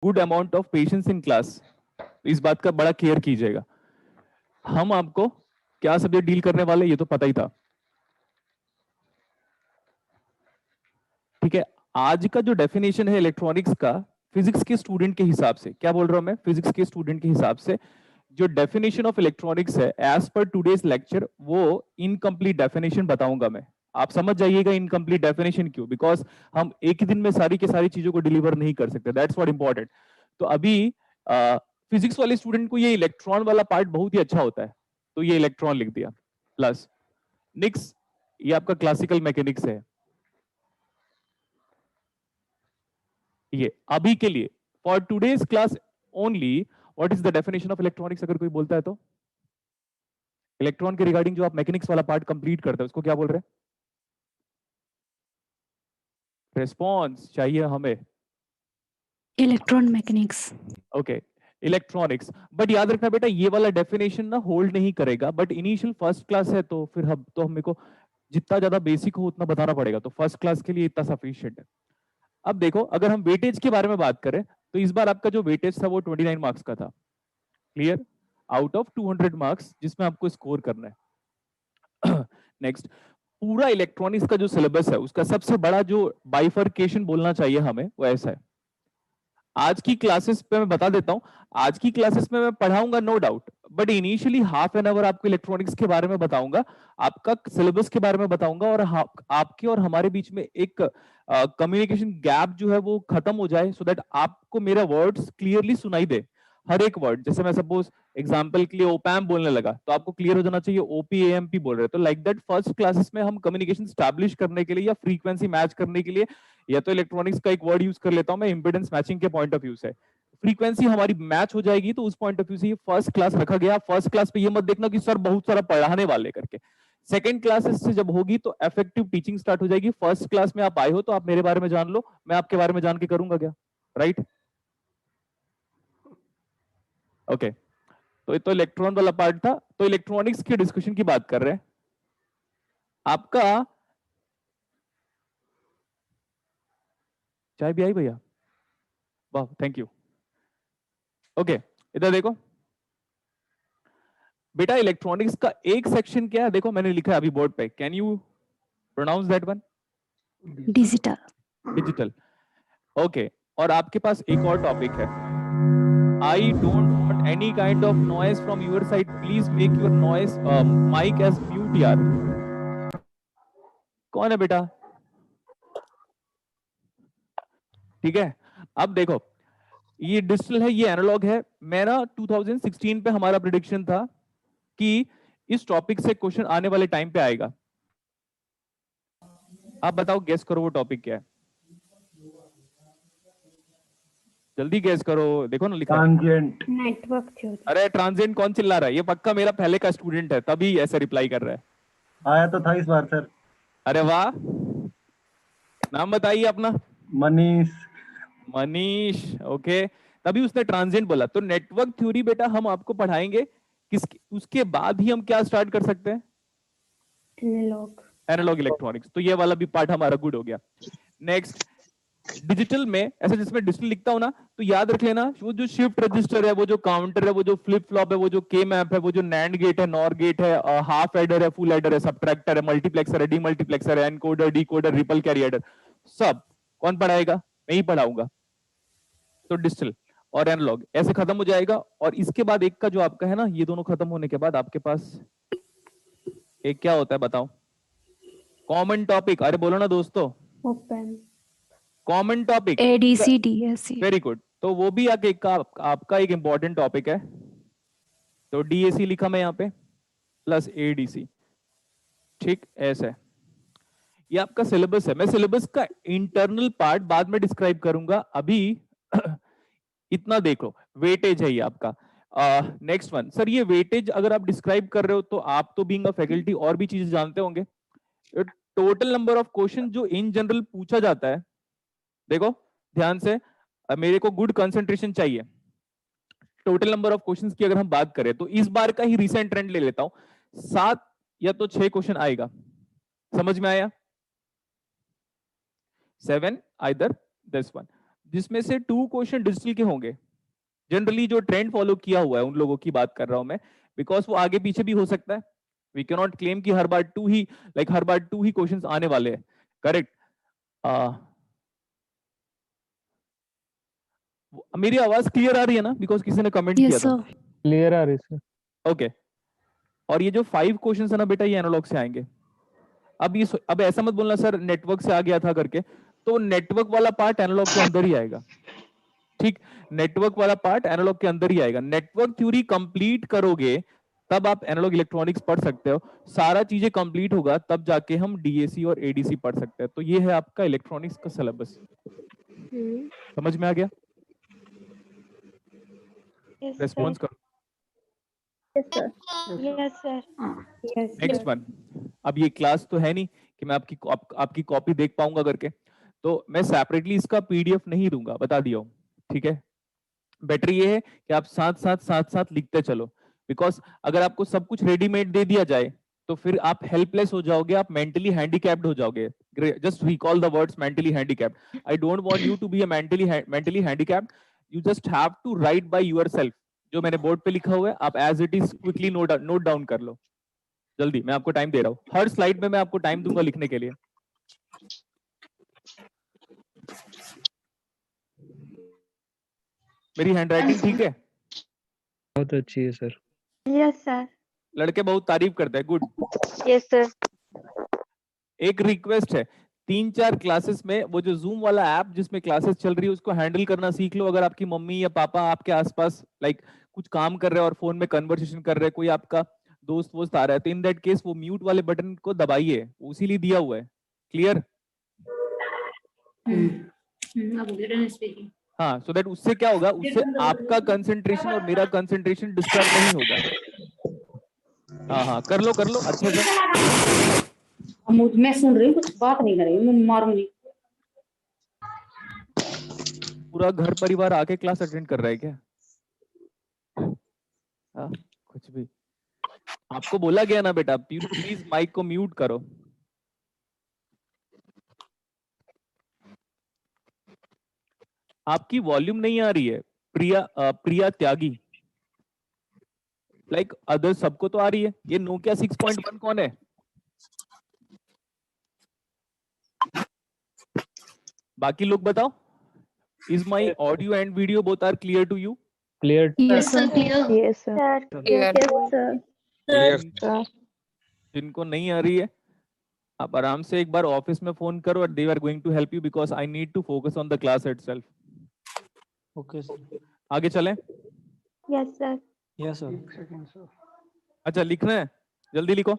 Good amount of patience in class. इस बात का बड़ा केयर कीजिएगा। हम आपको क्या सब्जेक्ट डील करने वाले ये तो पता ही था, ठीक है। आज का जो डेफिनेशन है इलेक्ट्रॉनिक्स का, फिजिक्स के स्टूडेंट के हिसाब से, क्या बोल रहा हूं मैं, फिजिक्स के स्टूडेंट के हिसाब से जो डेफिनेशन ऑफ इलेक्ट्रॉनिक्स है एज पर टुडेज लेक्चर, वो इनकम्प्लीट डेफिनेशन बताऊंगा मैं। आप समझ जाइएगा इनकम्प्लीट डेफिनेशन क्यों, बिकॉज हम एक ही दिन में सारी की सारी चीजों को डिलीवर नहीं कर सकते, दैट्स व्हाट इंपॉर्टेंट। तो अभी फिजिक्स वाले स्टूडेंट को ये इलेक्ट्रॉन वाला पार्ट बहुत ही अच्छा होता है, तो ये इलेक्ट्रॉन लिख दिया। प्लस नेक्स्ट ये आपका क्लासिकल मैकेनिक्स है। ये अभी के लिए for today's class only, what is the definition of electronics, अगर कोई बोलता है तो। इलेक्ट्रॉन के रिगार्डिंग जो आप मैकेनिक्स वाला पार्ट कंप्लीट करते हैं उसको क्या बोल रहे हैं? रिस्पॉन्स चाहिए हमें। Electron mechanics. Okay, electronics. But याद रखना बेटा ये वाला डेफिनेशन ना होल्ड नहीं करेगा, बट इनिशियल फर्स्ट क्लास है तो फिर हम तो हमें को जितना ज्यादा बेसिक हो उतना बताना पड़ेगा, तो फर्स्ट क्लास के लिए इतना सफिशिएंट है। अब देखो अगर हम वेटेज के बारे में बात करें तो इस बार आपका जो वेटेज था वो 29 मार्क्स का था, क्लियर, आउट ऑफ 200 मार्क्स जिसमें आपको स्कोर करना है। नेक्स्ट, पूरा इलेक्ट्रॉनिक्स का जो सिलेबस है उसका सबसे बड़ा जो बाइफर्केशन बोलना चाहिए हमें वो ऐसा है। आज की क्लासेस पे मैं बता देता हूं, आज की क्लासेस में मैं पढ़ाऊंगा no doubt, but initially half an hour आपको इलेक्ट्रॉनिक्स के बारे में बताऊंगा, आपका सिलेबस के बारे में बताऊंगा, और आपके और हमारे बीच में एक कम्युनिकेशन गैप जो है वो खत्म हो जाए, सो दैट आपको मेरा वर्ड्स क्लियरली सुनाई दे। हर एक वर्ड, जैसे मैं सपोज एग्जांपल के लिए ओपैम बोलने लगा तो आपको क्लियर हो जाना चाहिए ओपीएएमपी बोल रहे हैं, तो लाइक दैट फर्स्ट क्लासेस में हम कम्युनिकेशन स्टैब्लिश करने के लिए या फ्रीक्वेंसी मैच करने के लिए, या तो इलेक्ट्रॉनिक्स का एक वर्ड यूज कर लेता हूं मैं इंपेडेंस मैचिंग के पॉइंट ऑफ व्यू से, फ्रीक्वेंसी हमारी मैच हो जाएगी, तो उस पॉइंट ऑफ व्यू से ये फर्स्ट क्लास रखा गया। फर्स्ट क्लास पे ये मत देखना कि सर बहुत सारा पढ़ाने वाले करके, सेकंड क्लासेस से जब होगी तो इफेक्टिव टीचिंग स्टार्ट हो जाएगी। फर्स्ट क्लास में आप आए हो तो आप मेरे बारे में जान लो, मैं आपके बारे में जान के करूंगा क्या, राइट? ओके, तो ये तो इलेक्ट्रॉन वाला पार्ट था। तो इलेक्ट्रॉनिक्स के डिस्कशन की बात कर रहे हैं। आपका चाय भी आई भैया? वाह, थैंक यू। ओके, इधर देखो बेटा, इलेक्ट्रॉनिक्स का एक सेक्शन क्या है, देखो मैंने लिखा है अभी बोर्ड पे, can you pronounce that one? Digital. Digital, okay. और आपके पास एक और टॉपिक है, I don't want any kind of noise from your side, please make your noise mic as mute यार। कौन है बेटा? ठीक है, अब देखो ये डिजिटल है, ये एनालॉग है। मेरा 2016 पे हमारा प्रेडिक्शन था कि इस टॉपिक से क्वेश्चन आने वाले टाइम पे आएगा। आप बताओ, गेस करो वो टॉपिक क्या है, जल्दी गेस करो, देखो ना लिखा है ट्रांजिएंट। Network theory. अरे ट्रांजिएंट कौन चिल्ला रहा है, ये पक्का मेरा पहले का स्टूडेंट है तभी ऐसे रिप्लाई कर रहा है। आया तो था इस बार सर। अरे वाह, नाम बताइए अपना। मनीष। मनीष, ओके, तभी उसने ट्रांजिएंट बोला। तो नेटवर्क थ्योरी बेटा हम आपको पढ़ाएंगे किस, उसके बाद ही हम क्या स्टार्ट कर सकते हैं, एनालॉग। Analogue electronics. तो ये वाला भी पार्ट हमारा गुड हो गया। नेक्स्ट, डिजिटल में ऐसा जिसमें डिजिटल लिखता हूं ना तो याद रख लेना, वो जो शिफ्ट रजिस्टर है, वो जो काउंटर है, वो जो फ्लिप फ्लॉप है, वो जो के मैप है, वो जो नैंड गेट है, नॉर गेट है, हाफ एडर है, फुल एडर है, सबट्रैक्टर है, मल्टीप्लेक्सर है, डीमल्टीप्लेक्सर है, encoder, decoder, ripple carry adder, सब कौन पढ़ाएगा? मैं ही पढ़ाऊंगा। तो डिजिटल और एनालॉग ऐसे खत्म हो जाएगा। और इसके बाद एक का जो आपका है ना, ये दोनों खत्म होने के बाद आपके पास एक क्या होता है बताओ, कॉमन टॉपिक। अरे बोलो ना दोस्तों, open. Common topic, ADC DSC. Very good. तो वो भी आपका एक इंपॉर्टेंट टॉपिक है। तो डीएसी लिखा मैं यहाँ पे प्लस एडीसी, ठीक ऐसे। ये आपका सिलेबस है, मैं सिलेबस का इंटरनल पार्ट बाद में डिस्क्राइब करूंगा, अभी इतना देखो। वेटेज है ये आपका। नेक्स्ट वन, सर ये वेटेज अगर आप डिस्क्राइब कर रहे हो तो आप तो बीइंग अ फैकल्टी और भी चीजें जानते होंगे। टोटल नंबर ऑफ क्वेश्चन जो इन जनरल पूछा जाता है, देखो ध्यान से, मेरे को गुड कंसंट्रेशन चाहिए। टोटल नंबर ऑफ क्वेश्चंस की अगर हम बात करें तो इस बार का ही रिसेंट ट्रेंड ले लेता हूं, 7 या तो 6 क्वेश्चन आएगा, समझ में आया? 7 आइदर दिस वन। जिसमें से 2 क्वेश्चन डिजिटल के होंगे। जनरली जो ट्रेंड फॉलो किया हुआ है उन लोगों की बात कर रहा हूं मैं, बिकॉज वो आगे पीछे भी हो सकता है। वी कैन नॉट क्लेम कि हर बार 2 ही हर बार 2 ही क्वेश्चंस आने वाले हैं। करेक्ट। मेरी आवाज क्लियर आ रही है ना? बिकॉज किसी ने कमेंट किया Yes, था। sir. क्लियर आ रही सर। ओके। और ये जो 5 क्वेश्चंस है ना बेटा, ये एनालॉग से आएंगे। अब ऐसा मत बोलना सर नेटवर्क से आ गया था करके, तो नेटवर्क वाला पार्ट एनालॉग के अंदर ही आएगा। ठीक, नेटवर्क वाला पार्ट एनालॉग के अंदर ही आएगा। नेटवर्क थ्योरी कंप्लीट करोगे तब आप एनालॉग इलेक्ट्रॉनिक्स पढ़ सकते हो। सारा चीजें कंप्लीट होगा तब जाके हम डीएसी और एडीसी पढ़ सकते हैं। तो ये है आपका इलेक्ट्रॉनिक्स का सिलेबस। समझ में आ गया? Yes, sir. रेस्पॉन्स करो। Yes, sir. Yes, sir. Yes, next sir. One. अब ये क्लास तो है नहीं कि मैं आपकी कॉपी देख पाऊंगा करके, तो मैं सेपरेटली इसका पीडीएफ नहीं दूंगा, बता दिया हूं। ठीक है, बेटर ये है कि आप साथ साथ लिखते चलो। बिकॉज अगर आपको सब कुछ रेडीमेड दे दिया जाए तो फिर आप हेल्पलेस हो जाओगे, आप मेंटली हैंडीकैप्ड हो जाओगे। Just recall the words mentally handicapped. I don't want you to be a mentally handicapped. You just have to write by yourself. जो मैंने बोर्ड पे लिखा हुआ है आप as it is quickly note down कर लो। जल्दी, मैं आपको टाइम दे रहा हूँ, हर स्लाइड में मैं आपको टाइम दूंगा लिखने के लिए। मेरी हैंडराइटिंग ठीक है? बहुत अच्छी है सर। Yes, sir. लड़के बहुत तारीफ करते हैं, गुड। Yes, sir. एक रिक्वेस्ट है, 3-4 क्लासेस में वो जो जूम वाला ऐप जिसमें क्लासेस चल रही है उसको हैंडल करना सीख लो। अगर आपकी मम्मी या पापा आपके आसपास कुछ काम कर रहे हैं और फोन में कन्वर्सेशन कर रहे हैं, कोई आपका दोस्त वोस्त आ रहा है, तो इन दैट केस वो म्यूट वाले बटन को दबाइए, उसी लिए दिया हुआ है। क्लियर? हाँ, सो दैट उससे क्या होगा, उससे आपका कंसंट्रेशन और मेरा कंसंट्रेशन डिस्टर्ब नहीं होगा। हाँ, कर लो अच्छे से। मैं सुन रही हूँ, कुछ बात नहीं करेंगे, मैं मारूंगी। पूरा घर परिवार आके क्लास अटेंड कर रहा है क्या? हाँ, कुछ भी। आपको बोला गया ना बेटा, प्लीज माइक को म्यूट करो। आपकी वॉल्यूम नहीं आ रही है प्रिया त्यागी। अदर सबको तो आ रही है। ये नोकिया 6.1 कौन है? बाकी लोग बताओ। Is my audio and video both are clear to you? Clear. Yes, sir. Yes, sir. Yes, sir. जिनको नहीं आ रही है आप आराम से एक बार ऑफिस में फोन करो और they are going to help you, because I need to focus on the class itself. Okay sir. आगे चलें? Yes, sir. Yes sir. अच्छा, लिखना है, जल्दी लिखो।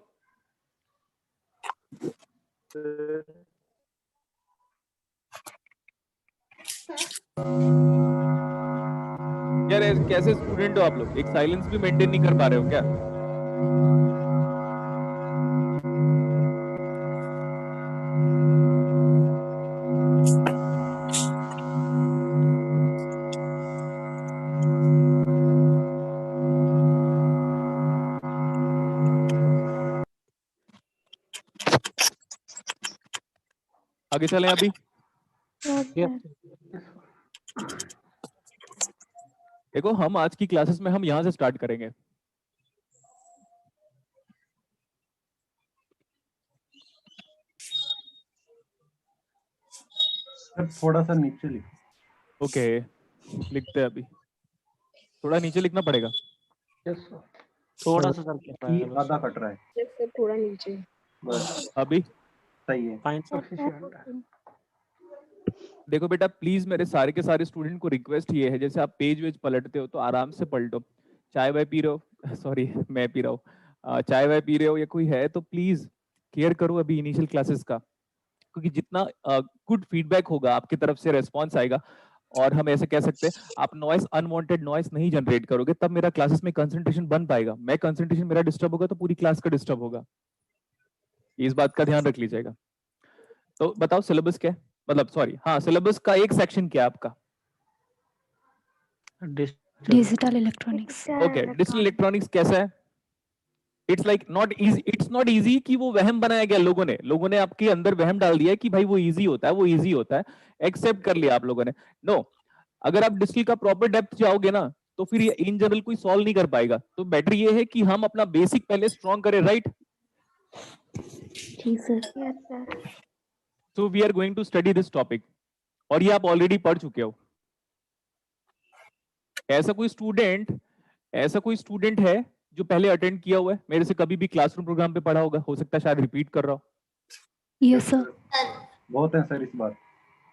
यार कैसे स्टूडेंट हो आप लोग? एक साइलेंस भी मेंटेन नहीं कर पा रहे हो क्या? आगे चलें अभी? Yes, sir. देखो, हम आज की क्लासेस में हम यहां से स्टार्ट करेंगे। थोड़ा सा नीचे लिखो। ओके, लिखते हैं अभी। थोड़ा नीचे लिखना पड़ेगा। Yes sir. थोड़ा सा सर ई आधा कट रहा है। थोड़ा नीचे। बस अभी सही है। Fine sufficient. देखो बेटा, प्लीज मेरे सारे के सारे स्टूडेंट को रिक्वेस्ट ये है, जैसे आप पेज वेज पलटते हो तो आराम से पलटो। चाय वाय पी रहे हो, सॉरी मैं पी रहा हूँ, चाय वाय पी रहे हो या कोई है तो प्लीज केयर करो अभी इनिशियल क्लासेस का, क्योंकि जितना गुड फीडबैक होगा आपकी तरफ से रेस्पॉन्स आएगा, और हम ऐसे कह सकते हैं आप नॉइस, अनवांटेड नॉइस नहीं जनरेट करोगे, तब मेरा क्लासेस में कंसंट्रेशन बन पाएगा। मैं कंसंट्रेशन मेरा डिस्टर्ब होगा तो पूरी क्लास का डिस्टर्ब होगा। इस बात का ध्यान रख लीजिएगा। तो बताओ सिलेबस क्या है, मतलब सॉरी, हाँ सिलेबस का एक सेक्शन क्या है आपका? Digital electronics. Okay, digital electronics कैसा है? It's like not easy, it's not easy कि वो वहम बनाया गया, लोगों ने आपके अंदर वहम डाल दिया है कि भाई वो इजी होता है, वो इजी होता है, एक्सेप्ट कर लिया आप लोगों ने। नो, अगर आप डिस्टिल का प्रॉपर डेप्थ जाओगे ना तो फिर ये इन जनरल कोई सॉल्व नहीं कर पाएगा। तो बेटर ये है कि हम अपना बेसिक पहले स्ट्रॉन्ग करें, राइट? जी sir. Yes sir. So we are going to study this topic, और ये आप ऑलरेडी पढ़ चुके हो। ऐसा कोई स्टूडेंट है जो पहले अटेंड किया हुआ है मेरे से, कभी भी क्लासरूम प्रोग्राम पे पढ़ा होगा? हो सकता है शायद रिपीट कर रहा हो। Yes sir. बहुत है सर इस बार।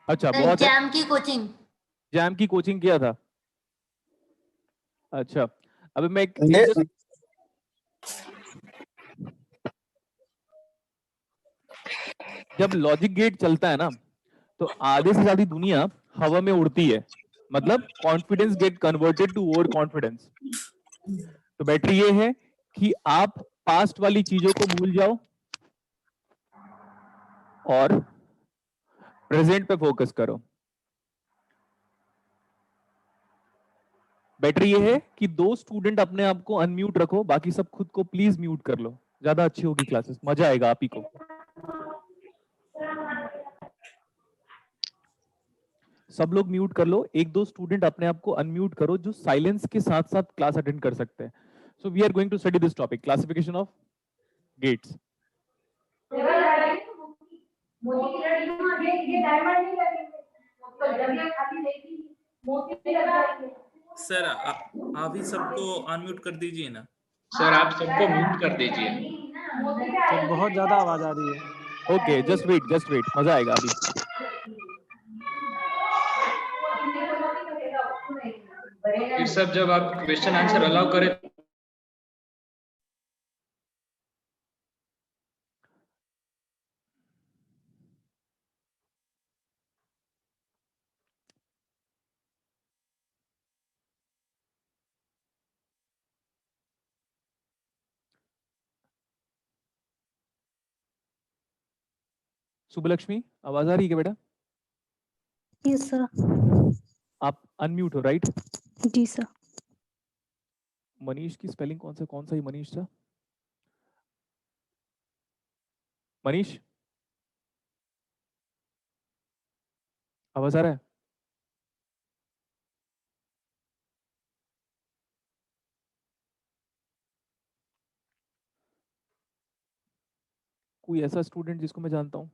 अच्छा, बहुत है। जैम की कोचिंग, जैम की कोचिंग किया था? अच्छा, अभी मैं जब लॉजिक गेट चलता है ना तो आधे से ज्यादा दुनिया हवा में उड़ती है, मतलब confidence get converted to over confidence. तो बेटर ये है कि आप पास्ट वाली चीजों को भूल जाओ और प्रेजेंट पे फोकस करो। बेटर ये है कि 2 स्टूडेंट अपने आप को अनम्यूट रखो, बाकी सब खुद को प्लीज म्यूट कर लो, ज्यादा अच्छी होगी क्लासेस, मजा आएगा आप ही को। सब लोग म्यूट कर लो, 1-2 स्टूडेंट अपने आप को अनम्यूट करो जो साइलेंस के साथ साथ क्लास अटेंड कर सकते हैं। So we are going to study this topic, classification of gates. Sir आप ही सबको अनम्यूट कर दीजिए ना। सर आप सबको म्यूट कर दीजिए। सर बहुत ज्यादा आवाज आ रही है। ओके, जस्ट वेट, मजा आएगा अभी। फिर सब जब आप क्वेश्चन आंसर अलाउ करें। सुबलक्ष्मी, आवाज आ रही है क्या बेटा? Yes sir. आप अनम्यूट हो, राइट? जी सर। मनीष की स्पेलिंग कौन सा ही मनीष था? मनीष, आवाज आ रहा है? कोई ऐसा स्टूडेंट जिसको मैं जानता हूं?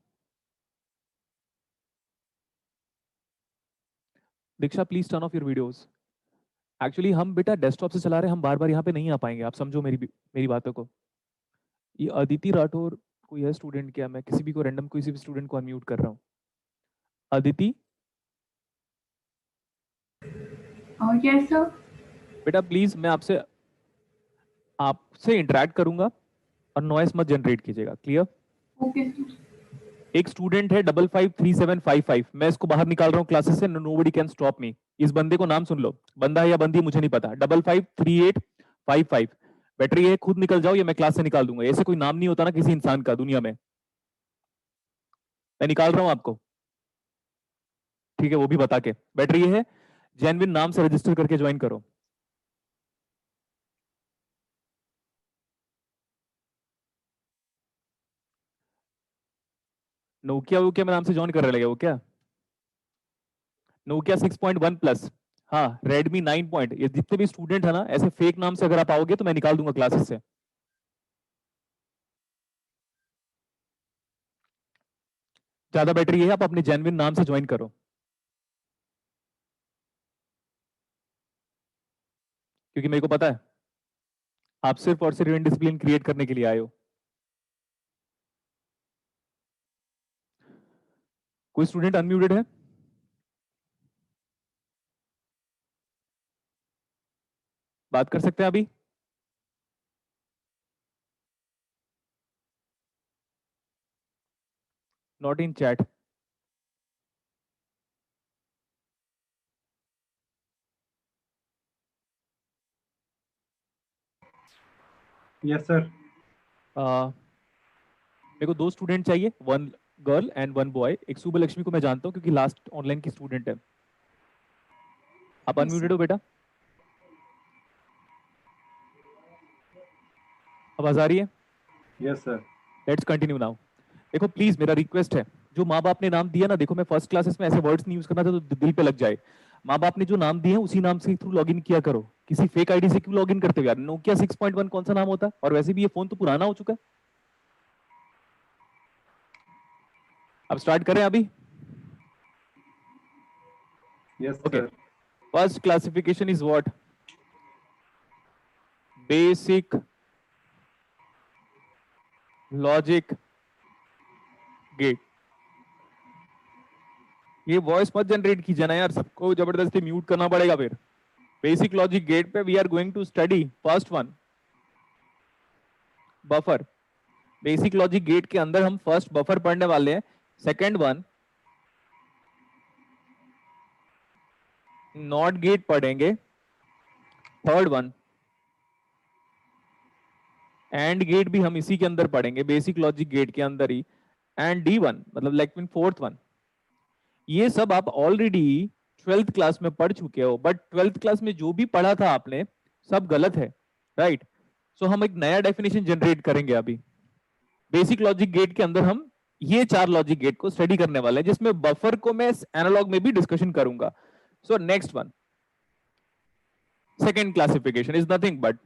Diksha, please turn off your videos. Actually हम बेटा डेस्कटॉप से चला रहे हैं, हम बार बार यहाँ पे नहीं आ पाएंगे, आप समझो मेरी बातों को। ये अदिति राठौर कोई है स्टूडेंट क्या? मैं किसी भी को रैंडम किसी भी स्टूडेंट को अनम्यूट कर रहा हूँ। Aditi, yes sir. बेटा प्लीज, मैं आपसे इंटरेक्ट करूंगा और नॉइस मत जनरेट कीजिएगा, क्लियर? Okay sir. एक स्टूडेंट है 553755, मैं इसको बाहर निकाल रहा हूँ क्लासेस से, नोबडी कैन स्टॉप मी। इस बंदे को नाम सुन लो, बंदा है या बंदी मुझे नहीं पता, 553855। बैटरी है, खुद निकल जाओ या मैं क्लास से निकाल दूंगा। ऐसे कोई नाम नहीं होता ना किसी इंसान का दुनिया में। मैं निकाल रहा हूं आपको, ठीक है? वो भी बता के। बैटरी है, जेनविन नाम से रजिस्टर करके ज्वाइन करो। नोकिया वोकिया में नाम से ज्वाइन कर रहे वो क्या? नोकिया 6.1 प्लस, हाँ रेडमी 9 पॉइंट। ये जितने भी स्टूडेंट है ना ऐसे फेक नाम से अगर आप आओगे तो मैं निकाल दूंगा क्लासेस से। ज्यादा बेटर ये है आप अपने जेन्युइन नाम से ज्वाइन करो, क्योंकि मेरे को पता है आप सिर्फ और सिर्फ डिसिप्लिन क्रिएट करने के लिए आए हो। कोई स्टूडेंट अनम्यूटेड है? बात कर सकते हैं अभी? Not in chat. Yes sir. मेरे को 2 स्टूडेंट चाहिए, 1 गर्ल एंड 1 बॉय। एक सुबलक्ष्मी को मैं जानता हूँ क्योंकि लास्ट ऑनलाइन की स्टूडेंट है। आप अनम्यूटेड हो बेटा? आवाज आ रही है? Yes sir. Let's continue now. देखो प्लीज मेरा रिक्वेस्ट है, जो माँ बाप ने नाम दिया ना, देखो मैं फर्स्ट क्लासेस में ऐसे वर्ड्स नहीं यूज करना था तो दिल पे लग जाए। माँ बाप ने जो नाम दिए हैं उसी नाम से थ्रू लॉगिन किया करो, किसी फेक आईडी से क्यों लॉगिन करते हो यार? नोकिया 6.1 कौन सा नाम होता है? और वैसे भी ये फोन तो पुराना हो चुका है। अब स्टार्ट करें अभी? Yes Okay. Sir. First classification is what? Basic logic gate. ये वॉइस मत जनरेट कीजिए ना यार, सबको जबरदस्ती म्यूट करना पड़ेगा फिर। बेसिक लॉजिक गेट पे we are going to study first one, buffer. Basic logic gate के अंदर हम फर्स्ट बफर पढ़ने वाले हैं, सेकंड वन नॉट गेट पढ़ेंगे, थर्ड वन एंड गेट भी हम इसी के अंदर पढ़ेंगे, बेसिक लॉजिक गेट के अंदर ही, एंड डी वन मतलब लाइक मीन फोर्थ वन। ये सब आप ऑलरेडी 12th क्लास में पढ़ चुके हो, बट 12th क्लास में जो भी पढ़ा था आपने सब गलत है, राइट? सो हम एक नया डेफिनेशन जनरेट करेंगे अभी। बेसिक लॉजिक गेट के अंदर हम ये 4 लॉजिक गेट को स्टडी करने वाले हैं, जिसमें बफर को मैं एनालॉग में भी डिस्कशन करूंगा। So next one, second classification is nothing but,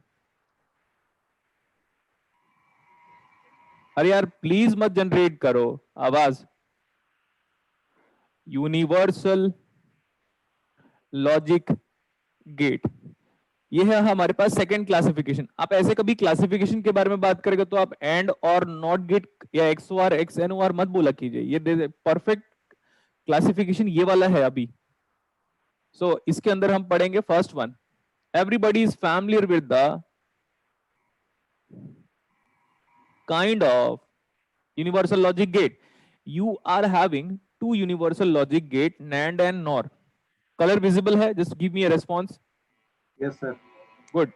अरे यार प्लीज मत जनरेट करो आवाज। यूनिवर्सल लॉजिक गेट, ये है हमारे पास सेकेंड क्लासिफिकेशन। आप ऐसे कभी क्लासिफिकेशन के बारे में बात करेंगे तो आप एंड और नॉट गेट या एक्सओआर एक्सएनओआर मत बोला कीजिए, ये परफेक्ट क्लासिफिकेशन ये वाला है अभी। सो इसके अंदर हम पढ़ेंगे first one, everybody is familiar with the kind of universal logic gate. You are having two universal logic gate, NAND and NOR. Color visible है? Just give me a response. Yes sir. Good.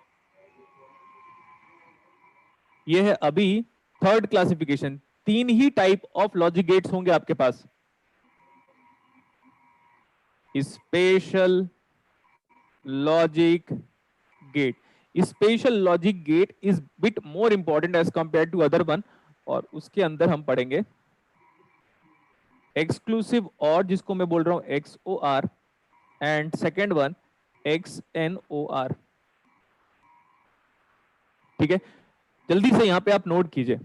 ये है अभी third classification. 3 ही type of logic gates होंगे आपके पास, special logic gate. Special logic gate is bit more important as compared to other one, और उसके अंदर हम पढ़ेंगे एक्सक्लूसिव और, जिसको मैं बोल रहा हूं XOR, and second one XNOR। ठीक है, जल्दी से यहां पे आप नोट कीजिए।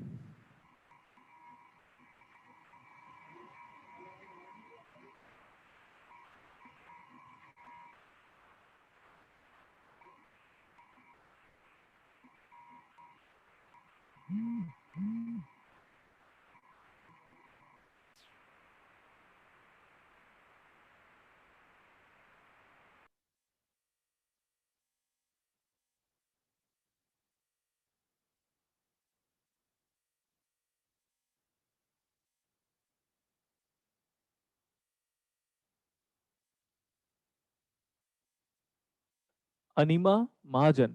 अनिमा महाजन,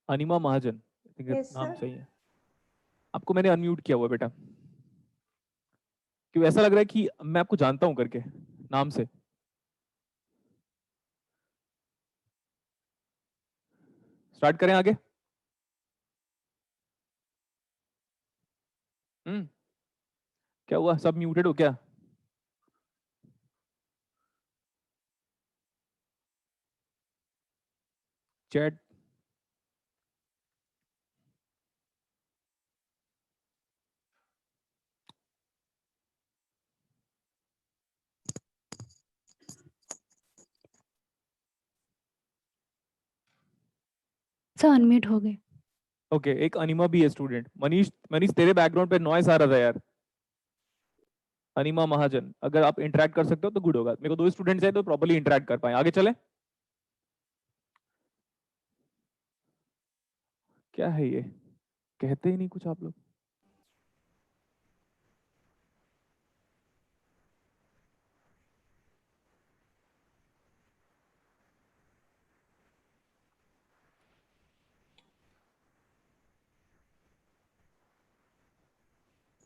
अनिमा महाजन, Yes, नाम sir. सही है? आपको मैंने अनम्यूट किया हुआ है बेटा, क्यों ऐसा लग रहा है कि मैं आपको जानता हूं करके नाम से? स्टार्ट करें आगे? क्या हुआ, सब म्यूटेड हो क्या? चैट सर अनम्यूट हो गए। ओके, एक अनिमा भी है स्टूडेंट। मनीष, मनीष तेरे बैकग्राउंड पे नॉइस आ रहा था यार। अनिमा महाजन, अगर आप इंटरेक्ट कर सकते हो तो गुड होगा। मेरे को 2 स्टूडेंट्स हैं तो प्रॉपर्ली इंटरेक्ट कर पाए। आगे चले, क्या है ये, कहते ही नहीं कुछ आप लोग।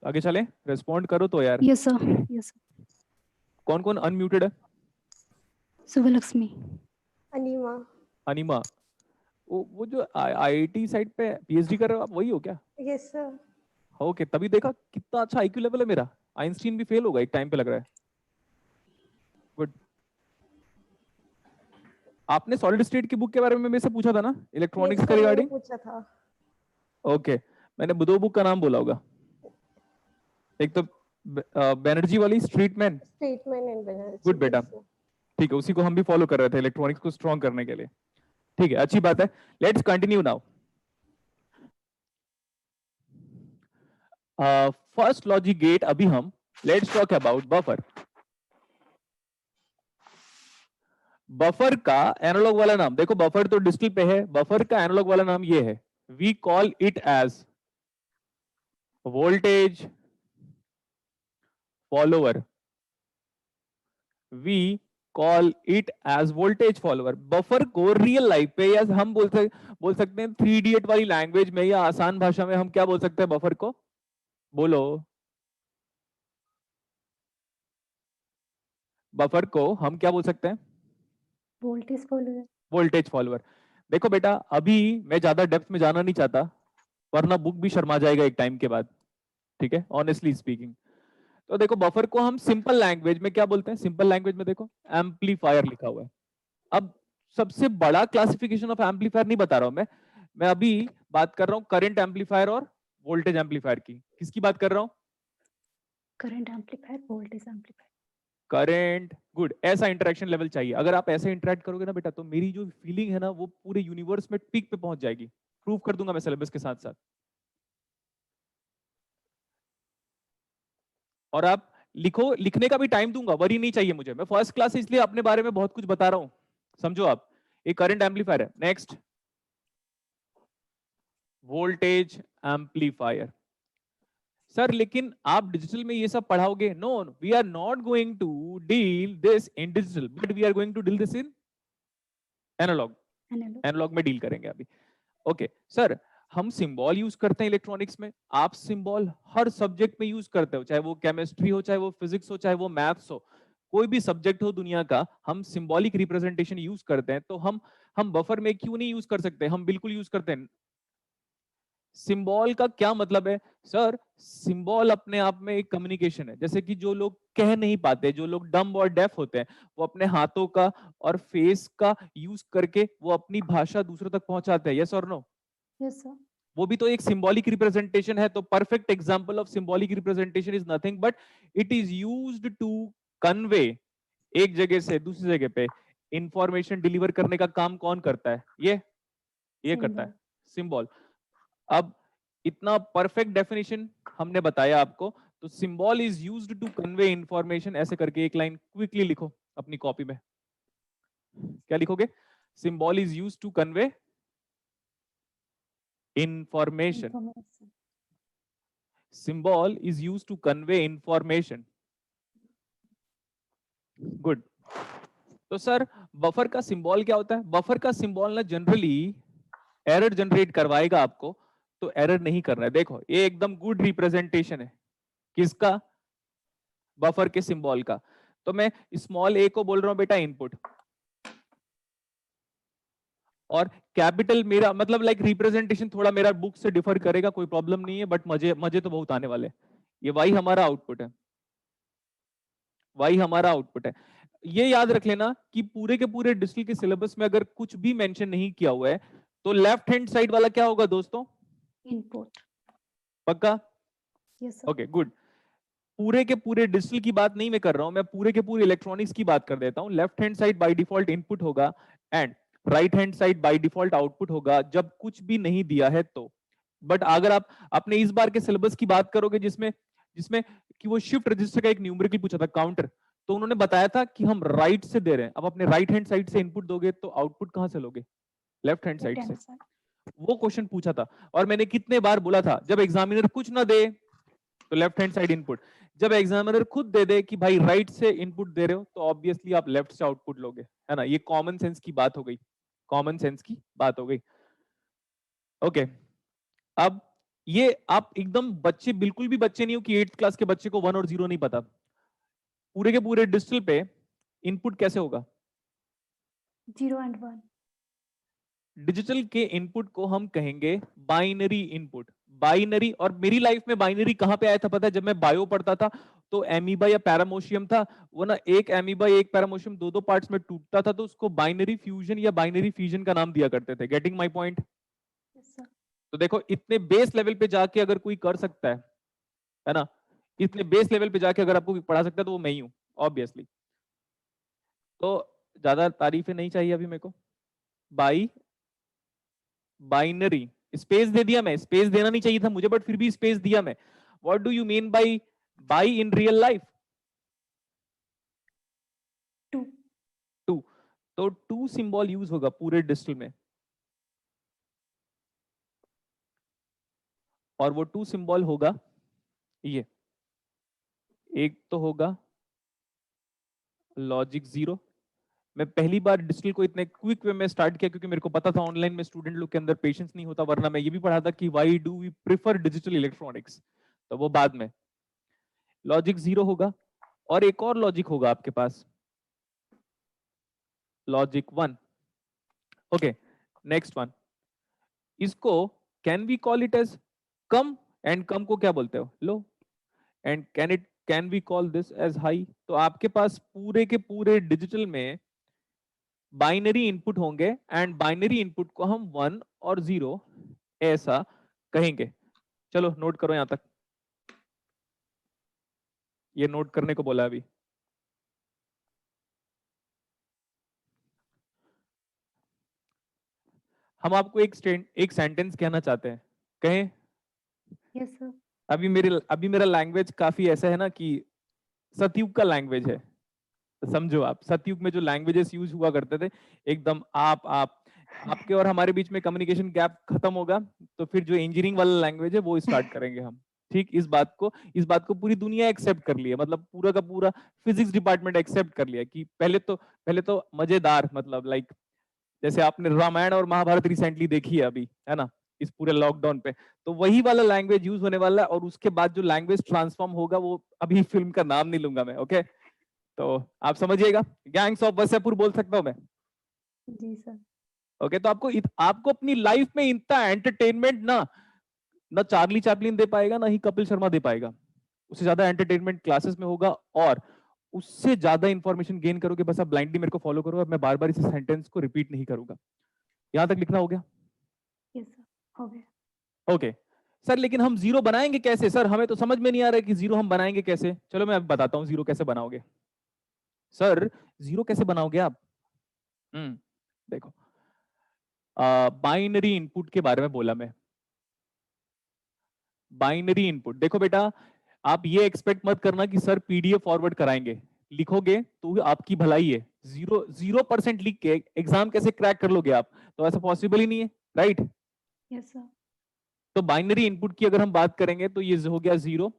आगे चले, रेस्पॉन्ड करो तो यार। Yes sir, yes sir. कौन कौन अनम्यूटेड है? शुभलक्ष्मी। अनिमा। अनिमा, वो जो आईआईटी साइड पे पीएचडी कर रहे हो आप, वही हो क्या? Yes sir. ओके, तभी देखा कितना अच्छा आईक्यू लेवल है मेरा। आइंस्टीन भी फेल होगा एक टाइम पे लग रहा है। गुड। आपने सॉलिड स्टेट की बुक के बारे में मेरे से पूछा था ना, इलेक्ट्रॉनिक्स के रिगार्डिंग? पूछा था। ओके, मैंने दो बुक का नाम बोला होगा। एक तो बैनर्जी वाली स्ट्रीटमैन। Statement and Banerjee. गुड बेटा, ठीक है, उसी को हम भी फॉलो कर रहे थे इलेक्ट्रॉनिक्स को स्ट्रॉन्ग करने के लिए। ठीक है, अच्छी बात है। Let's continue now. First logic gate अभी हम let's talk about buffer. Buffer का एनालॉग वाला नाम देखो, बफर तो डिस्प्ले पे है, बफर का एनालॉग वाला नाम ये है, we call it as voltage follower. We call it as voltage follower. Buffer को रियल लाइफ पे, या हम बोल सकते हैं 3 इडियट वाली लैंग्वेज में या आसान भाषा में हम क्या बोल सकते हैं बफर को? बोलो। बफर को हम क्या बोल सकते हैं? Voltage follower. Voltage follower. देखो बेटा, अभी मैं ज्यादा डेप्थ में जाना नहीं चाहता, वरना बुक भी शर्मा जाएगा एक टाइम के बाद, ठीक है, ऑनेस्टली स्पीकिंग। तो देखो, बफर को हम सिंपल लैंग्वेज में क्या बोलते हैं? सिंपल लैंग्वेज में देखो एम्पलीफायर लिखा हुआ है। अब सबसे बड़ा क्लासिफिकेशन ऑफ एम्पलीफायर नहीं बता रहा हूं मैं अभी बात कर रहा हूं करंट एम्पलीफायर और वोल्टेज एम्पलीफायर की। किसकी बात कर रहा हूं? Current amplifier, voltage amplifier. Current. Good, ऐसा इंटरेक्शन लेवल चाहिए। अगर आप ऐसे इंटरेक्ट करोगे ना बेटा, तो मेरी जो फीलिंग है ना, वो पूरे यूनिवर्स में पीक पे पहुंच जाएगी। प्रूव कर दूंगा मैं सिलेबस के साथ साथ। और आप लिखो, लिखने का भी टाइम दूंगा, वरी नहीं चाहिए मुझे। मैं फर्स्ट क्लास इसलिए अपने बारे में बहुत कुछ बता रहा हूं, समझो आप। एक करंट एम्पलीफायर है। Next, voltage amplifier. सर लेकिन आप डिजिटल में ये सब पढ़ाओगे? No, we are not going to deal this in digital, but we are going to deal this in analogue. Analogue में डील करेंगे अभी। ओके सर, हम सिंबल यूज करते हैं इलेक्ट्रॉनिक्स में। आप सिंबल हर सब्जेक्ट में यूज करते हो, चाहे वो केमिस्ट्री हो, चाहे वो फिजिक्स हो, चाहे वो मैथ्स हो, कोई भी सब्जेक्ट हो दुनिया का, हम सिंबॉलिक रिप्रेजेंटेशन यूज करते हैं। तो हम बफर में क्यों नहीं यूज कर सकते? हम बिल्कुल यूज करते हैं। सिंबल का क्या मतलब है? सर, सिंबल अपने आप में एक कम्युनिकेशन है। जैसे कि जो लोग कह नहीं पाते, जो लोग डम्ब और डेफ होते हैं, वो अपने हाथों का और फेस का यूज करके वो अपनी भाषा दूसरों तक पहुंचाते हैं। यस और नो? Yes sir. वो भी तो एक सिंबॉलिक रिप्रेजेंटेशन है। तो perfect example of symbolic representation is nothing but it is used to convey, एक जगह से दूसरी जगह पे इंफॉर्मेशन डिलीवर करने का काम कौन करता है? ये करता है सिंबल। अब इतना परफेक्ट डेफिनेशन हमने बताया आपको। तो symbol is used to convey information, ऐसे करके एक लाइन क्विकली लिखो अपनी कॉपी में। क्या लिखोगे? Symbol is used to convey information. Symbol is used to convey information. Good. तो सर, बफर का सिंबल क्या होता है? बफर का सिंबल ना जनरली एरर जनरेट करवाएगा आपको, तो एरर नहीं करना है। देखो, ये एकदम गुड रिप्रेजेंटेशन है। किसका? बफर के सिंबल का। तो मैं स्मॉल ए को बोल रहा हूं बेटा इनपुट, और कैपिटल मेरा मतलब लाइक रिप्रेजेंटेशन थोड़ा मेरा बुक से डिफर करेगा, कोई प्रॉब्लम नहीं है, बट मजे तो बहुत आने वाले। ये वाई हमारा आउटपुट है, वाई हमारा आउटपुट है। ये याद रख लेना कि पूरे के पूरे डिजिटल के सिलेबस में अगर कुछ भी मेंशन नहीं किया हुआ है, तो लेफ्ट हैंड साइड वाला क्या होगा दोस्तों? इनपुट। पक्का? Yes sir. Okay good. पूरे के पूरे डिजिटल की बात नहीं मैं कर रहा हूं, मैं पूरे के पूरे इलेक्ट्रॉनिक्स की बात कर देता हूं। Left hand side by default input होगा and right hand side by default output होगा, जब कुछ भी नहीं दिया है तो। बट अगर आप अपने इस बार के सिलेबस की बात करोगे जिसमें कि वो शिफ्ट रजिस्टर का एक न्यूमेरिकल पूछा था, काउंटर, तो उन्होंने बताया था कि हम राइट से दे रहे हैं। अब अपने राइट हैंड साइड से इनपुट दोगे तो आउटपुट कहां से लोगे? लेफ्ट हैंड साइड से। वो क्वेश्चन पूछा था और मैंने कितने बार बोला था, जब एग्जामिनर कुछ ना दे तो लेफ्ट हैंड साइड इनपुट, जब एग्जामिनर खुद दे दे कि भाई राइट से इनपुट दे रहे हो तो ऑब्वियसली आप लेफ्ट से आउटपुट लोगे, है ना। ये कॉमन सेंस की बात हो गई, कॉमन सेंस की बात हो गई। ओके, अब ये आप एकदम बच्चे, बिल्कुल भी बच्चे नहीं हो कि 8th क्लास के बच्चे को 1 और 0 नहीं पता। पूरे के पूरे डिजिटल पे इनपुट कैसे होगा? 0 and 1। डिजिटल के इनपुट को हम कहेंगे बाइनरी इनपुट। बाइनरी, और मेरी लाइफ में बाइनरी कहां पे आया था पता है? जब मैं बायो पढ़ता था तो एमीबा या पैरामोशियम था, वो ना एक एमीबा एक पैरामोशियम दो दो पार्ट्स में टूटता था, तो उसको बाइनरी फ्यूजन या बाइनरी फ्यूजन का नाम दिया करते थे। Getting my point? Yes, sir. तो देखो इतने बेस लेवल पे जाके अगर कोई कर सकता है ना, इतने बेस लेवल पे जाके अगर आपको पढ़ा सकता है तो वो मैं ही हूं ऑब्वियसली। तो ज्यादा तारीफें नहीं चाहिए अभी मेरे को। बाइनरी, स्पेस दे दिया मैं, स्पेस देना नहीं चाहिए था मुझे बट फिर भी स्पेस दिया मैं। What do you mean by in real life? 2. तो 2 सिंबल यूज होगा पूरे डिजिटल में, और वो 2 सिंबल होगा ये। एक तो होगा लॉजिक 0। मैं पहली बार डिजिटल को इतने क्विक वे में स्टार्ट किया क्योंकि मेरे को पता था ऑनलाइन में स्टूडेंट लोग के अंदर पेशेंस नहीं होता, वरना मैं ये भी पढ़ा था कि why do we prefer digital electronics, तो वो बाद में। लॉजिक 0 होगा, और एक और लॉजिक होगा आपके पास, लॉजिक 1। ओके, नेक्स्ट वन, इसको can we call it as कम, एंड कम को क्या बोलते हो? Low. And can we call this as high. तो आपके पास पूरे के पूरे डिजिटल में बाइनरी इनपुट होंगे, एंड बाइनरी इनपुट को हम 1 और 0 ऐसा कहेंगे। चलो नोट करो यहां तक, ये नोट करने को बोला अभी। हम आपको एक सेंटेंस कहना चाहते हैं, कहें? Yes, sir. अभी मेरा लैंग्वेज काफी ऐसा है ना कि सतयुग का लैंग्वेज है, तो समझो आप, सतयुग में जो लैंग्वेजेस यूज हुआ करते थे एकदम आपके और हमारे बीच में कम्युनिकेशन गैप खत्म होगा, तो फिर जो इंजीनियरिंग वाला लैंग्वेज है वो स्टार्ट करेंगे हम। ठीक, इस बात को पूरी दुनिया एक्सेप्ट कर लिया, मतलब पूरा का पूरा फिजिक्स डिपार्टमेंट एक्सेप्ट कर लिया कि पहले तो मजेदार, मतलब लाइक जैसे आपने रामायण और महाभारत रिसेंटली देखी है अभी, है ना, इस पूरे लॉकडाउन पे, तो वही वाला लैंग्वेज यूज होने वाला है, और उसके बाद जो लैंग्वेज ट्रांसफॉर्म होगा वो अभी फिल्म का नाम नहीं लूंगा मैं, ओके? तो आप समझिएगा, गैंग्स ऑफ वासेपुर बोल सकता हूं मैं, जी सर। ओके? तो आपको अपनी लाइफ में इतना एंटरटेनमेंट ना चार्ली चैपलिन दे पाएगा, ना ही कपिल शर्मा दे पाएगा। उससे ज्यादा एंटरटेनमेंट क्लासेस में होगा, और उससे ज्यादा इंफॉर्मेशन गेन करोगे। बस आप ब्लाइंडली मेरे को फॉलो करो, अब मैं बार बार इस सेंटेंस को रिपीट नहीं करूंगा। यहां तक लिखना हो गया? यस सर, हो गया। ओके सर, लेकिन हम जीरो बनाएंगे कैसे? सर हमें तो समझ में नहीं आ रहा है कि जीरो हम बनाएंगे कैसे। चलो मैं अब बताता हूं जीरो कैसे बनाओगे। सर जीरो कैसे बनाओगे आप? देखो, बाइनरी इनपुट के बारे में बोला मैं। बाइनरी इनपुट, देखो बेटा, आप ये एक्सपेक्ट मत करना कि सर पीडीएफ फॉरवर्ड कराएंगे, लिखोगे तो आपकी भलाई है। 0% लिख के एग्जाम कैसे क्रैक कर लोगे आप? तो ऐसा पॉसिबल ही नहीं है, राइट? Yes sir. तो बाइनरी इनपुट की अगर हम बात करेंगे तो ये हो गया 0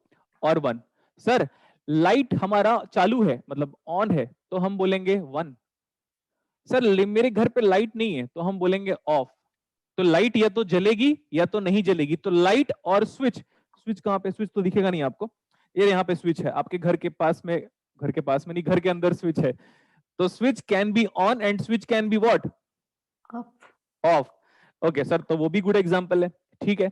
और 1। सर लाइट हमारा चालू है, मतलब ऑन है, तो हम बोलेंगे 1। सर मेरे घर पे लाइट नहीं है, तो हम बोलेंगे ऑफ। तो लाइट या तो जलेगी या तो नहीं जलेगी। तो लाइट और स्विच कहां पे? स्विच तो दिखेगा नहीं आपको, ये यहाँ पे स्विच है आपके घर के पास में नहीं, घर के अंदर स्विच है। तो switch can be on and switch can be what? Of. Okay sir, तो वो भी गुड एग्जांपल है, ठीक है।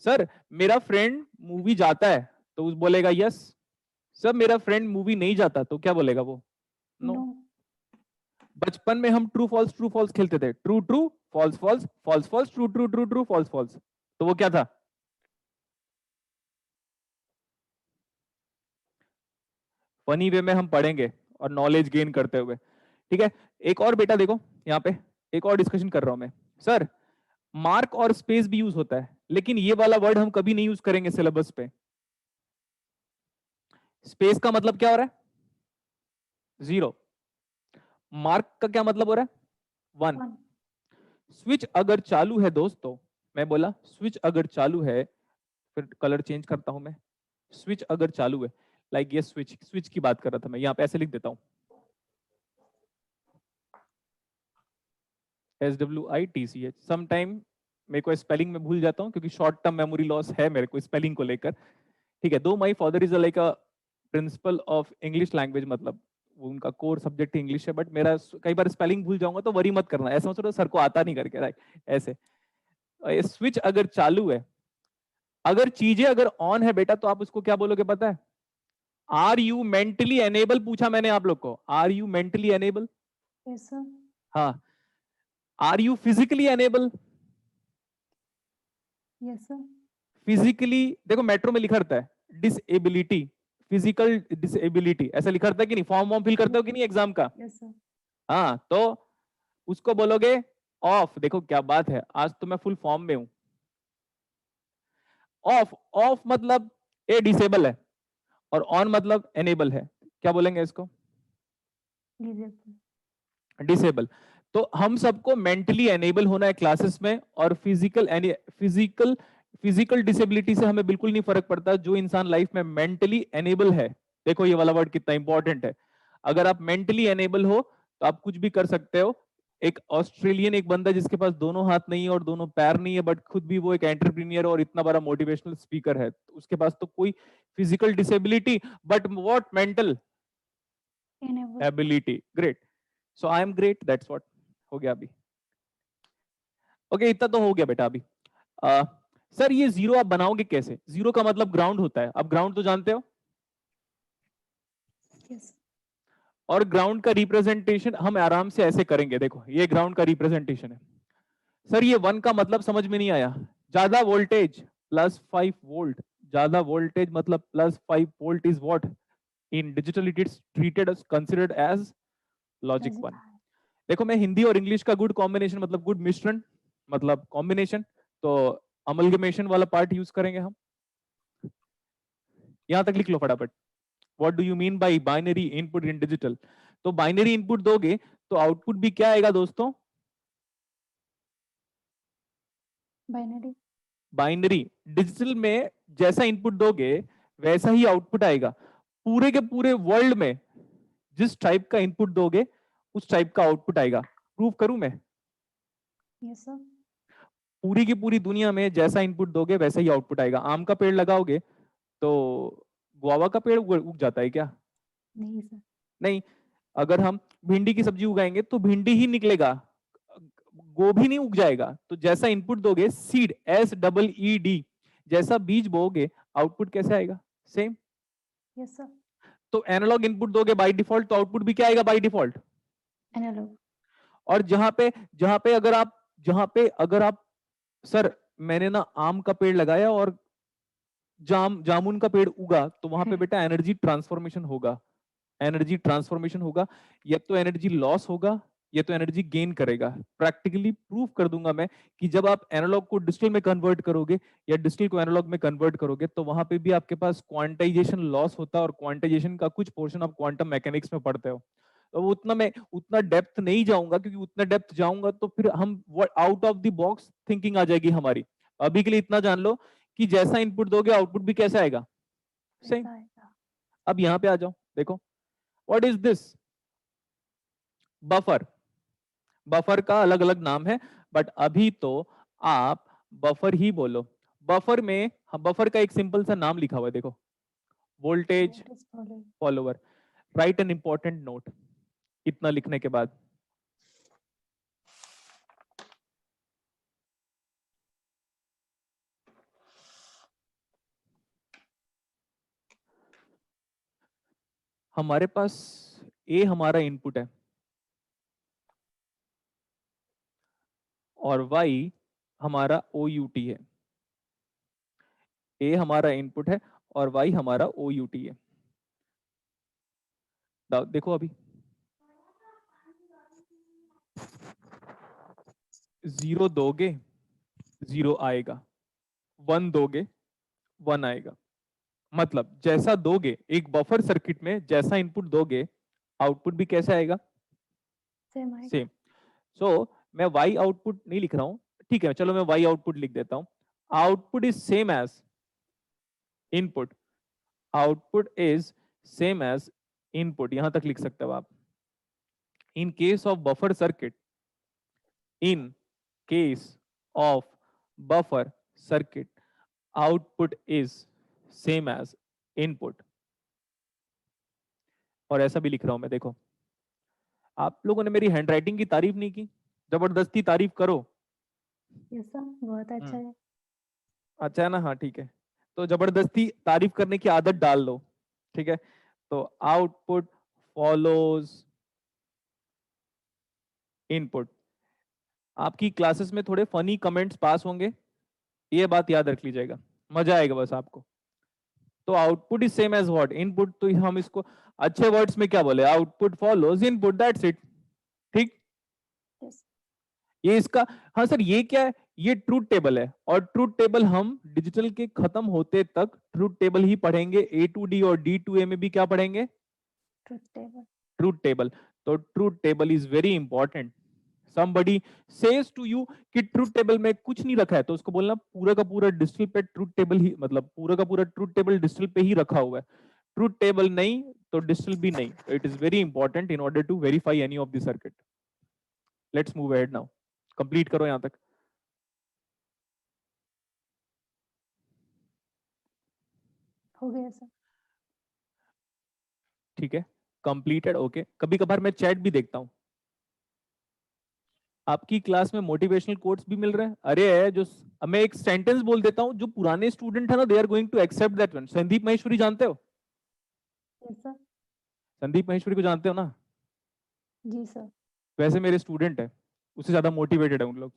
सर मेरा फ्रेंड मूवी जाता है, तो उस बोलेगा यस। सर मेरा फ्रेंड मूवी नहीं जाता, तो क्या बोलेगा वो? नो। बचपन में हम ट्रू फॉल्स खेलते थे, true true false false false false true true true true false false, तो वो क्या था? फनी वे में हम पढ़ेंगे और नॉलेज गेन करते हुए, ठीक है। एक और बेटा देखो, यहाँ पे एक और डिस्कशन कर रहा हूं मैं। सर मार्क और स्पेस भी यूज होता है, लेकिन ये वाला वर्ड हम कभी नहीं यूज करेंगे सिलेबस पे। स्पेस का मतलब क्या हो रहा है? 0। मार्क का क्या मतलब हो रहा है? 1। स्विच अगर चालू है दोस्तों, मैं बोला स्विच अगर चालू है, फिर कलर चेंज करता हूं मैं। स्विच अगर चालू है, लाइक ये स्विच की बात कर रहा था मैं, यहां पे ऐसे लिख देता हूं, SWITCH। समटाइम मेरे को स्पेलिंग में भूल जाता हूं क्योंकि शॉर्ट टर्म मेमोरी लॉस है मेरे को स्पेलिंग को लेकर, ठीक है। दो my father is like a principle of English language, मतलब वो उनका कोर सब्जेक्ट इंग्लिश है, बट मेरा कई बार स्पेलिंग भूल जाऊंगा तो वरी मत करना, ऐसा मत सोचो सर को आता नहीं करके, राइट? ऐसे स्विच अगर चालू है, अगर चीजें अगर ऑन है बेटा, तो आप उसको क्या बोलोगे पता है? आर यू मेंटली एनेबल, पूछा मैंने आप लोग को, are you mentally enable? Yes sir. हाँ। Are you physically enable? Yes sir. Physically देखो मेट्रो में लिखा रहता है डिसेबिलिटी, फिजिकल डिसेबिलिटी, ऐसा लिखा रहता है कि नहीं? फॉर्म वॉर्म फिल करते हो कि नहीं एग्जाम का? Yes sir. हाँ, तो उसको बोलोगे ऑफ। देखो क्या बात है, आज तो मैं फुल फॉर्म में हूं। ऑफ, ऑफ मतलब ए डिसेबल है और ऑन मतलब एनेबल है। क्या बोलेंगे इसको? डिसेबल। तो हम सबको मेंटली एनेबल होना है क्लासेस में, और फिजिकल डिसेबिलिटी से हमें बिल्कुल नहीं फर्क पड़ता। जो इंसान लाइफ में मेंटली एनेबल है, देखो ये वाला वर्ड कितना इंपॉर्टेंट है, अगर आप मेंटली एनेबल हो तो आप कुछ भी कर सकते हो। एक ऑस्ट्रेलियन एक बंदा जिसके पास दोनों हाथ नहीं है और दोनों पैर नहीं है, बट खुद भी वो एक एंटरप्रेन्योर और इतना बड़ा मोटिवेशनल स्पीकर है, तो उसके पास तो कोई physical disability but what mental ability. Great, so I am great, that's what हो गया अभी। ओके, इतना तो हो गया बेटा अभी। सर ये जीरो आप बनाओगे कैसे? जीरो का मतलब ग्राउंड होता है, आप ग्राउंड तो जानते हो। यस। और ग्राउंड का रिप्रेजेंटेशन हम आराम से ऐसे करेंगे, देखो ये ग्राउंड का रिप्रेजेंटेशन है। सर ये 1 का मतलब समझ में नहीं आया। ज्यादा वोल्टेज +5 वोल्ट, ज्यादा वोल्टेज मतलब +5 volt is what in digital it is treated as considered as logic 1। देखो मैं हिंदी और इंग्लिश का गुड कॉम्बिनेशन मतलब गुड मिश्रण मतलब कॉम्बिनेशन, तो अमलगमेशन वाला पार्ट यूज करेंगे हम। यहां तक लिख लो फटाफट। What do you mean by binary input in digital? तो बाइनरी इनपुट दोगे तो आउटपुट भी क्या आएगा दोस्तों? बाइनरी। बाइनरी। डिजिटल में जैसा इनपुट दोगे वैसा ही आउटपुट आएगा। पूरे के पूरे वर्ल्ड में जिस टाइप का इनपुट दोगे उस टाइप का आउटपुट आएगा। प्रूव करूं मैं? Yes sir. पूरी की पूरी दुनिया में जैसा इनपुट दोगे वैसा ही आउटपुट आएगा। आम का पेड़ लगाओगे तो गुआवा का पेड़ उग जाता है क्या? नहीं सर। नहीं। अगर हम भिंडी की सब्जी उगाएंगे तो भिंडी ही निकलेगा, गोभी नहीं उग जाएगा। तो जैसा इनपुट दोगे, सीड SEED, जैसा बीज बोओगे आउटपुट कैसे आएगा? सेम। Yes sir. तो एनालॉग इनपुट दोगे बाय डिफॉल्ट तो आउटपुट भी क्या आएगा बाय डिफॉल्ट? एनालॉग। और जहां पे अगर आप सर मैंने ना आम का पेड़ लगाया और जामुन का पेड़ उगा, तो वहां पे बेटा एनर्जी ट्रांसफॉर्मेशन होगा। एनर्जी ट्रांसफॉर्मेशन होगा, या तो एनर्जी लॉस होगा या तो एनर्जी गेन करेगा। प्रैक्टिकली प्रूव कर दूंगा मैं कि जब आप एनालॉग को डिजिटल में कन्वर्ट करोगे या डिजिटल को एनालॉग में कन्वर्ट करोगे तो वहां पे भी आपके पास क्वांटाइजेशन लॉस होता है, और क्वांटाइजेशन का कुछ पोर्शन आप क्वांटम मैकेनिक्स में पढ़ते हो। तो मैं उतना डेप्थ नहीं जाऊंगा, क्योंकि उतना डेप्थ जाऊंगा तो फिर हम out of the box thinking आ जाएगी हमारी। अभी के लिए इतना जान लो कि जैसा इनपुट दोगे आउटपुट भी कैसे आएगा? सेम। अब यहां पे आ जाओ, देखो what is this? Buffer. Buffer का अलग अलग नाम है, बट अभी तो आप बफर ही बोलो। बफर में बफर का एक सिंपल सा नाम लिखा हुआ है, देखो, voltage follower. Right an important note इतना लिखने के बाद। हमारे पास ए हमारा इनपुट है और y हमारा OUT है। ए हमारा इनपुट है और y हमारा OUT है। देखो अभी 0 दोगे 0 आएगा, 1 दोगे 1 आएगा। मतलब जैसा दोगे एक बफर सर्किट में जैसा इनपुट दोगे आउटपुट भी कैसे आएगा? सेम। सो मैं y आउटपुट नहीं लिख रहा हूं, ठीक है, चलो मैं y आउटपुट लिख देता हूं। Output is same as input. Output is same as input, यहां तक लिख सकते हो आप। In case of buffer circuit, in case of buffer circuit, output is same as input. और ऐसा भी लिख रहा हूं मैं, देखो आप लोगों ने मेरी हैंडराइटिंग की तारीफ नहीं की, जबरदस्ती तारीफ करो। यस सर, बहुत अच्छा है। अच्छा है ना? हाँ ठीक है, तो जबरदस्ती तारीफ करने की आदत डाल लो, ठीक है। तो आउटपुट फॉलोज इनपुट। आपकी क्लासेस में थोड़े फनी कमेंट्स पास होंगे, ये बात याद रख लीजिएगा, मजा आएगा बस आपको। तो output is same as what input, तो हम इसको अच्छे वर्ड्स में क्या बोले, output follows input, that's it. ठीक, यस ये इसका, हाँ सर ये क्या है, ये ट्रूथ टेबल है, और ट्रूथ टेबल हम डिजिटल के खत्म होते तक ट्रूथ टेबल ही पढ़ेंगे। ए टू डी और डी टू ए में भी क्या पढ़ेंगे, ट्रुथ टेबल। Truth table. तो truth table is very important. somebody says to you कि ट्रूथ टेबल में कुछ नहीं रखा है, तो उसको बोलना पूरा का पूरा डिजिटल पे ट्रूथ टेबल ही, मतलब पूरा का पूरा ट्रूथ टेबल डिजिटल पे ही रखा हुआ है। ट्रूथ टेबल नहीं तो डिजिटल भी नहीं। It is very important in order to verify any of the circuit. Let's move ahead now, complete करो यहां तक। हो गया सर। ठीक है, कंप्लीटेड, ओके। कभी कभार मैं चैट भी देखता हूं। आपकी क्लास में मोटिवेशनल कोट्स भी मिल रहे हैं। अरे जो मैं एक सेंटेंस बोल देता हूं, जो पुराने स्टूडेंट है ना, they are going to accept that one. Sandeep Maheshwari जानते हो? Yes sir. संदीप महेश्वरी को जानते हो ना? जी सर। वैसे मेरे स्टूडेंट है, उससे ज्यादा मोटिवेटेड है उन लोग।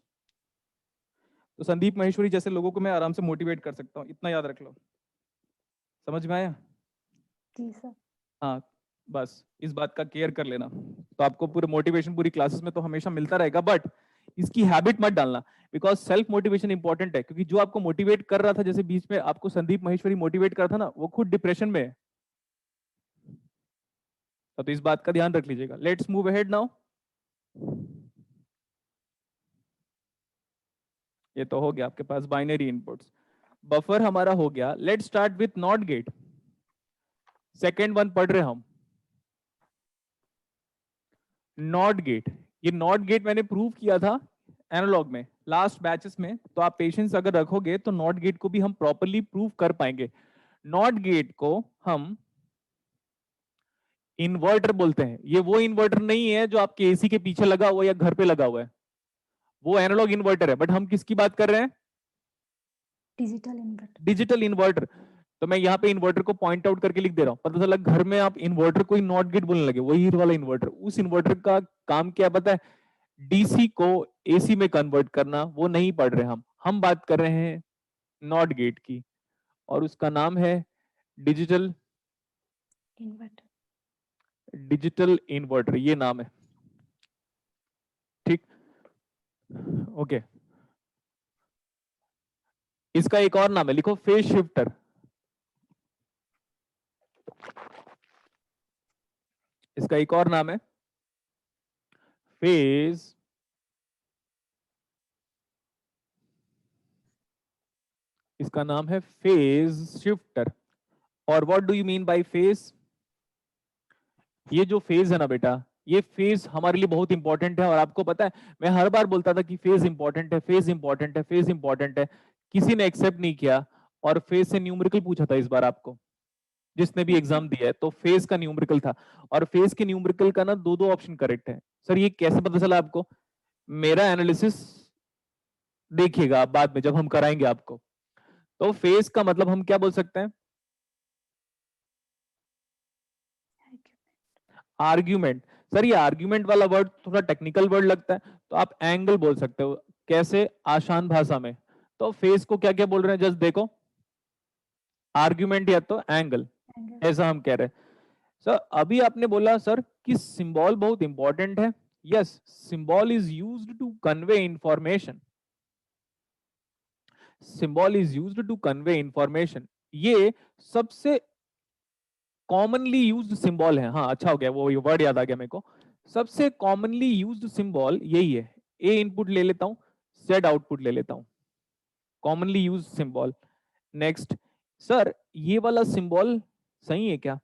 तो संदीप महेश्वरी जैसे लोगों को मैं आराम से मोटिवेट कर सकता हूँ, इतना याद रख लो। समझ में आया? जी सर। हाँ, बस इस बात का केयर कर लेना। तो आपको पूरे मोटिवेशन पूरी क्लासेस में तो हमेशा मिलता रहेगा, बट इसकी हैबिट मत डालना, बिकॉज सेल्फ मोटिवेशन इंपॉर्टेंट है। क्योंकि जो आपको मोटिवेट कर रहा था, जैसे बीच में आपको संदीप महेश्वरी मोटिवेट कर रहा था ना, वो खुद डिप्रेशन में है। तो इस बात का ध्यान रख लीजिएगा। Let's move ahead now. ये तो हो गया आपके पास बाइनरी इनपुट्स। बफर हमारा हो गया। Let's start with not gate. Second one पढ़ रहे हम, नॉट गेट। ये नॉट गेट मैंने प्रूव किया था एनालॉग में लास्ट बैचेस में, तो आप पेशेंस अगर रखोगे तो नॉट गेट को भी हम प्रॉपर्ली प्रूव कर पाएंगे। नॉट गेट को हम इन्वर्टर बोलते हैं। ये वो इन्वर्टर नहीं है जो आपके एसी के पीछे लगा हुआ या घर पे लगा हुआ है, वो एनालॉग इन्वर्टर है। बट हम किसकी बात कर रहे हैं? Digital inverter. Digital inverter. तो मैं यहाँ पे इन्वर्टर को पॉइंट आउट करके लिख दे रहा हूँ। पता चला घर में आप इन्वर्टर को ही नॉट गेट बोलने लगे, वही वाला इन्वर्टर। उस इन्वर्टर का काम क्या पता है? डीसी को एसी में कन्वर्ट करना। वो नहीं पढ़ रहे हम बात कर रहे हैं नॉट गेट की, और उसका नाम है डिजिटल इन्वर्टर। डिजिटल इन्वर्टर, ये नाम है। ठीक, ओके। इसका एक और नाम है, लिखो फेज शिफ्टर। इसका एक और नाम है फेज इसका नाम है फेज शिफ्टर। और what do you mean by phase? ये जो फेज है ना बेटा, ये फेज हमारे लिए बहुत इंपॉर्टेंट है। और आपको पता है, मैं हर बार बोलता था कि फेज इंपॉर्टेंट है, फेज इंपॉर्टेंट है, फेज इंपॉर्टेंट है। किसी ने एक्सेप्ट नहीं किया, और फेज से न्यूमेरिकल पूछा था इस बार आपको, जिसने भी एग्जाम दिया है। तो फेज का न्यूमेरिकल था, और फेज के न्यूमेरिकल का ना दो ऑप्शन करेक्ट है। सर ये कैसे पता चला आपको? मेरा एनालिसिस देखिएगा आप बाद में जब हम कराएंगे आपको। तो फेज का मतलब हम क्या बोल सकते हैं? आर्ग्यूमेंट। सर ये आर्ग्यूमेंट वाला वर्ड थोड़ा टेक्निकल वर्ड लगता है, तो आप एंगल बोल सकते हो। कैसे? आसान भाषा में। तो फेज को क्या क्या बोल रहे हैं, जस्ट देखो, आर्ग्यूमेंट या तो एंगल, ऐसा हम कह रहे हैं। सर अभी आपने बोला सर कि सिंबल बहुत इंपॉर्टेंट है। Yes, symbol is used to convey information. Symbol is used to convey information. ये सबसे कॉमनली यूज्ड सिंबल है। हाँ अच्छा हो गया, वो वर्ड याद आ गया मेरे को। सबसे कॉमनली यूज्ड सिंबल यही है। ए इनपुट ले लेता हूं, जेड आउटपुट ले लेता हूं, commonly used symbol. Next, sir ये वाला सिंबल सही है क्या?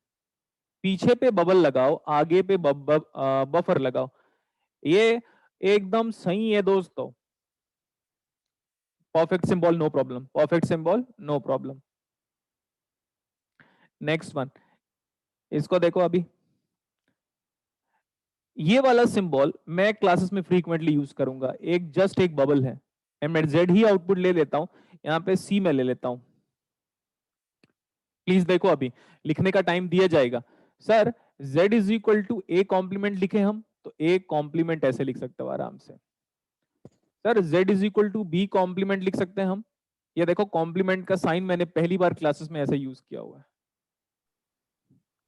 पीछे पे बबल लगाओ, आगे पे बफर लगाओ, ये एकदम सही है दोस्तों। Perfect symbol no problem, perfect symbol no problem. Next one, इसको देखो अभी, ये वाला सिंबल मैं क्लासेस में फ्रीक्वेंटली यूज करूंगा। एक जस्ट एक बबल है, मैं जेड ही आउटपुट ले लेता हूं, यहाँ पे सी में ले लेता हूं। प्लीज देखो, अभी लिखने का टाइम दिया जाएगा। Sir z is equal to A complement लिखे हम, तो ए कॉम्प्लीमेंट ऐसे लिख सकते हो आराम से। Sir z is equal to B complement लिख सकते हैं हम। ये देखो कॉम्प्लीमेंट का साइन मैंने पहली बार क्लासेस में ऐसे यूज किया हुआ है।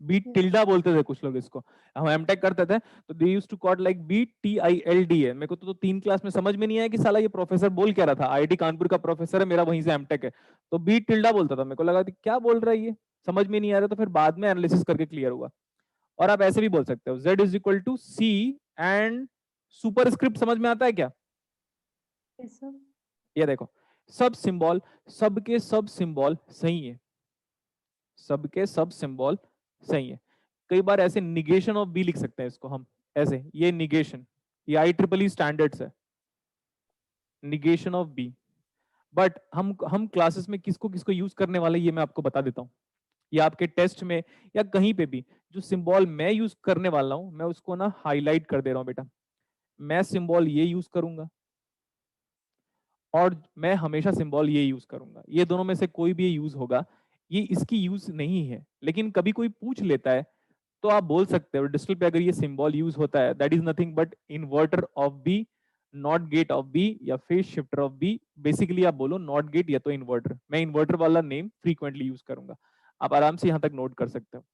बी टिल्डा बोलते थे कुछ लोग इसको, हम एमटेक करते थे तो they used to call like BTILDA। मेरे को तो 3 क्लास में समझ में नहीं आया कि साला ये प्रोफेसर बोल क्या रहा था। IIT कानपुर का प्रोफेसर है मेरा, वहीं से एमटेक है, तो बी टिल्डा बोलता था। मेरे को लगा क्या बोल रहा है ये, समझ में नहीं आ रहा, तो फिर बाद में एनालिसिस करके क्लियर हुआ। और आप ऐसे भी बोल सकते हो z is equal to C and superscript. समझ में आता है क्या? ये देखो सब सिंबल, सबके सब सिंबल सही है, सबके सब सिंबल सही है। कई बार ऐसे निगेशन ऑफ बी लिख सकते हैं इसको हम ऐसे, ये निगेशन, ये IEEE स्टैंडर्ड्स है, निगेशन ऑफ बी। बट हम क्लासेस में किसको किसको यूज करने वाले ये मैं आपको बता देता हूँ। या आपके टेस्ट में या कहीं पे भी जो सिंबल मैं यूज करने वाला हूं, मैं उसको ना हाईलाइट कर दे रहा हूं बेटा। मैं सिंबल ये यूज करूंगा और मैं हमेशा सिंबल ये यूज करूंगा। ये दोनों में से कोई भी यूज होगा, ये इसकी यूज नहीं है। लेकिन कभी कोई पूछ लेता है तो आप बोल सकते हो डिजिटल पे अगर ये सिंबल यूज होता है, that is nothing but inverter of B, not gate of B या phase shifter of B. Basically आप बोलो नॉट गेट या तो इन्वर्टर। मैं इन्वर्टर वाला नेम फ्रीक्वेंटली यूज करूंगा। आप आराम से यहां तक नोट कर सकते हो।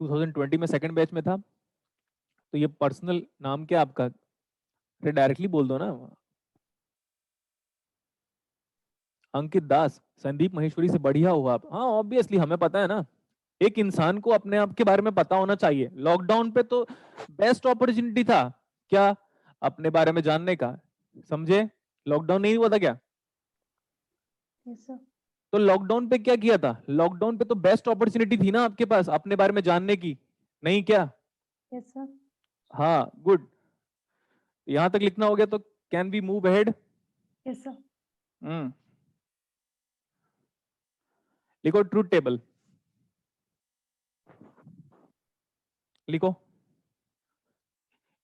टू 2020 में सेकंड बैच में था, तो ये पर्सनल नाम क्या आपका, डायरेक्टली बोल दो ना। अंकित दास, संदीप महेश्वरी से बढ़िया हुआ आप। हाँ ऑब्वियसली हमें पता है ना, एक इंसान को अपने आप के बारे में पता होना चाहिए। लॉकडाउन पे तो बेस्ट अपॉर्चुनिटी था क्या अपने बारे में जानने का, समझे? लॉकडाउन नहीं हुआ था क्या? तो लॉकडाउन पे क्या किया था? लॉकडाउन पे तो बेस्ट अपॉर्चुनिटी थी ना आपके पास अपने बारे में जानने की, नहीं क्या? Yes sir. हाँ गुड, यहां तक लिखना हो गया तो can we move ahead? Yes sir. लिखो ट्रूथ टेबल, लिखो।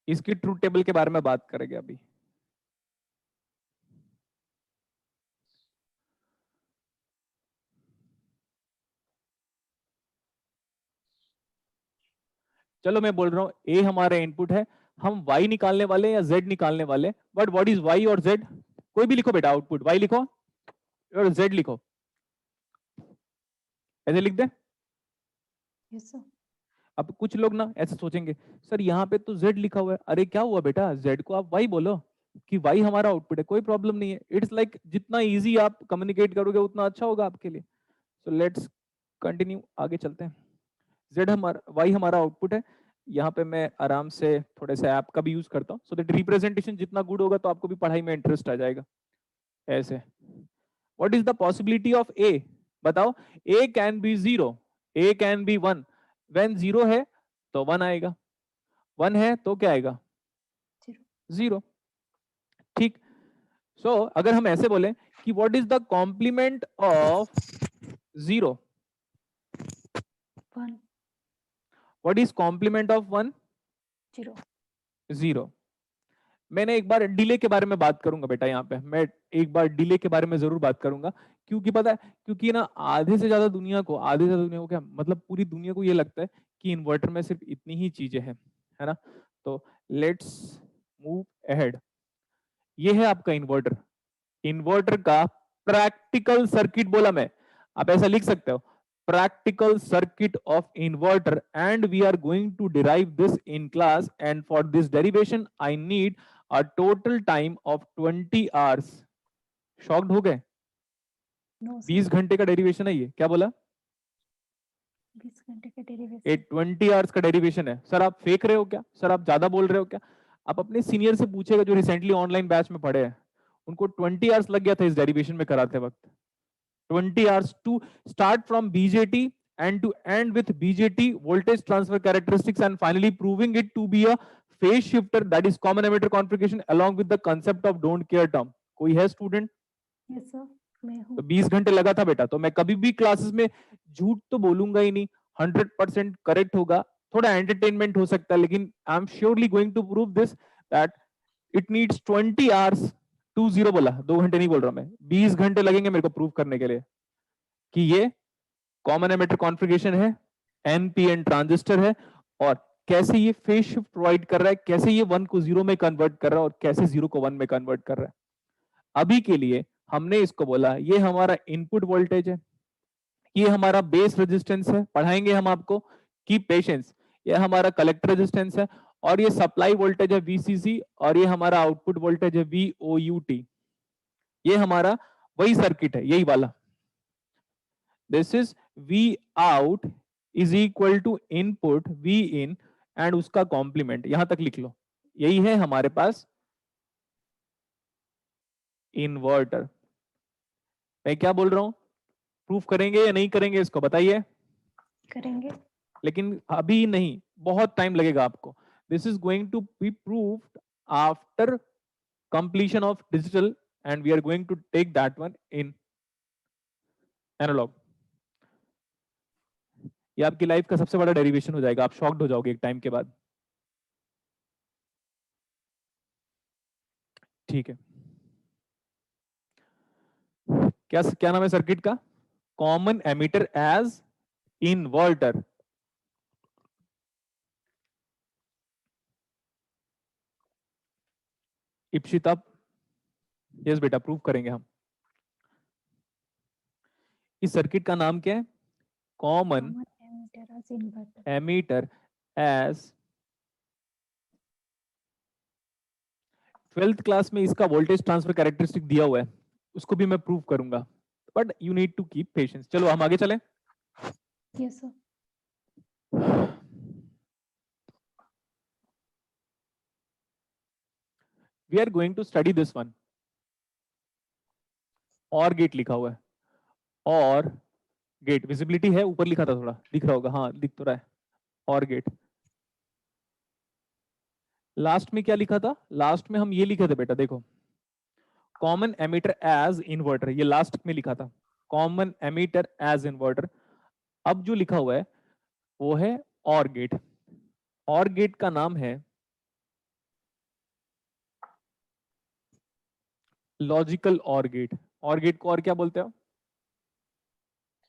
इसकी ट्रूथ टेबल के बारे में बात करेंगे अभी। चलो मैं बोल रहा हूं ए हमारा इनपुट है, हम y निकालने वाले या z निकालने वाले। बट व्हाट इज y और z? कोई भी लिखो बेटा, आउटपुट y लिखो और z लिखो, ऐसे लिख दे। Yes sir. अब कुछ लोग ना ऐसे सोचेंगे सर यहाँ पे तो z लिखा हुआ है। अरे क्या हुआ बेटा, z को आप y बोलो कि y हमारा आउटपुट है, कोई प्रॉब्लम नहीं है। इट्स लाइक जितना इजी आप कम्युनिकेट करोगे उतना अच्छा होगा आपके लिए। सो लेट्स कंटिन्यू, आगे चलते हैं। z हमारा y हमारा आउटपुट है। यहाँ पे मैं आराम से थोड़े से ऐप का भी यूज करता हूँ, सो दैट रिप्रेजेंटेशन जितना गुड होगा तो आपको भी पढ़ाई में इंटरेस्ट आ जाएगा। ऐसे what is the possibility of a? बताओ। a can be 0, a can be 1। When 0 है तो 1 आएगा, 1 है तो क्या आएगा? 0। ठीक। सो अगर हम ऐसे बोले कि what is the complement of 0? 1। What is complement of 1? 0। 0। मैंने एक बार डिले के बारे में बात करूंगा बेटा, यहाँ पे मैं एक बार डिले के बारे में जरूर बात करूंगा। क्योंकि पता है, क्योंकि ना आधे से ज्यादा दुनिया को, आधे से ज्यादा दुनिया को क्या मतलब पूरी दुनिया को ये लगता है कि इन्वर्टर में सिर्फ इतनी ही चीजें हैं, है ना। तो लेट्स मूव अहेड। ये है आपका इन्वर्टर। इन्वर्टर का प्रैक्टिकल सर्किट बोला मैं, आप ऐसा लिख सकते हो, practical circuit of inverter, and we are going to derive this in class, and for this derivation I need a total time of 20 hours. shocked हो गए? 20 घंटे का डेरिवेशन है ये, क्या बोला? 20 घंटे का डेरिवेशन, 20 आवर्स का डेरिवेशन है। सर आप फेक रहे हो क्या? सर आप ज्यादा बोल रहे हो क्या? आप अपने सीनियर से पूछेगा जो रिसेंटली ऑनलाइन बैच में पढ़े हैं, उनको 20 आवर्स लग गया था इस डेरिवेशन में कराते वक्त। 20 hours to start from BJT and to end with BJT voltage transfer characteristics and finally proving it to be a phase shifter that is common emitter configuration along with the concept of don't care term. कोई है student? Yes sir, मैं हूँ। तो 20 घंटे लगा था बेटा, तो मैं कभी भी क्लासेस में झूठ तो बोलूंगा ही नहीं, 100% करेक्ट होगा, थोड़ा एंटरटेनमेंट हो सकता है, लेकिन I am surely going to prove this that it needs 20 hours. 20 बोला, 2 घंटे नहीं बोल रहा मैं, 20 घंटे लगेंगे मेरे को प्रूव करने के लिए कि ये कॉमन एमिटर कॉन्फ़िगरेशन है, एनपीएन ट्रांजिस्टर है, और कैसे ये फेज शिफ्ट प्रोवाइड कर रहा है, कैसे ये 1 को 0 में कन्वर्ट कर रहा है और कैसे 0 को 1 में कन्वर्ट कर रहा है। अभी के लिए हमने इसको बोला ये हमारा इनपुट वोल्टेज है, ये हमारा बेस रेजिस्टेंस है, पढ़ाएंगे हम आपको की पेशेंस, ये हमारा कलेक्टर रेजिस्टेंस है, और ये सप्लाई वोल्टेज है VCC, और ये हमारा आउटपुट वोल्टेज है VOUT। ये हमारा वही सर्किट है, यही वाला। This is V out is equal to input V in and उसका कॉम्प्लीमेंट, यहां तक लिख लो। यही है हमारे पास इन्वर्टर। मैं क्या बोल रहा हूं, प्रूफ करेंगे या नहीं करेंगे इसको बताइए? करेंगे। लेकिन अभी नहीं, बहुत टाइम लगेगा आपको। This is going to be proved after completion of digital and we are going to take that one in analog. ये आपकी लाइफ का सबसे बड़ा डेरिवेशन हो जाएगा, आप शॉक्ड हो जाओगे एक टाइम के बाद। ठीक है, क्या नाम है सर्किट का? Common emitter as inverter. Ipsita, yes बेटा, प्रूव करेंगे हम। इस सर्किट का नाम क्या है? Common emitter as. 12th class में इसका वोल्टेज ट्रांसफर कैरेक्टरिस्टिक दिया हुआ है, उसको भी मैं प्रूव करूंगा, but you need to keep patience. चलो हम आगे चलें। Yes sir. We are going to study this one. OR gate लिखा हुआ है, और गेट विजिबिलिटी है, ऊपर लिखा था, थोड़ा दिख रहा होगा, हाँ दिख तो रहा है, और गेट। लास्ट में क्या लिखा था? लास्ट में हम ये लिखे थे बेटा, देखो, कॉमन एमिटर एज इन्वर्टर, ये लास्ट में लिखा था, कॉमन एमिटर एज इन्वर्टर। अब जो लिखा हुआ है वो है और गेट। और गेट का नाम है लॉजिकल और गेट। और गेट को और क्या बोलते हो?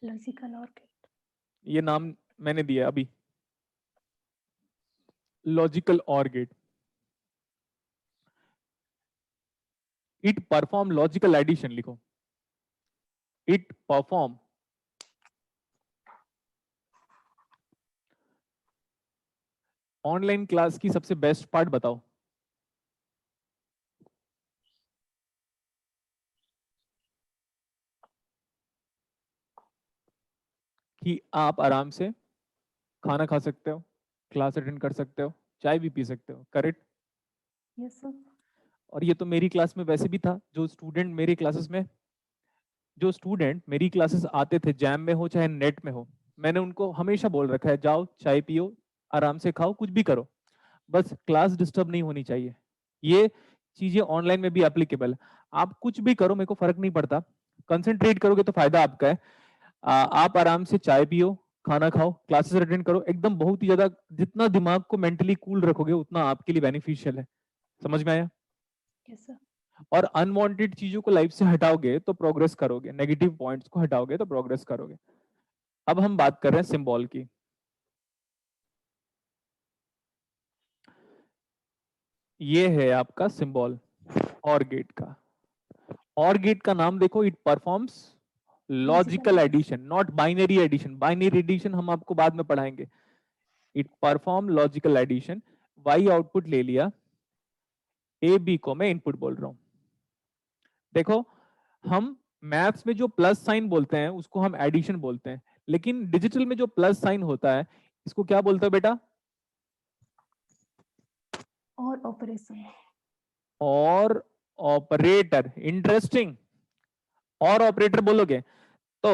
Logical OR gate. ये नाम मैंने दिया अभी, logical OR gate. It perform logical addition, लिखो, इट परफॉर्म ऑनलाइन क्लास की सबसे बेस्ट पार्ट बताओ। कि आप आराम से खाना खा सकते हो, क्लास अटेंड कर सकते हो, चाय भी पी सकते हो, करेक्ट? Yes sir. और ये तो मेरी क्लास में वैसे भी था। जो स्टूडेंट मेरी क्लासेस में, जो स्टूडेंट मेरी क्लासेस आते थे, जैम में हो चाहे नेट में हो, मैंने उनको हमेशा बोल रखा है जाओ चाय पियो, आराम से खाओ, कुछ भी करो, बस क्लास डिस्टर्ब नहीं होनी चाहिए। ये चीजें ऑनलाइन में भी एप्लीकेबल है। आप कुछ भी करो, मेरे को फर्क नहीं पड़ता, कंसंट्रेट करोगे तो फायदा आपका है। आप आराम से चाय पियो, खाना खाओ, क्लासेस अटेंड करो, एकदम बहुत ही ज्यादा, जितना दिमाग को मेंटली कूल रखोगे उतना आपके लिए बेनिफिशियल है। समझ में आया? Yes sir. और अनवांटेड चीजों को लाइफ से हटाओगे तो प्रोग्रेस करोगे, नेगेटिव पॉइंट्स को हटाओगे तो प्रोग्रेस करोगे। अब हम बात कर रहे हैं सिंबल की। ये है आपका सिंबल और गेट का। और गेट का नाम देखो, it performs logical addition, not binary addition. Binary addition हम आपको बाद में पढ़ाएंगे। It perform logical addition. Y output ले लिया, ए बी को मैं इनपुट बोल रहा हूं। देखो, हम मैथ्स में जो प्लस साइन बोलते हैं उसको हम एडिशन बोलते हैं, लेकिन डिजिटल में जो प्लस साइन होता है इसको क्या बोलते हो बेटा? और ऑपरेशन। और ऑपरेटर। इंटरेस्टिंग, और ऑपरेटर बोलोगे तो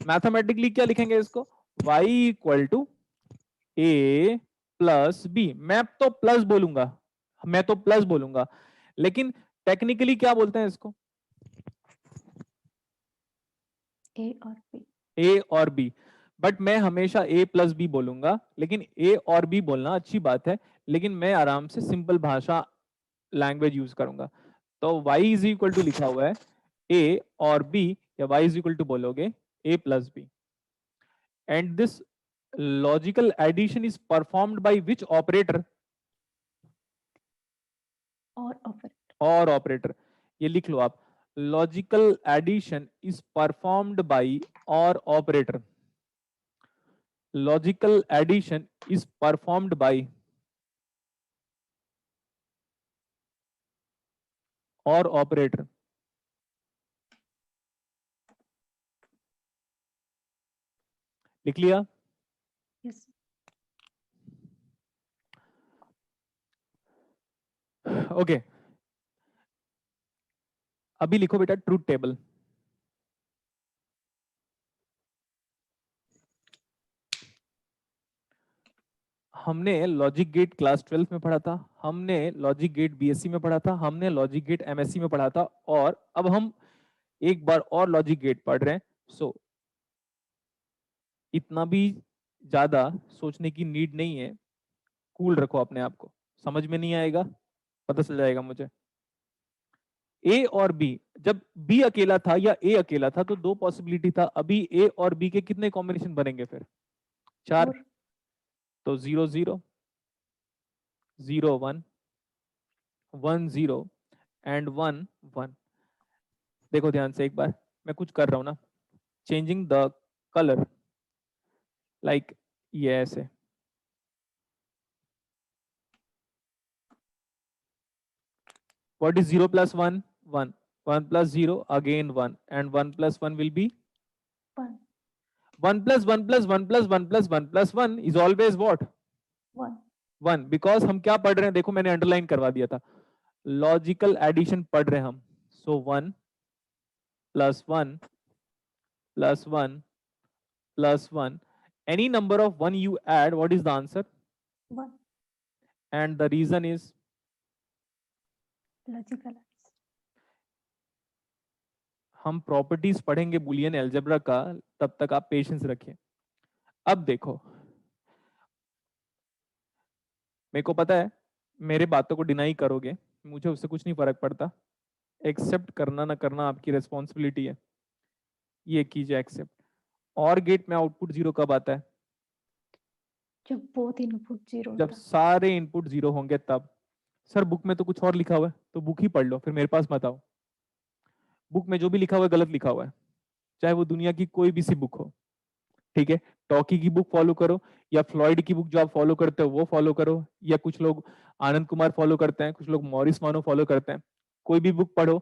मैथमेटिकली क्या लिखेंगे इसको? y equal to A plus B, मैं तो प्लस बोलूंगा, मैं तो प्लस बोलूंगा, लेकिन टेक्निकली क्या बोलते हैं इसको? ए और बी। ए और बी, बट मैं हमेशा ए प्लस बी बोलूंगा, लेकिन ए और बी बोलना अच्छी बात है, लेकिन मैं आराम से सिंपल भाषा लैंग्वेज यूज करूंगा। तो y इज इक्वल टू लिखा हुआ है a और b, या y इज इक्वल टू बोलोगे a plus b, and this logical addition is performed by which operator? OR operator. OR operator, ये लिख लो आप, logical addition is performed by OR operator, logical addition is performed by OR operator. लिख लिया? Yes. Okay, अभी लिखो बेटा truth table. हमने लॉजिक गेट क्लास 12 में पढ़ा था, हमने लॉजिक गेट बीएससी में पढ़ा था, हमने लॉजिक गेट एमएससी में पढ़ा था, और अब हम एक बार और लॉजिक गेट पढ़ रहे हैं। सो इतना भी ज्यादा सोचने की नीड नहीं है, कूल रखो अपने आप को, समझ में नहीं आएगा पता चल जाएगा मुझे। ए और बी, जब बी अकेला था या ए अकेला था तो दो पॉसिबिलिटी था, अभी ए और बी के कितने कॉम्बिनेशन बनेंगे फिर? 4। तो 0 0 0 1 1 0 एंड 1 1। देखो ध्यान से एक बार, मैं कुछ कर रहा हूं ना, चेंजिंग द कलर, लाइक ये ऐसे, what is 0 plus 1? 1. 1 plus 0 again 1, and 1 plus 1 will be 1 1 plus 1 plus 1 plus 1 plus 1 plus 1 is always what? 1 1, because हम क्या पढ़ रहे हैं, देखो मैंने अंडरलाइन करवा दिया था, लॉजिकल एडिशन पढ़ रहे हैं हम। सो 1 plus 1 plus 1 plus 1, any number of 1 you add, what is the answer? 1 And the reason is logical. हम प्रॉपर्टीज पढ़ेंगे बुलियन अलजेब्रा का, तब तक आप पेशेंस रखिए। अब देखो, मेरे को पता है मेरे बातों को डिनाई करोगे, मुझे उससे कुछ नहीं फर्क पड़ता, एक्सेप्ट करना ना करना आपकी रिस्पॉन्सिबिलिटी है, ये कीजिए एक्सेप्ट। और गेट में आउटपुट 0 कब आता है? जब बोथ इनपुट 0, जब सारे इनपुट 0 होंगे तब। सर बुक में तो कुछ और लिखा हुआ है, तो बुक ही पढ़ लो, फिर मेरे पास मत आओ। बुक में जो भी लिखा हुआ है गलत लिखा हुआ है, चाहे वो दुनिया की कोई भी सी बुक हो, ठीक है? टॉकी की बुक फॉलो करो, या फ्लॉयड की बुक जो आप फॉलो करते हो वो फॉलो करो, या कुछ लोग आनंद कुमार फॉलो करते हैं, कुछ लोग मॉरिस मानो फॉलो करते हैं, कोई भी बुक पढ़ो।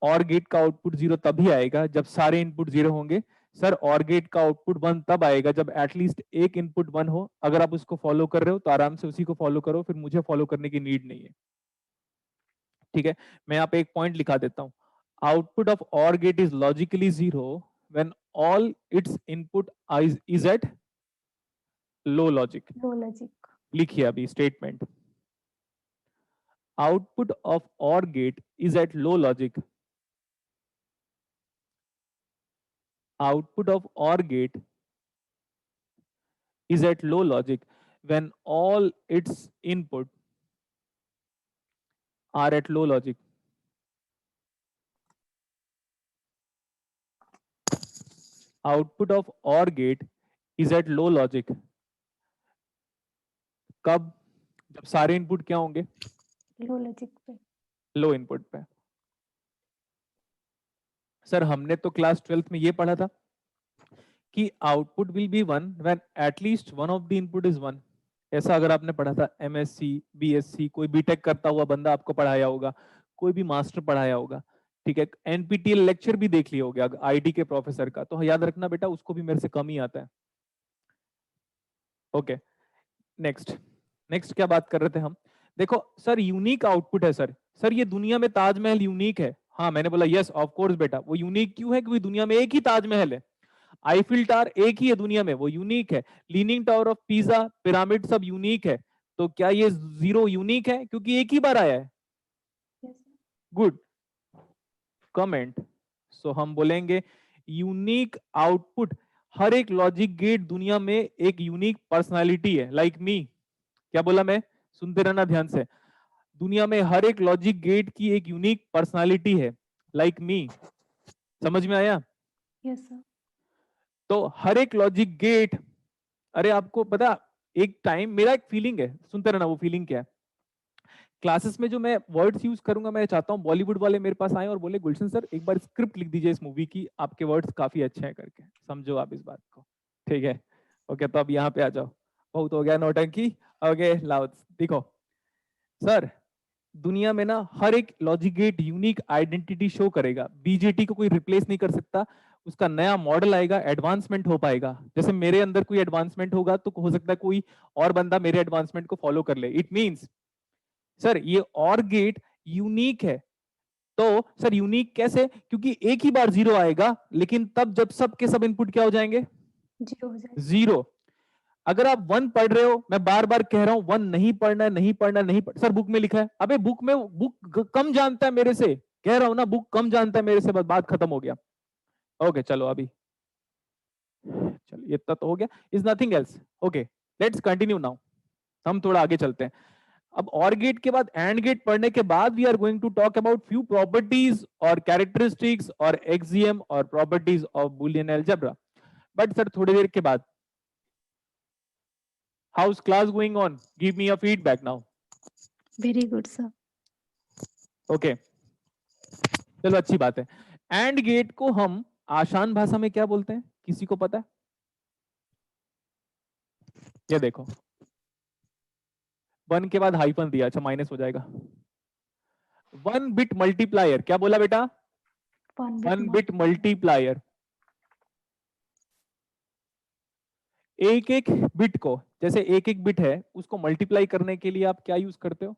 और गेट का आउटपुट 0 तभी आएगा जब सारे इनपुट 0 होंगे। सर और गेट का आउटपुट 1 तब आएगा जब एटलीस्ट एक इनपुट 1 हो। अगर आप उसको फॉलो कर रहे हो तो आराम से उसी को फॉलो करो, फिर मुझे फॉलो करने की नीड नहीं है, ठीक है? मैं यहाँ पे एक पॉइंट लिखा देता हूँ, output of OR gate is logically 0 when all its input is at low logic। Low logic. लिखिए अभी statement, output of OR gate is at low logic, output of OR gate is at low logic when all its input are at low logic। Output of OR gate is at low logic कब? जब सारे input क्या होंगे? लो logic पे। लो input पे। Sir हमने तो class 12th में ये पढ़ा था कि output will be 1 when at least one of the input is 1। ऐसा अगर आपने पढ़ा था एमएससी, बीएससी, कोई बीटेक करता हुआ बंदा आपको पढ़ाया होगा, कोई भी मास्टर पढ़ाया होगा, ठीक है? एनपीटीएल लेक्चर भी देख लिया होगा आईटी के प्रोफेसर का, तो याद रखना बेटा उसको भी मेरे से कम ही आता है। ओके, नेक्स्ट क्या बात कर रहे थे हम? देखो सर यूनिक आउटपुट है सर, सर ये दुनिया में ताजमहल यूनिक है। हाँ मैंने बोला यस ऑफ कोर्स बेटा, वो यूनिक क्यों है? क्योंकि दुनिया में एक ही ताजमहल है, आईफिल टावर एक ही है दुनिया में, वो यूनिक है। Leaning tower of pizza, pyramid सब यूनिक है, तो क्या ये 0 यूनिक है क्योंकि एक ही बार आया है? Yes, sir. Good comment. So हम बोलेंगे यूनिक आउटपुट। हर एक लॉजिक गेट दुनिया में एक यूनिक पर्सनालिटी है, लाइक मी। क्या बोला मैं? सुनते रहना ध्यान से। दुनिया में हर एक लॉजिक गेट की एक यूनिक पर्सनालिटी है, लाइक मी। समझ में आया? Yes, sir. तो हर एक लॉजिक गेट, अरे आपको पता, एक टाइम मेरा एक फीलिंग है, सुनते रहना वो फीलिंग क्या है। क्लासेस में जो मैं वर्ड्स यूज करूंगा, मैं चाहता हूं बॉलीवुड वाले मेरे पास आए और बोले गुलशन सर एक बार स्क्रिप्ट लिख दीजिए इस मूवी की, आपके वर्ड्स काफी अच्छे हैं करके। समझो आप इस बात को, ठीक है? ओके, तो अब यहाँ पे आ जाओ। बहुत हो गया नौटंकी। ओके लाओ देखो सर, दुनिया में ना हर एक logic gate unique identity show करेगा। बीजेटी को कोई रिप्लेस नहीं कर सकता। उसका नया मॉडल आएगा, एडवांसमेंट हो पाएगा। जैसे मेरे अंदर कोई एडवांसमेंट होगा तो हो सकता है कोई और बंदा मेरे एडवांसमेंट को फॉलो कर ले। इट मींस सर ये और गेट यूनिक है। तो सर यूनिक कैसे? क्योंकि एक ही बार 0 आएगा, लेकिन तब जब सब के सब इनपुट क्या हो जाएंगे? 0 हो जाएगा। 0। अगर आप 1 पढ़ रहे हो, मैं बार बार कह रहा हूं 1 नहीं पढ़ना है, नहीं पढ़ना, नहीं पढ़। सर बुक में लिखा है। अबे बुक में, बुक कम जानता है मेरे से, कह रहा हूं ना, बुक कम जानता है मेरे से, बस बात खत्म हो गया। ओके चलो अभी चलो इतना तो हो गया, is nothing else. Okay let's continue now. हम थोड़ा आगे चलते हैं। अब और गेट के बाद एंड गेट पढ़ने के बाद we are going to talk about few properties और कैरेक्टरिस्टिक्स और एक्सियम और properties of Boolean algebra. But sir थोड़ी देर के बाद, how's class going on? Give me a feedback now. Very good, sir. Okay चलो अच्छी बात है। एंड गेट को हम आसान भाषा में क्या बोलते हैं, किसी को पता है? ये देखो 1 के बाद हाइफन दिया, अच्छा माइनस हो जाएगा। 1 बिट मल्टीप्लायर, क्या बोला बेटा? 1 बिट मल्टीप्लायर। एक एक बिट को, जैसे एक एक बिट है उसको मल्टीप्लाई करने के लिए आप क्या यूज करते हो?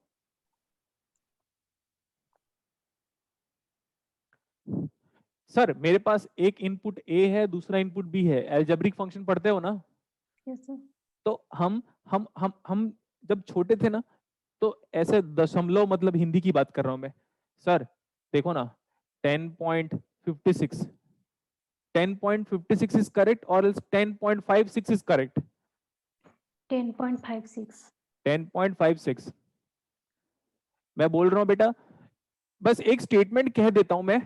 सर मेरे पास एक इनपुट ए है, दूसरा इनपुट बी है, अलजेब्रिक फंक्शन पढ़ते हो ना? Yes, sir. तो तो हम जब छोटे थे ना, तो ऐसे दशमलव, मतलब हिंदी की बात कर रहा हूं मैं। सर देखो ना 10.56 10.56 is correct or else 10.56 is correct? 10.56. 10.56 मैं बोल रहा हूं बेटा, बस एक स्टेटमेंट कह देता हूं मैं,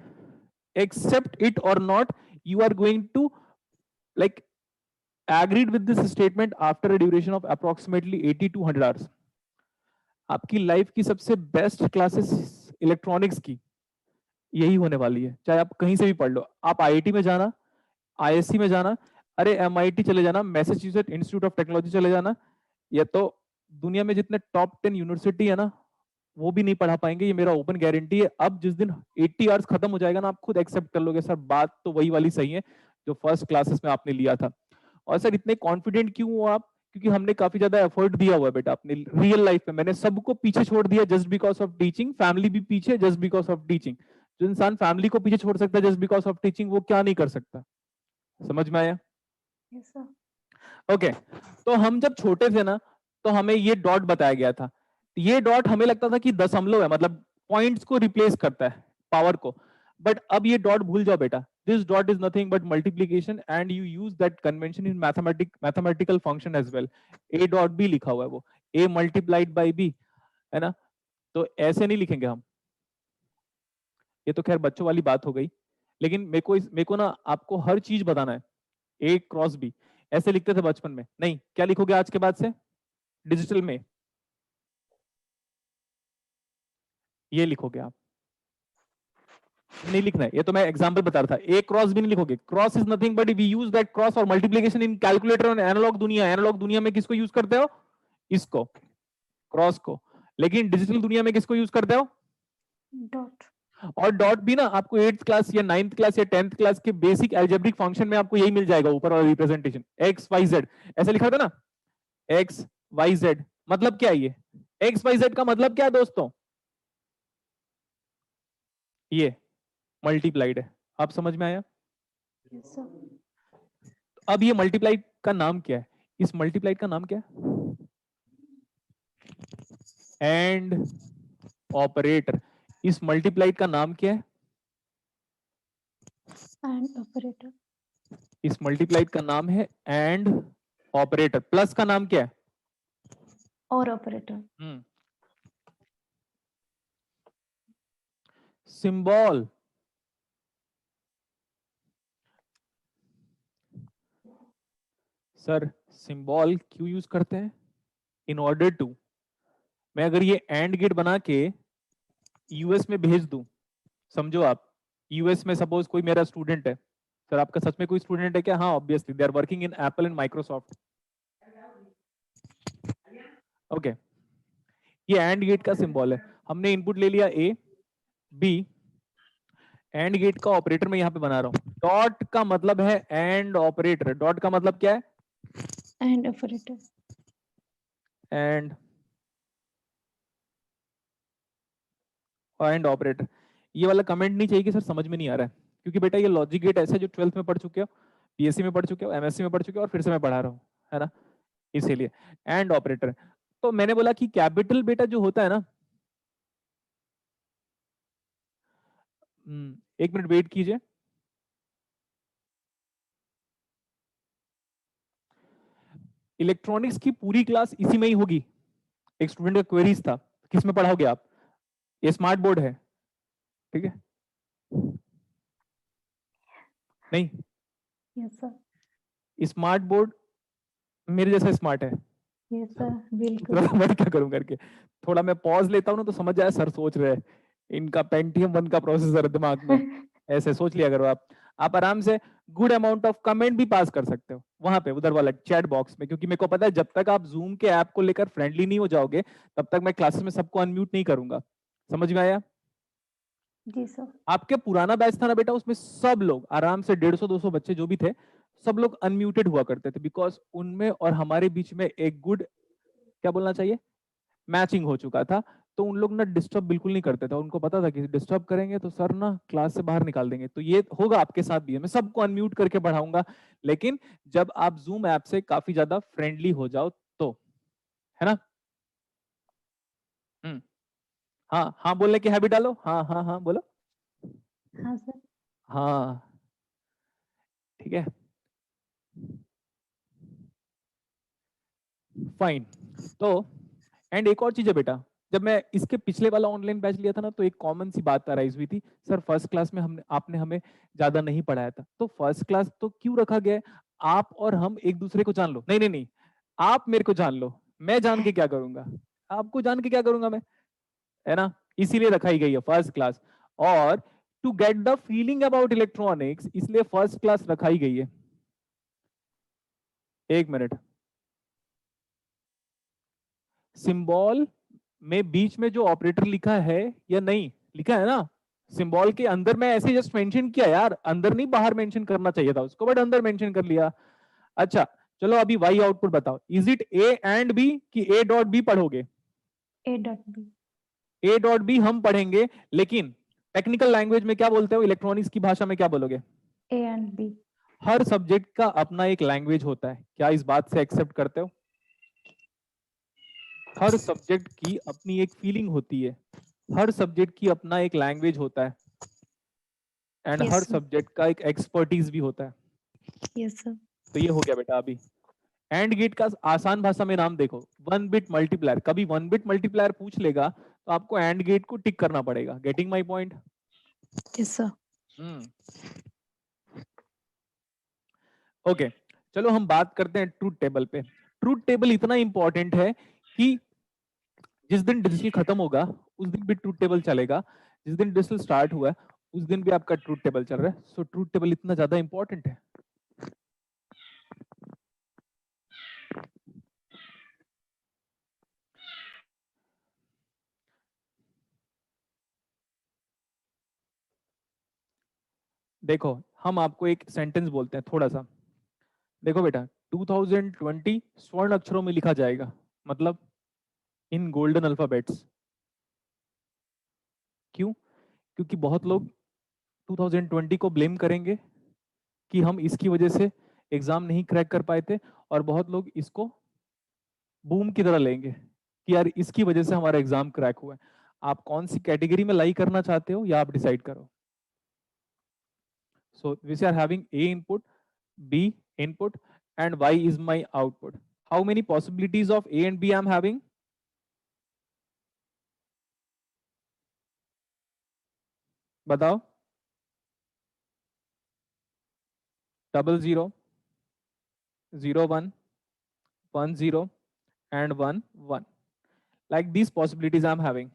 accept it or not, you are going to like agreed with this statement after a duration of approximately 80 to 100 hours. आपकी लाइफ की सबसे बेस्ट क्लासेस इलेक्ट्रॉनिक्स की यही होने वाली है, चाहे आप कहीं से भी पढ़ लो। आप आईआईटी में जाना, आईएससी में जाना, अरे एमआईटी चले जाना, मैसेच्यूसेट्स इंस्टीट्यूट ऑफ टेक्नोलॉजी चले जाना, या तो दुनिया में जितने टॉप 10 यूनिवर्सिटी है ना, वो भी नहीं पढ़ा पाएंगे, ये मेरा ओपन गारंटी है। अब जिस दिन 80 आवर्स खत्म हो जाएगा ना, आप खुद एक्सेप्ट कर लोगे सर बात तो वही वाली सही है जो फर्स्ट क्लासेस में आपने लिया था। और सर इतने कॉन्फिडेंट क्यों हो आप? क्योंकि हमने काफी ज्यादा एफर्ट दिया हुआ है बेटा अपने रियल लाइफ में। मैंने सबको पीछे छोड़ दिया just because of teaching, family भी पीछे जस्ट बिकॉज ऑफ टीचिंग। जो इंसान फैमिली को पीछे छोड़ सकता है जस्ट बिकॉज ऑफ टीचिंग, वो क्या नहीं कर सकता? समझ में आया? Yes, sir. ओके तो हम जब छोटे थे ना, तो हमें ये डॉट बताया गया था। ये डॉट हमें लगता था कि दशमलव है, मतलब पॉइंट्स को रिप्लेस करता है, पावर को। बट अब ये डॉट भूल जाओ बेटा, this dot is nothing but multiplication and you use that convention in mathematical function as well. A dot B लिखा हुआ है, वो ए मल्टीप्लाइड बाई बी है ना, तो ऐसे नहीं लिखेंगे हम। ये तो खैर बच्चों वाली बात हो गई, लेकिन मेरे को ना आपको हर चीज बताना है। ए क्रॉस बी ऐसे लिखते थे बचपन में, नहीं, क्या लिखोगे आज के बाद से डिजिटल में? ये लिखोगे आप, नहीं लिखना है। ये तो मैं एग्जांपल बता रहा था, ए क्रॉस भी नहीं लिखोगे। Cross is nothing but we use that cross और मल्टीप्लिकेशन इन कैलकुलेटर और एनालॉग दुनिया। एनालॉग दुनिया में किसको यूज करते हो? इसको, क्रॉस को। लेकिन डिजिटल दुनिया में किसको यूज करते हो? Dot. और डॉट भी ना आपको 8th क्लास या 9th क्लास या 10th क्लास के बेसिक अलजेब्रिक फंक्शन में आपको यही मिल जाएगा, ऊपर वाला रिप्रेजेंटेशन एक्स वाई जेड ऐसे लिखा था ना, एक्स वाई जेड। मतलब क्या है ये? एक्स वाई जेड का मतलब क्या है दोस्तों? ये मल्टीप्लाइड है। आप समझ में आया? Yes, sir. अब ये मल्टीप्लाइड का नाम क्या है? इस मल्टीप्लाइड का नाम क्या है? And operator. इस मल्टीप्लाइड का नाम क्या है? And operator. इस मल्टीप्लाइड का नाम है एंड ऑपरेटर। प्लस का नाम क्या है? और ऑपरेटर। सिंबल। सर सिंबल क्यों यूज करते हैं? इन ऑर्डर टू, मैं अगर ये एंड गेट बना के यूएस में भेज दूं, समझो आप यूएस में सपोज कोई मेरा स्टूडेंट है। सर आपका सच में कोई स्टूडेंट है क्या? हाँ obviously, they are working in Apple and Microsoft. Okay, ये एंड गेट का सिंबल है। हमने इनपुट ले लिया ए बी, एंड गेट का ऑपरेटर मैं यहाँ पे बना रहा हूँ। डॉट का मतलब है एंड ऑपरेटर। डॉट का मतलब क्या है? And operator. And operator. ये वाला कमेंट नहीं चाहिए कि सर समझ में नहीं आ रहा है, क्योंकि बेटा ये लॉजिक गेट ऐसा जो 12th में पढ़ चुके हो, पीएससी में पढ़ चुके हो, एमएससी में पढ़ चुके हो, और फिर से मैं पढ़ा रहा हूँ, है ना, इसीलिए एंड ऑपरेटर। तो मैंने बोला कि कैपिटल बेटा जो होता है ना, एक मिनट वेट कीजिए। इलेक्ट्रॉनिक्स की पूरी क्लास इसी में ही होगी। एक स्टूडेंट का क्वेरीज था, किस में पढ़ाओगे आप? ये स्मार्ट बोर्ड है, ठीक है? नहीं, यस सर। स्मार्ट बोर्ड मेरे जैसा स्मार्ट है। यस सर, बिल्कुल। मैं क्या करूं करके, थोड़ा मैं पॉज लेता हूं ना तो समझ जाए सर सोच रहे हैं, इनका पेंटियम 1 का प्रोसेसर दिमाग में। ऐसे सोच लिया करो आप आराम से गुड अमाउंट ऑफ कमेंट भी पास कर सकते हो वहां पे, उधर वाला चैट बॉक्स में, क्योंकि मेरे को पता है जब तक आप जूम के ऐप को लेकर फ्रेंडली नहीं हो जाओगे तब तक मैं क्लासेस में सबको अनम्यूट नहीं करूंगा। समझ में आया? जी सर। आपके पुराना बैच था ना बेटा, उसमें सब लोग आराम से 150-200 बच्चे जो भी थे, सब लोग अनम्यूटेड हुआ करते थे, बिकॉज उनमें और हमारे बीच में एक गुड, क्या बोलना चाहिए, मैचिंग हो चुका था। तो उन लोग ना डिस्टर्ब बिल्कुल नहीं करते थे, उनको पता था कि डिस्टर्ब करेंगे तो सर ना क्लास से बाहर निकाल देंगे। तो ये होगा आपके साथ भी, मैं सबको अनम्यूट करके पढ़ाऊंगा, लेकिन जब आप जूम ऐप से काफी ज्यादा फ्रेंडली हो जाओ तो, है ना? हाँ हाँ बोलने की हैबिट डालो। हाँ हाँ हाँ बोलो। हाँ सर। हाँ ठीक है, फाइन। तो एंड एक और चीज है बेटा, जब मैं इसके पिछले वाला ऑनलाइन बैच लिया था ना, तो एक कॉमन सी बात अराइज हुई थी, सर फर्स्ट क्लास में हमने आपने हमें ज्यादा नहीं पढ़ाया था, तो फर्स्ट क्लास तो क्यों रखा गया है? आप और हम एक दूसरे को जान लो। नहीं नहीं नहीं, आप मेरे को जान लो, मैं जान के क्या करूंगा? आपको जान के क्या करूंगा मैं, है ना? इसीलिए रखाई गई है फर्स्ट क्लास। और to get the feeling about electronics, इसलिए फर्स्ट क्लास रखाई गई है। एक मिनट, सिंबल में बीच में जो ऑपरेटर लिखा है या नहीं लिखा है ना, सिंबल के अंदर मैं ऐसे जस्ट मेंशन किया यार, अंदर नहीं बाहर मेंशन करना चाहिए था उसको, बट अंदर मेंशन कर लिया। अच्छा चलो अभी वाई आउटपुट बताओ, is it A and B कि ए डॉट बी पढ़ोगे? A dot B. A dot B हम पढ़ेंगे, लेकिन टेक्निकल लैंग्वेज में क्या बोलते हो, इलेक्ट्रॉनिक्स की भाषा में क्या बोलोगे? A and B. हर सब्जेक्ट का अपना एक लैंग्वेज होता है, क्या इस बात से एक्सेप्ट करते हो? हर सब्जेक्ट की अपनी एक फीलिंग होती है, हर सब्जेक्ट की अपना एक लैंग्वेज होता है, and Yes, her sir. Subject का एक एक्सपर्टीज भी होता है। Yes sir. तो ये हो गया बेटा। अभी एंड गेट का आसान भाषा में नाम देखो, 1 बिट मल्टीप्लायर। कभी 1 बिट मल्टीप्लायर पूछ लेगा तो आपको एंड गेट को टिक करना पड़ेगा। Getting my point? Yes sir. Okay चलो हम बात करते हैं ट्रूथ टेबल पे। ट्रूथ टेबल इतना इंपॉर्टेंट है कि जिस दिन डिजिटल खत्म होगा उस दिन भी ट्रूथ टेबल चलेगा, जिस दिन डिजिटल स्टार्ट हुआ है उस दिन भी आपका ट्रूथ टेबल चल रहा है। सो ट्रूथ टेबल इतना ज्यादा इंपॉर्टेंट है। देखो हम आपको एक सेंटेंस बोलते हैं थोड़ा सा, देखो बेटा 2020 स्वर्ण अक्षरों में लिखा जाएगा, मतलब इन गोल्डन अल्फाबेट्स। क्यों? क्योंकि बहुत लोग 2020 को ब्लेम करेंगे कि हम इसकी वजह से एग्जाम नहीं क्रैक कर पाए थे, और बहुत लोग इसको बूम की तरह लेंगे कि यार इसकी वजह से हमारा एग्जाम क्रैक हुआ है। आप कौन सी कैटेगरी में लाई करना चाहते हो या आप डिसाइड करो। So we are having A input, B input and Y is my output. How many possibilities of A and B I'm having? बताओ। 00, 01, 10 and 11. Like these possibilities I'm having.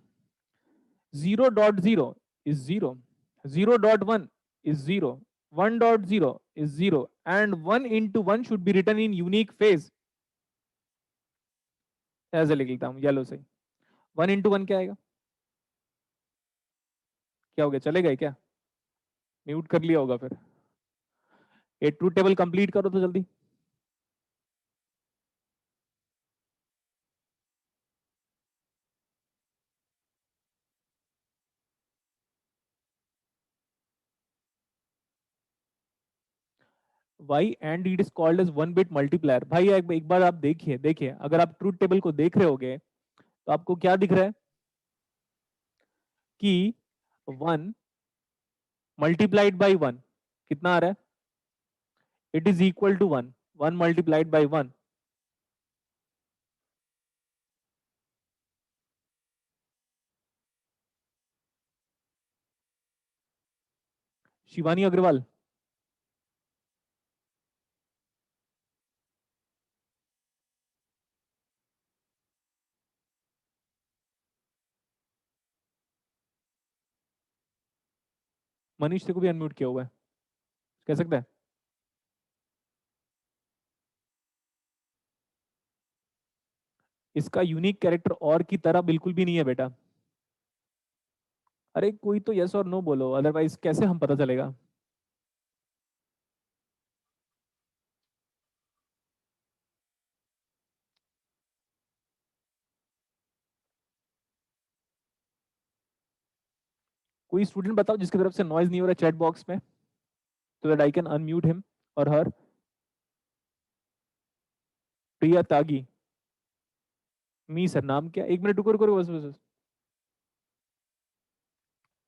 0.0 is 0, 0.1 is 0, 1.0 is 0 and 1 into 1 should be written in unique phase. ऐसे लिख लेता हूं yellow से। 1 into 1 क्या आएगा? क्या हो गया, चले गए क्या? म्यूट कर लिया होगा फिर। ये ट्रूथ टेबल कंप्लीट करो तो जल्दी। Y and it is called as 1 bit multiplier। भाई एक बार आप देखिए अगर आप ट्रूथ टेबल को देख रहे होगे तो आपको क्या दिख रहा है कि 1 मल्टीप्लाइड बाई 1 कितना आ रहा है? It is equal to 1, 1 multiplied by 1। Shivani Agarwal, Manish से को भी अनम्यूट किया हुआ है, कह सकता है? इसका यूनिक कैरेक्टर और की तरह बिल्कुल भी नहीं है बेटा। अरे कोई तो यस और नो बोलो, अदरवाइज कैसे हम पता चलेगा? कोई स्टूडेंट बताओ जिसकी तरफ से नॉइज नहीं हो रहा चैट बॉक्स में, so that I can unmute him or her. Priya Tagi, me sir नाम क्या? एक मिनट रुको रुको रुको, बस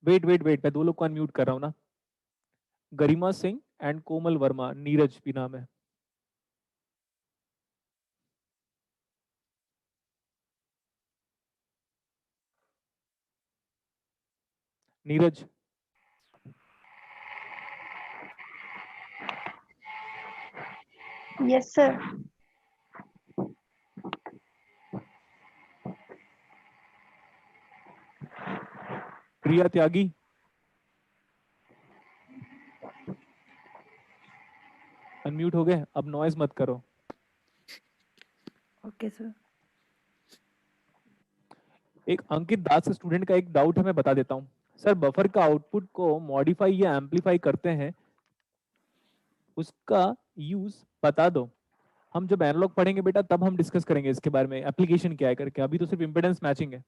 वेट मैं दो लोग को अनम्यूट कर रहा हूँ ना। गरिमा सिंह एंड कोमल वर्मा, नीरज भी नाम है। Neeraj, Yes, sir. प्रिया त्यागी, अनम्यूट हो गए, अब नॉइज मत करो। Okay, sir. एक अंकित दास स्टूडेंट का एक डाउट है, मैं बता देता हूँ। सर बफर का आउटपुट को मॉडिफाई या एम्पलीफाई करते हैं, उसका यूज बता दो। हम जब एनालॉग पढ़ेंगे बेटा तब हम डिस्कस करेंगे इसके बारे में, एप्लीकेशन क्या है करके। अभी तो सिर्फ इंपेडेंस मैचिंग है।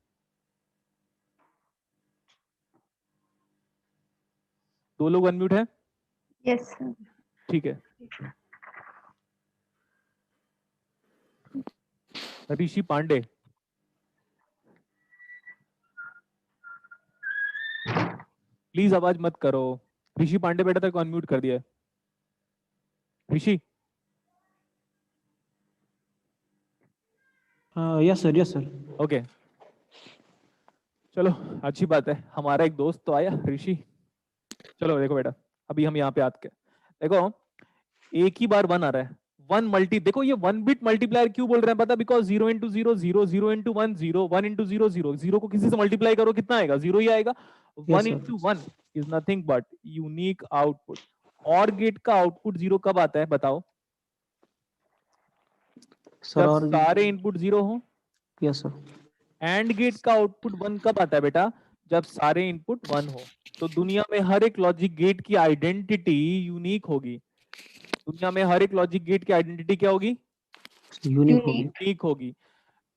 दो लोग अनम्यूट है? Yes, sir. ठीक है। ऋषि पांडे, प्लीज आवाज मत करो। ऋषि पांडे बेटा तक अनम्यूट कर दिया है। ऋषि, यस सर। ओके चलो अच्छी बात है, हमारा एक दोस्त तो आया ऋषि। चलो देखो बेटा, अभी हम यहाँ पे आते देखो एक ही बार 1 आ रहा है। 1 मल्टी, देखो ये 1 बिट मल्टीप्लायर क्यों बोल रहे हैं पता? बिकॉज 0 into 0 0, 0 into 1 0, 1 into 0 0, 0 को किसी से मल्टीप्लाई करो कितना आएगा? 0 ही आएगा। 1 into 1 is nothing but unique output. और गेट का आउटपुट 0 कब आता है बताओ? जब सारे इनपुट 0 हो। Yes sir. एंड गेट का आउटपुट 1 कब आता है बेटा? जब सारे इनपुट 1 हो। तो दुनिया में हर एक लॉजिक गेट की आइडेंटिटी यूनिक होगी। दुनिया में हर एक लॉजिक गेट की आइडेंटिटी क्या होगी? यूनिक होगी।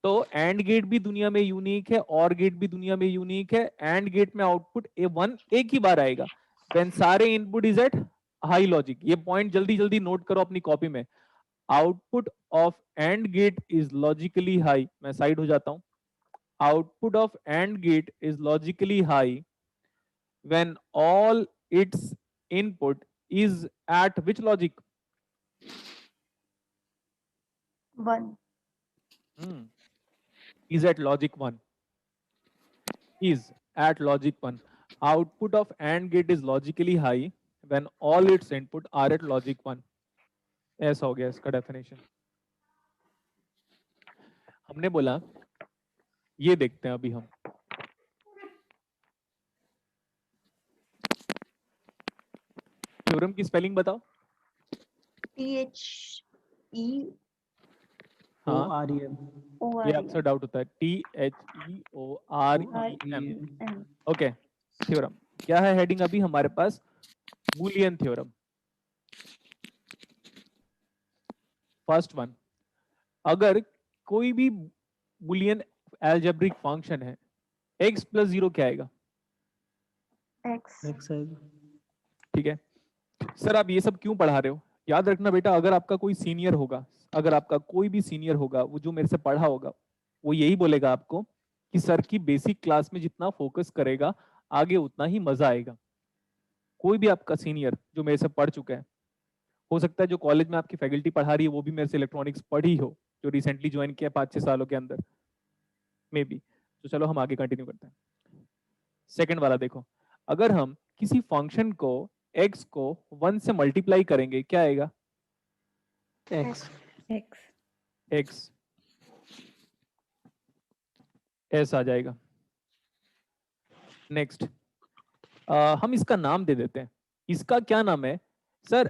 तो एंड गेट भी दुनिया में यूनिक है, और गेट भी दुनिया में यूनिक है। एंड गेट में आउटपुट A1 एक ही बार आएगा, देन सारे input is at high logic. ये पॉइंट जल्दी जल्दी नोट करो अपनी कॉपी में। Output of AND gate is logically high. मैं साइड हो जाता हूं। output of AND gate is logically high when all its input is at which logic? 1. Is at logic 1. Is at logic 1. Output of AND gate is logically high when all its input are at logic 1. ऐसा हो गया इसका definition. हमने बोला ये देखते हैं अभी हम. थ्योरम की स्पेलिंग बताओ. THEOREM. हाँ, ये अक्सर डाउट होता है. THEOREM. ओके, थ्योरम क्या है? हेडिंग अभी हमारे पास बूलियन थ्योरम. फर्स्ट वन, अगर कोई भी बूलियन अलजेब्रिक फंक्शन है, x प्लस 0 क्या आएगा? X. ठीक है सर, आप ये सब क्यों पढ़ा रहे हो? याद रखना बेटा, अगर आपका कोई सीनियर होगा, अगर आपका कोई भी सीनियर होगा, वो जो मेरे से पढ़ा होगा, वो यही बोलेगा आपको कि सर की बेसिक क्लास में जितना फोकस करेगा आगे उतना ही मजा आएगा. कोई भी आपका सीनियर जो मेरे से पढ़ चुका है, हो सकता है जो कॉलेज में आपकी फैकल्टी पढ़ा रही है वो भी मेरे से इलेक्ट्रॉनिक्स पढ़ी हो, जो रिसेंटली ज्वाइन किया 5-6 सालों के अंदर मे बी. तो चलो हम आगे कंटिन्यू करते हैं. सेकंड वाला देखो, अगर हम किसी फंक्शन को x को 1 से मल्टीप्लाई करेंगे क्या आएगा? X. x ऐसा आ जाएगा. नेक्स्ट, हम इसका नाम दे देते हैं. इसका क्या नाम है सर?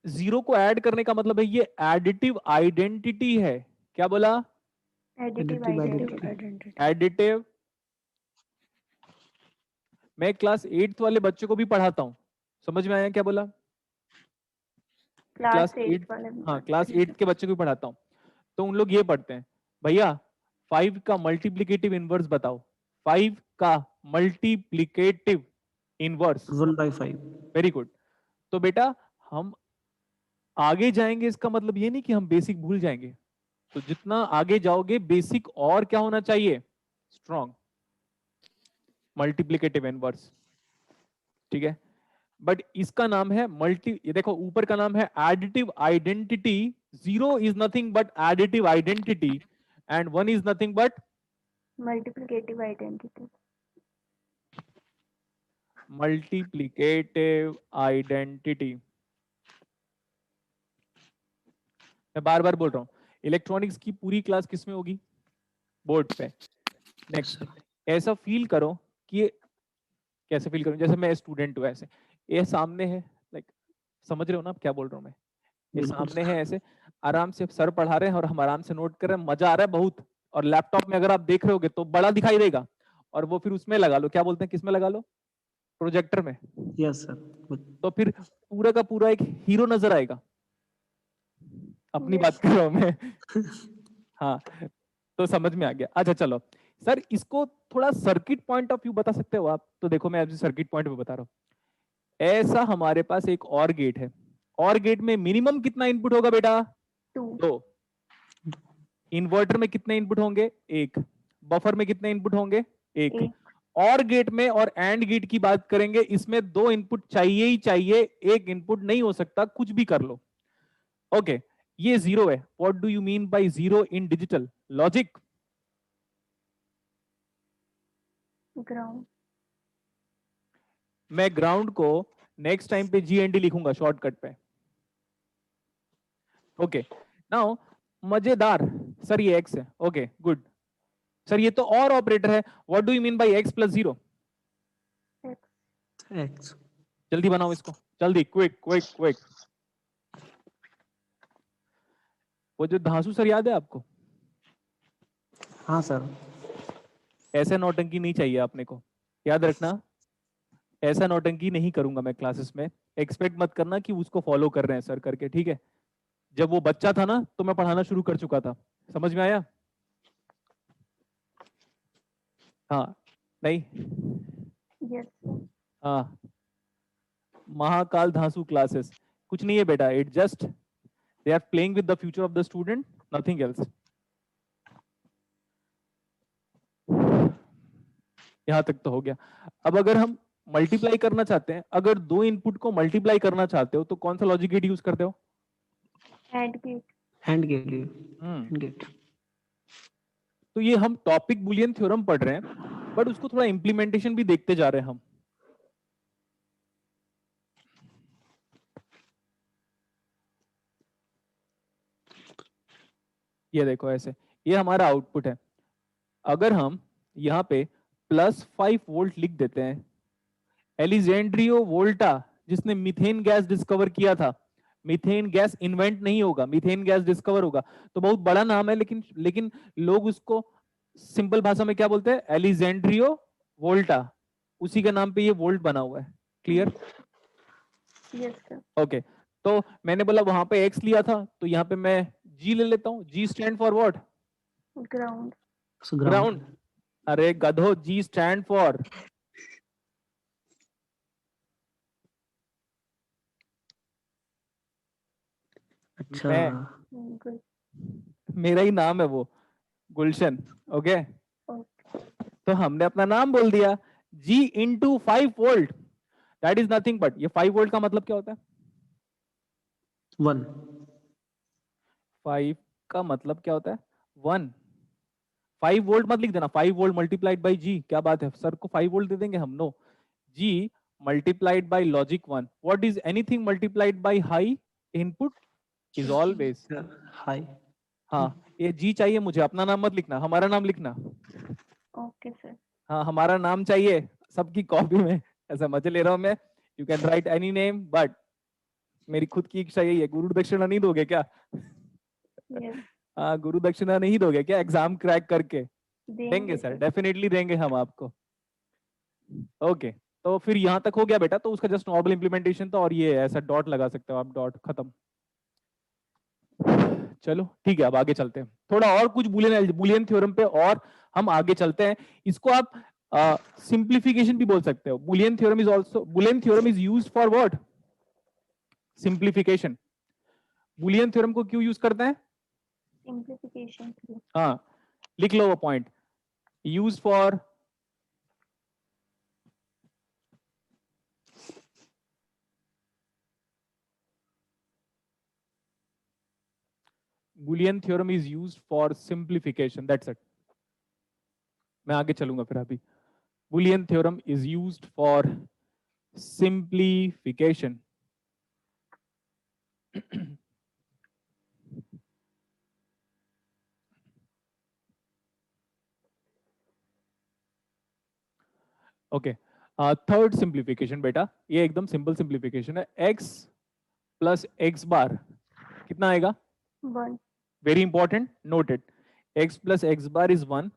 0 को ऐड करने का मतलब है ये एडिटिव आइडेंटिटी है. क्या बोला? Additive identity. एडिटिव. मैं क्लास 8th वाले बच्चों को भी पढ़ाता हूँ. समझ में आया क्या बोला? Class 8 8 वाले. हाँ, क्लास 8 के बच्चों को भी पढ़ाता हूँ. तो उन लोग ये पढ़ते हैं, भैया 5 का मल्टीप्लिकेटिव इनवर्स बताओ. 5 का मल्टीप्लिकेटिव इनवर्स 1/5. Very good. तो बेटा हम आगे जाएंगे, इसका मतलब ये नहीं कि हम बेसिक भूल जाएंगे. तो जितना आगे जाओगे बेसिक और क्या होना चाहिए? स्ट्रॉन्ग. Multiplicative inverse. ठीक है, बट इसका नाम है ये देखो ऊपर का नाम है additive identity. 0 is nothing but additive identity and 1 is nothing but Multiplicative identity. Multiplicative identity. मैं बार बार बोल रहा हूं, इलेक्ट्रॉनिक्स की पूरी क्लास किस में होगी? बोर्ड पे. नेक्स्ट, ऐसा फील करो कि कैसे फील करूं? जैसे मैं स्टूडेंट हूं, ऐसे ये सामने है, लाइक समझ रहे हो ना आप क्या बोल रहा हूं मैं? ये सामने है, ऐसे आराम से सर पढ़ा रहे हैं और हम आराम से नोट कर रहे हैं, मजा आ रहा है बहुत. और लैपटॉप में अगर आप देख रहे होगे तो बड़ा दिखाई देगा, और वो फिर उसमें लगा लो, क्या बोलते हैं, किस में लगा लो? प्रोजेक्टर में. Yes sir. तो फिर पूरा का पूरा एक हीरो नजर आएगा. अपनी Yes. बात कर रहा हूं मैं. हाँ, तो समझ में आ गया. अच्छा चलो सर, इसको थोड़ा सर्किट पॉइंट ऑफ व्यू बता सकते हो आप? तो देखो मैं आपसे सर्किट पॉइंट पे बता रहा हूँ. ऐसा हमारे पास एक और गेट है. और गेट में मिनिमम कितना इनपुट होगा बेटा? 2. इन्वर्टर में कितने इनपुट होंगे? 1. बफर में कितने इनपुट होंगे? 1. और गेट में और एंड गेट की बात करेंगे, इसमें 2 इनपुट चाहिए ही चाहिए, 1 इनपुट नहीं हो सकता, कुछ भी कर लो. ओके, ये 0 है. What do you mean by 0 in digital logic? Ground. मैं ग्राउंड को नेक्स्ट टाइम पे GND लिखूंगा शॉर्टकट पे. ओके, नाउ मजेदार. सर ये x है. Okay good. सर ये तो और ऑपरेटर है. What do you mean by x plus 0? X. जल्दी बनाओ इसको, जल्दी, क्विक क्विक क्विक. वो जो धांसू सर याद है आपको? हाँ सर. ऐसे नौटंकी नहीं चाहिए आपने को, याद रखना. ऐसा नौटंकी नहीं करूंगा मैं क्लासेस में. एक्सपेक्ट मत करना कि उसको फॉलो कर रहे हैं सर करके, ठीक है? जब वो बच्चा था ना तो मैं पढ़ाना शुरू कर चुका था. समझ में आया? हाँ नहीं? Yes. हाँ, महाकाल धांसू क्लासेस कुछ नहीं है बेटा. It just they are playing with the future of the student, nothing else. यहाँ तक तो हो गया। अब अगर हम मल्टीप्लाई करना चाहते हैं, अगर दो इनपुट को मल्टीप्लाई करना चाहते हो तो कौन सा लॉजिक गेट यूज करते हो? AND gate. Hand gate gate. तो ये हम टॉपिक बुलियन थ्योरम पढ़ रहे हैं, बट उसको थोड़ा इंप्लीमेंटेशन भी देखते जा रहे हैं हम। ये देखो ऐसे, ये हमारा आउटपुट है। अगर हम यहाँ पे +5 वोल्ट लिख देते हैं, एलिजेंड्रियो वोल्टा जिसने मीथेन गैस डिस्कवर किया था, मीथेन गैस इन्वेंट नहीं होगा, मीथेन गैस डिस्कवर होगा, तो बहुत बड़ा नाम है, लेकिन लोग उसको सिंपल भाषा में क्या बोलते हैं? एलिजेंड्रियो वोल्टा, उसी के नाम पे ये वोल्ट बना हुआ है। क्लियर? Yes sir. ओके, तो मैंने बोला वहां पे x लिया था, तो यहाँ पे मैं g ले लेता हूँ। g stand for what? Ground. Ground. अरे गधो, g स्टैंड फॉर अच्छा, गुड। मेरा ही नाम है वो, गुलशन। Okay, okay. तो हमने अपना नाम बोल दिया, g into 5 volt, that is nothing but, ये 5 वोल्ट का मतलब क्या होता है? 1। 5 का मतलब क्या होता है? 1। 5 वोल्ट मत लिख देना, 5 वोल्ट मल्टीप्लाइड बाई जी। क्या बात है, सर को 5 वोल्ट दे देंगे हम? नो, जी multiplied by logic 1। What is anything multiplied by high input is always high. हाँ, ये जी चाहिए मुझे, अपना नाम मत लिखना, हमारा नाम लिखना। Okay sir. हाँ, हमारा नाम चाहिए सबकी कॉपी में, ऐसा मजे ले रहा हूं मैं। You can write any name, but मेरी खुद की इच्छा यही है। गुरु दक्षिणा नहीं दोगे क्या? यस। हाँ, गुरु दक्षिणा नहीं दोगे क्या एग्जाम क्रैक करके? देंगे देंगे सर, सर। डेफिनेटली देंगे हम आपको। ओके, तो फिर यहाँ तक हो गया बेटा, तो उसका जस्ट नॉर्मल इंप्लीमेंटेशन था, और ये ऐसा डॉट लगा सकते हो आप, डॉट, खत्म। चलो ठीक है, अब आगे चलते हैं थोड़ा और कुछ बुलियन थ्योरम पे, और हम आगे चलते हैं। इसको आप सिंप्लीफिकेशन भी बोल सकते हो। Boolean theorem is used for what? Simplification. Boolean theorem को क्यों यूज करते हैं? सिंप्लीफिकेशन। हाँ, लिख लो वो point, use for Boolean theorem is used for simplification. That's it. मैं आगे चलूंगा फिर अभी। Boolean theorem is used for simplification. Okay, third simplification बेटा, ये एकदम सिंपल सिंप्लीफिकेशन है। x प्लस एक्स बार कितना आएगा? 1। Very important, note it. x plus X bar is 1।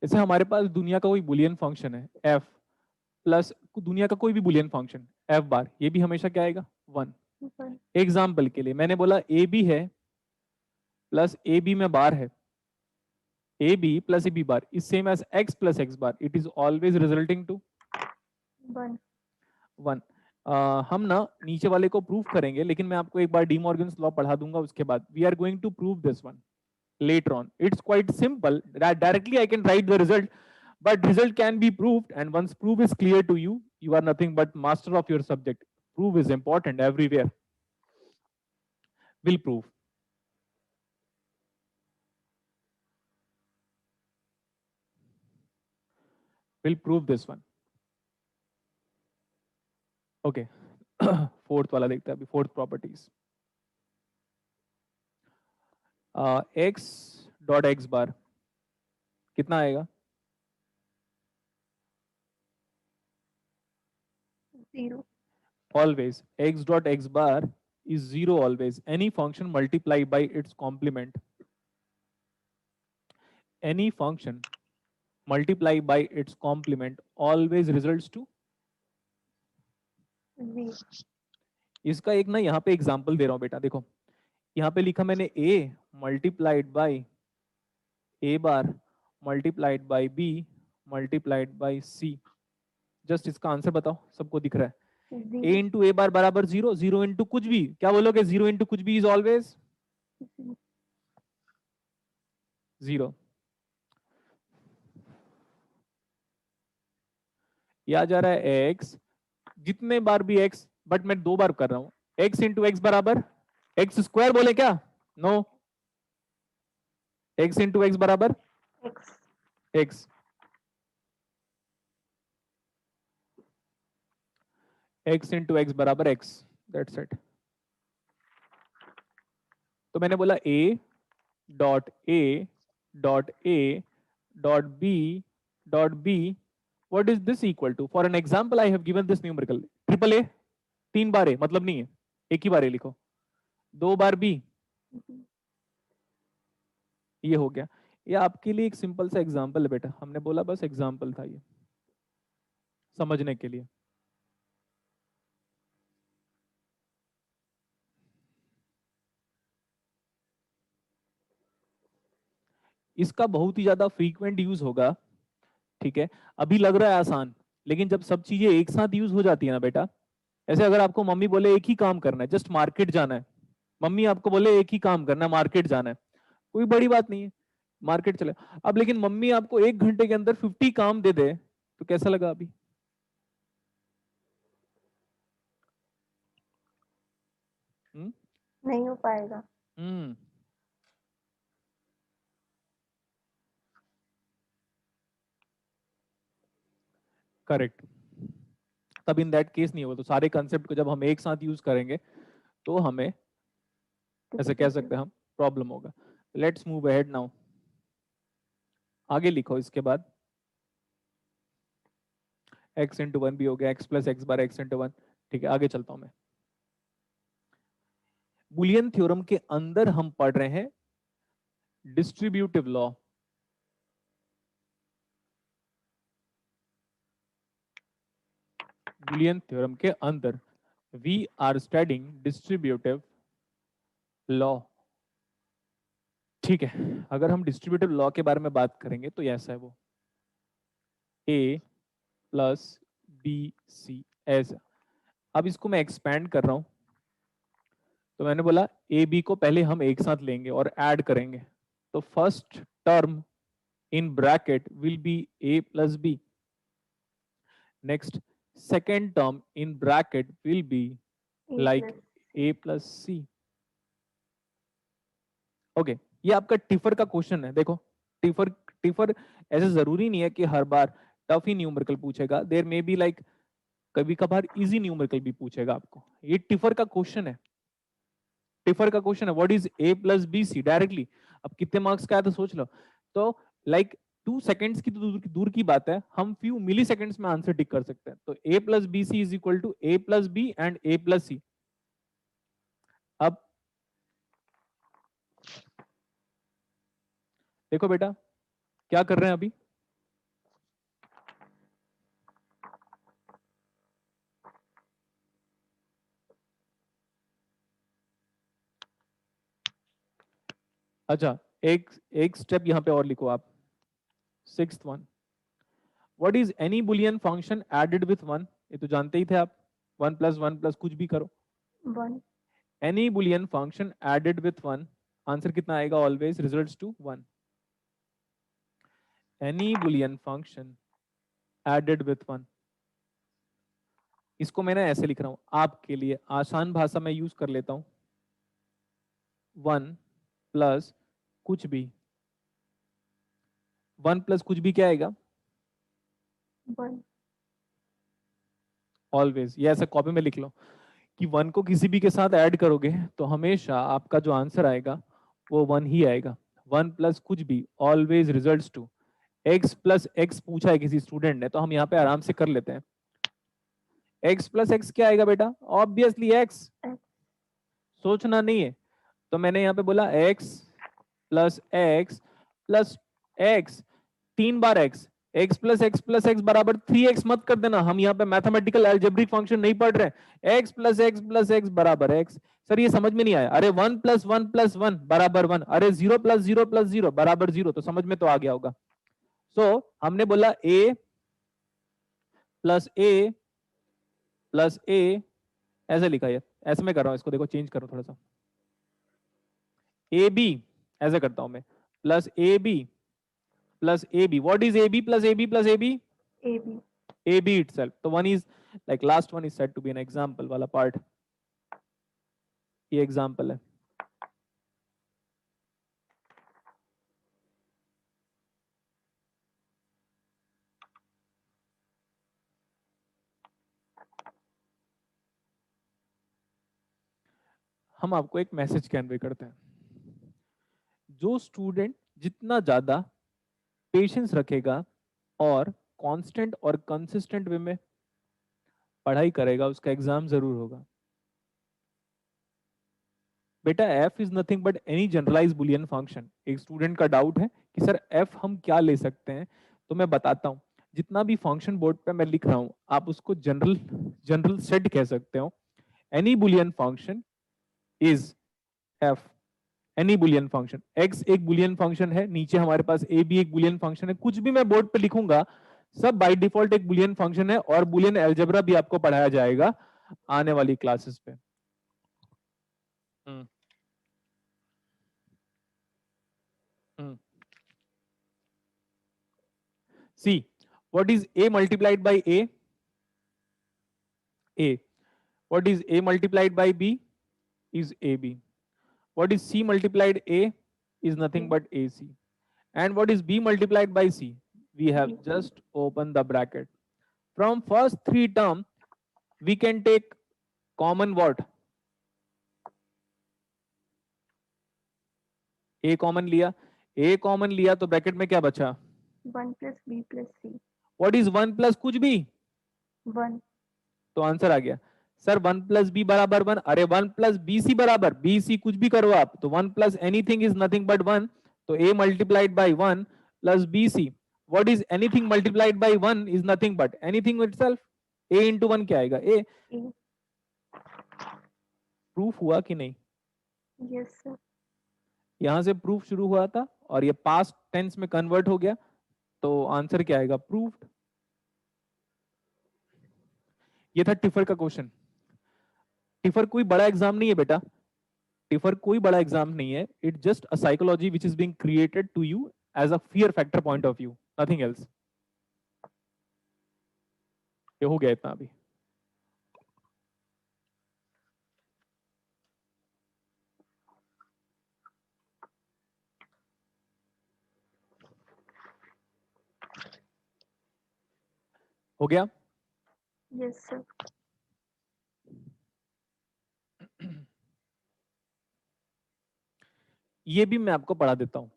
जैसे हमारे पास दुनिया का कोई बुलियन फंक्शन है f प्लस दुनिया का कोई भी बुलियन फंक्शन f बार, ये भी हमेशा क्या आएगा? 1। एग्जाम्पल के लिए मैंने बोला ए बी है प्लस ए बी में बार है, A B plus A B bar is same as X plus X bar, it is always resulting to 1। हम ना नीचे वाले को प्रूव करेंगे, लेकिन मैं आपको एक बार डी मॉर्गन्स लॉ पढ़ा दूंगा, उसके बाद we are going to prove this one later on. It's quite simple that directly I can write the result, but result can be proved, and once proof is clear to you, you are nothing but master of your subject. Proof is important everywhere. Will prove. Will prove this one. Okay. Fourth वाला देखते हैं अभी, fourth properties. x dot X bar कितना आएगा? 0। Always x dot x bar is 0 always. Any function multiplied by its complement. Any function multiplied by its complement always results to 0। इसका एक ना यहाँ पे एग्जांपल दे रहा हूँ बेटा, देखो यहाँ पे लिखा मैंने a multiplied bye a bar multiplied by b multiplied by c। Just इसका आंसर बताओ, सबको दिख रहा है? a इंटू ए बार बराबर 0, 0 इंटू कुछ भी, क्या बोलोगे? 0 इंटू कुछ भी इज ऑलवेज 0। ये आ जा रहा है x, जितने बार भी x, बट मैं 2 बार कर रहा हूं, x इंटू एक्स बराबर x स्क्वायर बोले क्या? नो, x इंटू एक्स बराबर X. x, x into x बराबर x, दैट्स इट। तो मैंने बोला a dot a dot a dot b dot b, what is this equal to? For an example I have given this numerical, triple a 3 bar a मतलब नहीं है, एक ही बार a लिखो, 2 बार b, ये हो गया। ये आपके लिए एक सिंपल सा एग्जांपल है बेटा, हमने बोला बस एग्जांपल था ये समझने के लिए। इसका बहुत ही ज्यादा फ्रीक्वेंट यूज होगा, ठीक है। अभी लग रहा है आसान, लेकिन जब सब चीजें एक साथ यूज हो जाती है ना बेटा, ऐसे अगर आपको मम्मी बोले एक ही काम करना है, जस्ट मार्केट जाना है, मम्मी आपको बोले एक ही काम करना है, मार्केट जाना है, कोई बड़ी बात नहीं है, मार्केट चले। अब लेकिन मम्मी आपको 1 घंटे के अंदर 50 काम दे दे, तो कैसा लगा अभी? नहीं हो पाएगा। करेक्ट। तब इन दैट केस नहीं होगा, तो सारे कंसेप्ट को जब हम एक साथ यूज करेंगे तो हमें ऐसे कह सकते हैं हम प्रॉब्लम होगा। लेट्स मूव अहेड नाउ, आगे लिखो इसके बाद x इंटू 1 भी हो गया, x प्लस एक्स बार x इंटू 1, ठीक है। आगे चलता हूं मैं, बुलियन थ्योरम के अंदर हम पढ़ रहे हैं डिस्ट्रीब्यूटिव लॉ। बुलियन थ्योरम के अंदर we are studying distributive law, ठीक है। अगर हम डिस्ट्रीब्यूटिव लॉ के बारे में बात करेंगे तो ऐसा है वो a प्लस बी सी ऐसा। अब इसको मैं एक्सपैंड कर रहा हूं, तो मैंने बोला ए बी को पहले हम एक साथ लेंगे और ऐड करेंगे, तो first term in bracket will be a plus B, next second term in bracket will be like a plus C. Okay, ये आपका टिफर का क्वेश्चन है। देखो टिफर टिफर ऐसे जरूरी नहीं है कि हर बार टफ ही न्यूमेरिकल पूछेगा, देयर मे बी लाइक कभी कभार इजी न्यूमेरिकल भी पूछेगा आपको। ये टिफर का क्वेश्चन है, टिफर का क्वेश्चन है, what is a plus B C directly. अब कितने मार्क्स का है तो सोच लो, तो लाइक 2 सेकेंड्स की तो दूर की बात है, हम फ्यू मिली सेकेंड्स में आंसर टिक कर सकते हैं। तो a plus B C is equal to a plus B and a plus C. अब देखो बेटा क्या कर रहे हैं अभी, अच्छा एक स्टेप यहां पे और लिखो आप, 6th one, what is any Boolean function added with 1? ये तो जानते ही थे आप, 1 प्लस 1 प्लस कुछ भी करो, 1. Any Boolean function added with 1, answer कितना आएगा? Always results to 1। Any Boolean function added with 1, इसको मैंने ऐसे लिख रहा हूं आपके लिए आसान भाषा में यूज कर लेता हूं, 1 प्लस कुछ भी, 1 प्लस कुछ भी क्या आएगा? 1. ऑलवेज। ये ऐसा कॉपी में लिख लो कि 1 को किसी भी के साथ ऐड करोगे तो हमेशा आपका जो आंसर आएगा वो 1 ही आएगा। 1 प्लस कुछ भी always results to x plus X पूछा है किसी स्टूडेंट ने, तो हम यहाँ पे आराम से कर लेते हैं। x प्लस एक्स क्या आएगा बेटा? ऑब्वियसली x, सोचना नहीं है। तो मैंने यहाँ पे बोला x plus x plus x, 3 बार x प्लस एक्स बराबर 3x मत कर देना, हम यहाँ पे मैथमेटिकल अलजेब्रिक फंक्शन नहीं पढ़ रहे। x प्लस एक्स बराबर x, सर ये समझ में नहीं आया। अरे 1 प्लस 1 प्लस 1 बराबर 1, अरे 0 प्लस 0 प्लस 0 बराबर 0, तो समझ में तो आ गया होगा। सो हमने बोला a प्लस a ऐसे लिखा है, ऐसे में कर रहा हूं इसको, देखो चेंज करो थोड़ा सा, ए बी, ऐसा करता हूं मैं, plus A B plus A B. What is A B plus A B plus A B? AB. A B itself. तो one is like last one is said to be an example वाला part. ये example है. हम आपको एक message convey करते हैं. जो स्टूडेंट जितना ज्यादा पेशेंस रखेगा और कांस्टेंट और कंसिस्टेंट वे में पढ़ाई करेगा, उसका एग्जाम जरूर होगा. बेटा f is nothing but any generalize Boolean function. एक स्टूडेंट का डाउट है कि सर f हम क्या ले सकते हैं, तो मैं बताता हूं. जितना भी फंक्शन बोर्ड पे मैं लिख रहा हूं, आप उसको जनरल सेट कह सकते हो. Any Boolean function is f. Any Boolean function, x एक बुलियन फंक्शन है, नीचे हमारे पास a भी एक बुलियन फंक्शन है. कुछ भी मैं बोर्ड पे लिखूंगा सब बाय डिफॉल्ट एक बुलियन फंक्शन है, और बुलियन अलजेब्रा भी आपको पढ़ाया जाएगा आने वाली क्लासेस पे. See, what is a multiplied by a? A. What is a multiplied by b? Is ab. What is c multiplied a? Is nothing but ac. And what is b multiplied by c? We have just opened the bracket. From first three term, we can take common what? a common लिया. a common लिया तो bracket में क्या बचा? 1 plus B plus C. What is 1 plus कुछ भी? 1. तो answer आ गया. सर 1 प्लस बी बराबर 1. अरे 1 प्लस बी सी बराबर बी सी कुछ भी करो आप, तो 1 plus anything is nothing but 1. तो a multiplied by 1 plus B C. What is anything multiplied by 1 is nothing but anything itself. a into 1 क्या आएगा? a. प्रूफ हुआ कि नहीं? Yes sir. यहां से प्रूफ शुरू हुआ था और ये पास्ट टेंस में कन्वर्ट हो गया, तो आंसर क्या आएगा? प्रूव्ड. ये था टिफर का क्वेश्चन. टिफर कोई बड़ा एग्जाम नहीं है बेटा. टिफर कोई बड़ा एग्जाम नहीं है. It just a psychology which is being created to you as a fear factor point of view, nothing else. ये हो गया इतना अभी. हो गया? Yes sir. ये भी मैं आपको पढ़ा देता हूं,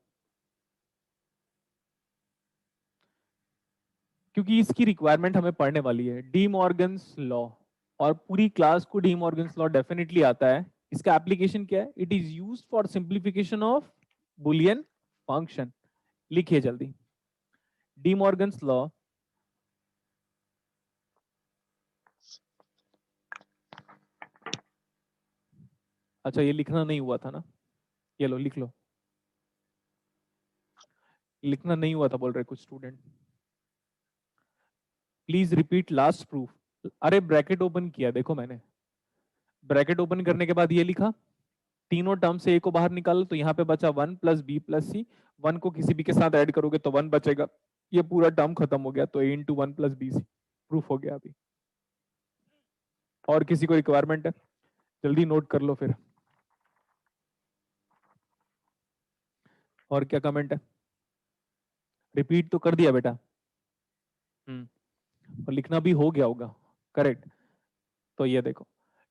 क्योंकि इसकी रिक्वायरमेंट हमें पढ़ने वाली है. डी मॉर्गन्स लॉ, और पूरी क्लास को डी मॉर्गन्स लॉ डेफिनेटली आता है. इसका एप्लीकेशन क्या है? It is used for simplification of Boolean function. लिखिए जल्दी. डी मॉर्गन्स लॉ अच्छा ये लिखना नहीं हुआ था ना, ये लो लिख लो. लिखना नहीं हुआ था बोल रहे कुछ student. Please repeat last proof. अरे ब्रैकेट ओपन किया, देखो मैंने ब्रैकेट ओपन करने के बाद ये लिखा, तीनों टर्म से ए को बाहर निकालो, तो यहाँ पे बचा 1 प्लस बी प्लस सी. 1 को किसी भी के साथ ऐड करोगे तो 1 बचेगा. ये पूरा टर्म खत्म हो गया, तो A into 1 plus B C. Proof हो गया अभी. और किसी को रिक्वायरमेंट है? जल्दी नोट कर लो फिर. और क्या कमेंट है? रिपीट तो कर दिया बेटा. और लिखना भी हो गया होगा. करेक्ट. तो ये देखो,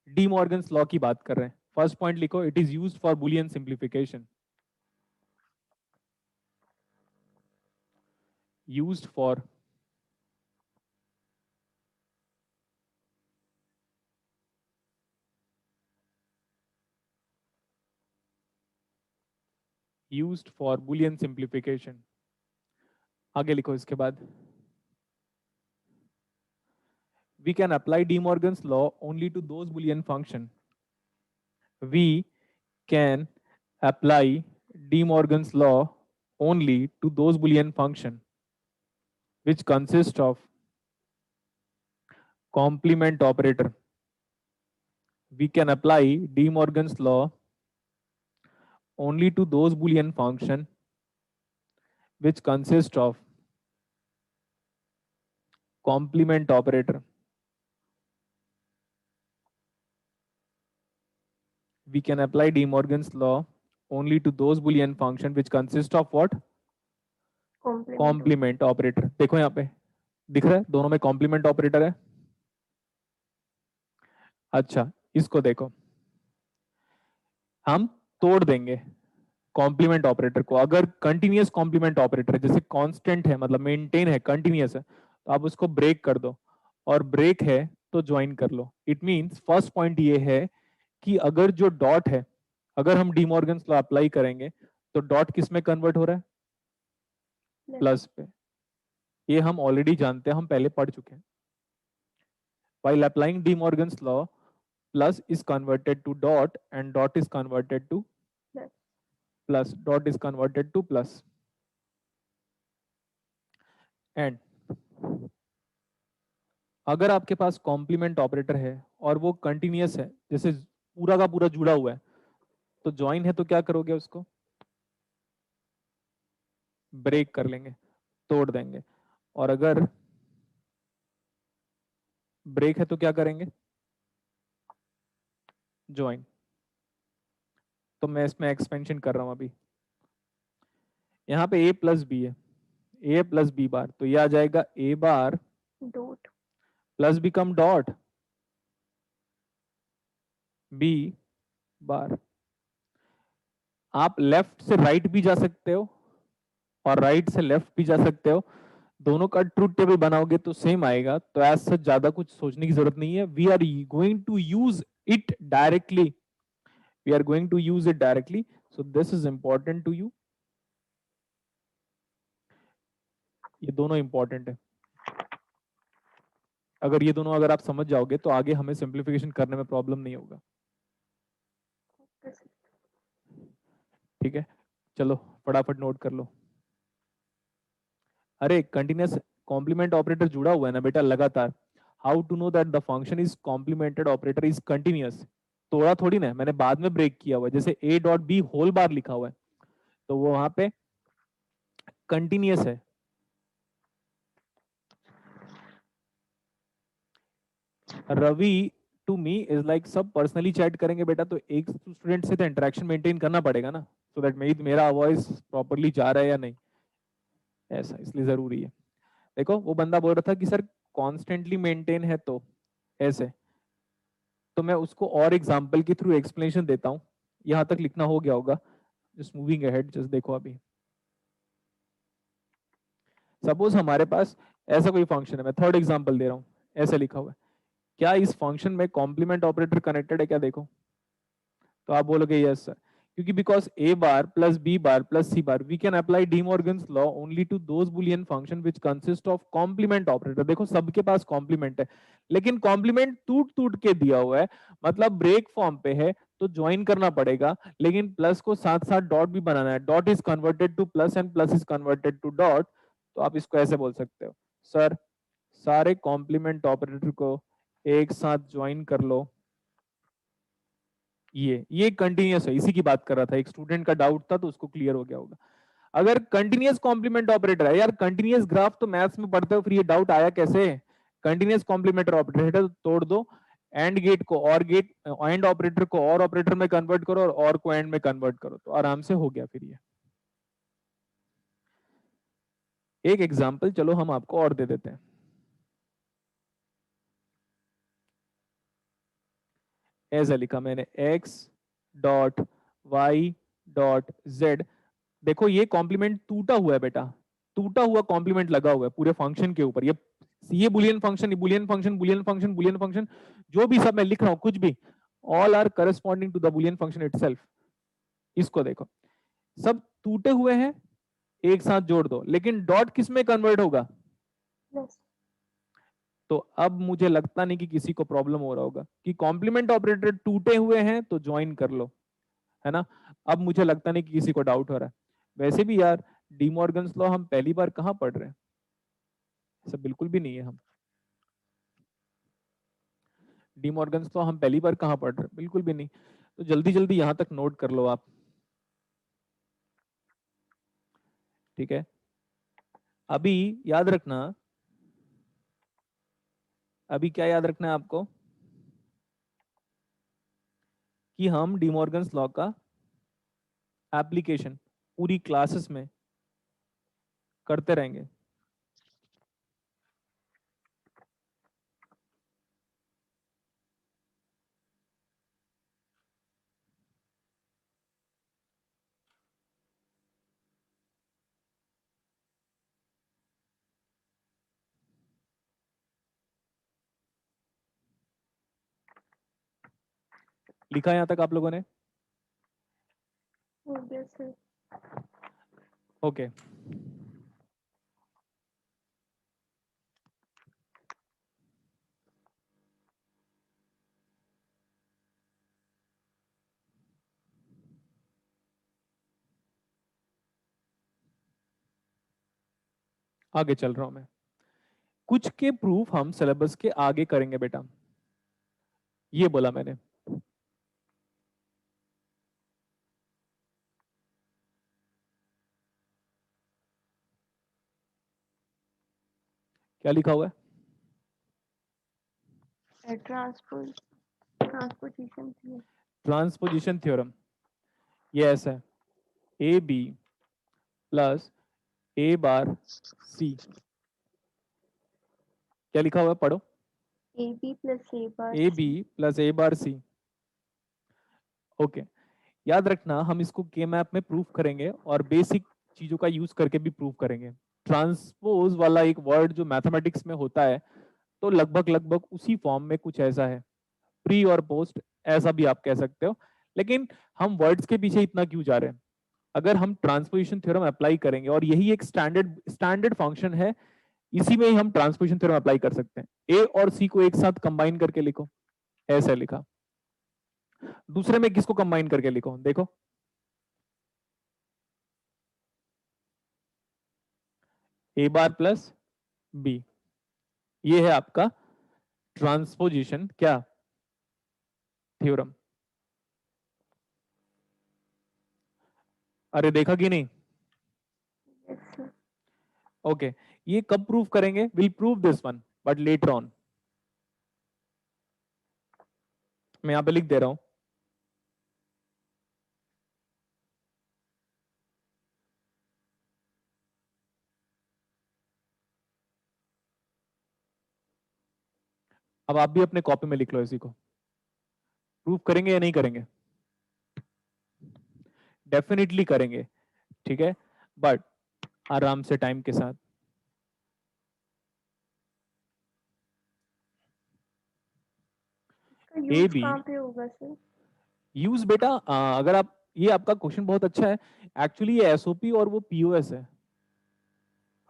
डी मॉर्गन्स लॉ की बात कर रहे हैं. फर्स्ट पॉइंट लिखो, it is used for Boolean simplification. Used for Boolean simplification. आगे लिखो इसके बाद. We can apply De Morgan's law only to those Boolean function. We can apply De Morgan's law only to those Boolean function which consist of complement operator. We can apply De Morgan's law only to those Boolean function which consist of complement operator. We can apply De Morgan's law only to those Boolean function which consist of what? Complement. Complement operator. देखो यहाँ पे दिख रहा है दोनों में complement operator है. अच्छा इसको देखो, हम तोड़ देंगे कॉम्प्लीमेंट ऑपरेटर को. अगर कंटिन्यूअस कॉम्प्लीमेंट ऑपरेटर जैसे कांस्टेंट है, मतलब मेंटेन है, कंटिन्यूअस है, तो आप उसको ब्रेक कर दो, और ब्रेक है तो ज्वाइन कर लो. इट मींस फर्स्ट पॉइंट ये है कि अगर जो डॉट है, अगर हम डी मॉर्गन्स लॉ अप्लाई करेंगे तो डॉट किस में कन्वर्ट हो रहा है? प्लस पे. ये हम ऑलरेडी जानते हैं, हम पहले पढ़ चुके हैं. While applying De Morgan's law, plus is converted to dot and dot is converted to Plus. plus. Dot is converted to plus. And अगर आपके पास कॉम्प्लीमेंट ऑपरेटर है और वो कंटिन्यूअस है, जैसे पूरा का पूरा जुड़ा हुआ है, तो ज्वाइन है तो क्या करोगे? उसको ब्रेक कर लेंगे, तोड़ देंगे. और अगर ब्रेक है तो क्या करेंगे? ज्वाइन. तो मैं इसमें एक्सपेंशन कर रहा हूं अभी. यहाँ पे a प्लस बी है, a प्लस बी बार, तो ये आ जाएगा a bar Dot. Plus become dot b बार. आप लेफ्ट से राइट भी जा सकते हो और राइट से लेफ्ट भी जा सकते हो. दोनों का ट्रूथ टेबल बनाओगे तो सेम आएगा. तो एज सच ज्यादा कुछ सोचने की जरूरत नहीं है. We are going to use it directly. We are going to use it directly. So this is important to you. ये दोनों इंपॉर्टेंट है. अगर ये दोनों अगर आप समझ जाओगे तो आगे हमें सिंप्लीफिकेशन करने में प्रॉब्लम नहीं होगा. ठीक है, चलो फटाफट नोट कर लो. अरे कंटिन्यूअस कॉम्प्लीमेंट ऑपरेटर जुड़ा हुआ है ना बेटा लगातार. How to know that the function is complemented operator is continuous? तोड़ा थोड़ी ना, मैंने बाद में ब्रेक किया हुआ है. जैसे a dot B whole bar लिखा हुआ है तो वो वहां पे कंटिन्यूअस है. Ravi to me is like सब पर्सनली चैट करेंगे बेटा, तो एक स्टूडेंट से तो इंटरेक्शन मेंटेन करना पड़ेगा ना, सो दैट मेरा वॉइस प्रॉपरली जा रहा है या नहीं, ऐसा इसलिए जरूरी है. देखो वो बंदा बोल रहा था कि सर कॉन्स्टेंटली मेंटेन है तो ऐसे, तो मैं उसको और एग्जांपल के थ्रू एक्सप्लेनेशन देता हूं. यहां तक लिखना हो गया होगा. जस्ट मूविंग अहेड, जस्ट देखो अभी. सपोज हमारे पास ऐसा कोई फंक्शन है, मैं थर्ड एग्जांपल दे रहा हूं. ऐसे लिखा हुआ है, क्या इस फंक्शन में कॉम्प्लीमेंट ऑपरेटर कनेक्टेड है? क्या देखो, तो आप बोलोगे यस सर, क्योंकि because a bar plus b bar plus c bar we can apply De Morgan's law only to those Boolean function which consist of complement operator. देखो सबके पास कॉम्प्लीमेंट है, लेकिन कॉम्प्लीमेंट टूट टूट के दिया हुआ है, मतलब ब्रेक फॉर्म पे है तो ज्वाइन करना पड़ेगा. लेकिन प्लस को साथ साथ डॉट भी बनाना है. Dot is converted two plus and plus is converted to dot. तो आप इसको ऐसे बोल सकते हो, सर सारे कॉम्प्लीमेंट ऑपरेटर को एक साथ ज्वाइन कर लो. ये कंटिन्यूअस है, इसी की बात कर रहा था. एक स्टूडेंट का डाउट था तो उसको क्लियर हो गया होगा. अगर कंटिन्यूअस कॉम्प्लीमेंट ऑपरेटर है, यार कंटिन्यूअस ग्राफ तो मैथ्स में पढ़ते हो, फिर ये डाउट आया कैसे? कंटिन्यूअस कॉम्प्लीमेंट ऑपरेटर है तो तोड़ दो. एंड गेट को और गेट, एंड ऑपरेटर को और ऑपरेटर में कन्वर्ट करो और को एंड में कन्वर्ट करो, तो आराम से हो गया. फिर ये एक एग्जाम्पल चलो हम आपको और दे देते हैं. ऐसा लिखा मैंने x dot y dot z. देखो ये कॉम्प्लीमेंट टूटा हुआ है बेटा, टूटा हुआ कॉम्प्लीमेंट लगा हुआ है पूरे फंक्शन के ऊपर. ये Boolean function, Boolean function, Boolean function, Boolean function, जो भी सब मैं लिख रहा हूं कुछ भी, all are corresponding to the Boolean function itself. इसको देखो, सब टूटे हुए हैं, एक साथ जोड़ दो, लेकिन डॉट किस में कन्वर्ट होगा? Plus. तो अब मुझे लगता नहीं कि किसी को प्रॉब्लम हो रहा होगा कि कॉम्प्लीमेंट ऑपरेटर टूटे हुए हैं तो ज्वाइन कर लो, है ना. अब मुझे लगता नहीं कि किसी को डाउट हो रहा है. वैसे भी यार डी मॉर्गन्स लॉ हम पहली बार कहाँ पढ़ रहे हैं? ऐसा बिल्कुल भी नहीं है. हम डी मॉर्गन्स लॉ हम पहली बार कहाँ पढ़ रहे हैं? बिल्कुल भी नहीं. तो जल्दी जल्दी यहाँ तक नोट कर लो आप. ठीक है, अभी याद रखना, अभी क्या याद रखना है आपको कि हम डिमॉर्गन्स लॉ का एप्लीकेशन पूरी क्लासेस में करते रहेंगे। लिखा यहां तक आप लोगों ने? Yes, sir. ओके, आगे चल रहा हूं मैं। कुछ के प्रूफ हम सिलेबस के आगे करेंगे बेटा, ये बोला मैंने। क्या लिखा हुआ है? Transposition theorem. ट्रांसपोजिशन थ्योरम, ये ऐसा है, A B plus A bar सी। क्या लिखा हुआ है, पढ़ो। AB plus A bar A B C. Plus A bar C. Okay, याद रखना हम इसको के मैप में प्रूफ करेंगे और बेसिक चीजों का यूज करके भी प्रूफ करेंगे। ट्रांसपोज वाला एक वर्ड जो मैथमेटिक्स में होता है, तो लगभग लगभग उसी फॉर्म में कुछ ऐसा है, प्री और पोस्ट ऐसा भी आप कह सकते हो। लेकिन हम वर्ड्स के पीछे इतना क्यों जा रहे हैं? अगर हम ट्रांसपोजिशन थ्योरम अप्लाई करेंगे, और यही एक स्टैंडर्ड फंक्शन है, इसी में ही हम ट्रांसपोजिशन थ्योरम अप्लाई कर सकते हैं। ए और सी को एक साथ कंबाइन करके लिखो, ऐसा लिखा। दूसरे में किसको कंबाइन करके लिखो, देखो, ए बार प्लस बी, ये है आपका ट्रांसपोजिशन क्या, थ्योरम। अरे देखा कि नहीं? Yes, sir. ओके, ये कब प्रूव करेंगे? Will prove this one but later on. मैं यहां पे लिख दे रहा हूं, अब आप भी अपने कॉपी में लिख लो इसी को। प्रूव करेंगे या नहीं करेंगे? डेफिनेटली करेंगे, ठीक है, बट आराम से, टाइम के साथ। इसका ए use बी कहाँ पे होगा सर? यूज बेटा, अगर आप, ये आपका क्वेश्चन बहुत अच्छा है। एक्चुअली ये एसओपी और वो पीओएस है,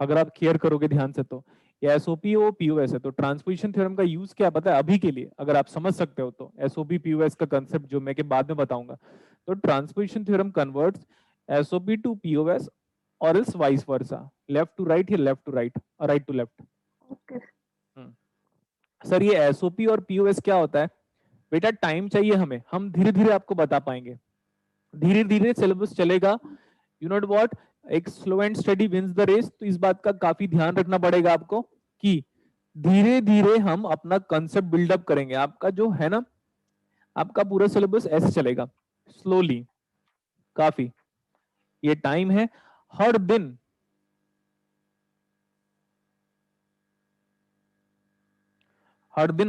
अगर आप केयर करोगे ध्यान से तो। ये एसओपी और पीओएस है, तो ट्रांसपोजिशन थ्योरम का यूज क्या पता है अभी के लिए, अगर आप समझ सकते हो तो। एसओपी पीओएस का कंसेप्ट जो मैं के बाद में बताऊंगा। तो transposition theorem converts SOP to POS और else vice versa, left to right या लेफ्ट टू राइट और right to left. Okay. Sir ये एसओपी और पीओएस क्या होता है बेटा? टाइम चाहिए हमें, हम धीरे धीरे आपको बता पाएंगे, धीरे धीरे सिलेबस चलेगा। यू नोट व्हाट, एक slow and study wins the race. तो इस बात का काफी ध्यान रखना पड़ेगा आपको कि धीरे धीरे हम अपना कंसेप्ट बिल्डअप करेंगे। आपका जो है ना, आपका पूरा सिलेबस ऐसे चलेगा, स्लोली, काफी। ये टाइम है, हर दिन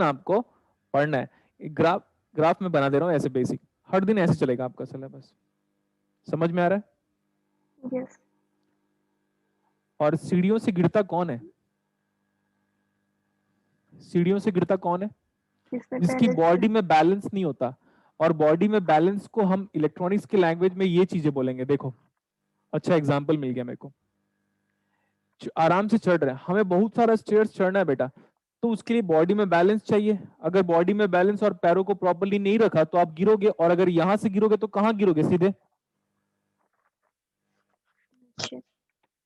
आपको पढ़ना है। ग्राफ ग्राफ में बना दे रहा हूं ऐसे बेसिक, हर दिन ऐसे चलेगा आपका सिलेबस। समझ में आ रहा है? Yes. और सीढ़ियों से गिरता कौन है? सीढ़ियों से गिरता कौन है? इसमें जिसकी पहले बॉडी में बैलेंस नहीं होता। और बॉडी में बैलेंस को हम इलेक्ट्रॉनिक्स की लैंग्वेज में ये चीजें बोलेंगे। देखो, अच्छा एग्जांपल मिल गया मेरे को। आराम से चढ़ रहे हैं, हमें बहुत सारा स्टेयर्स चढ़ना है बेटा, तो उसके लिए बॉडी में बैलेंस चाहिए। अगर बॉडी में बैलेंस और पैरों को प्रॉपर्ली नहीं रखा तो आप गिरोगे, और अगर यहां से गिरोगे तो कहां गिरोगे? सीधे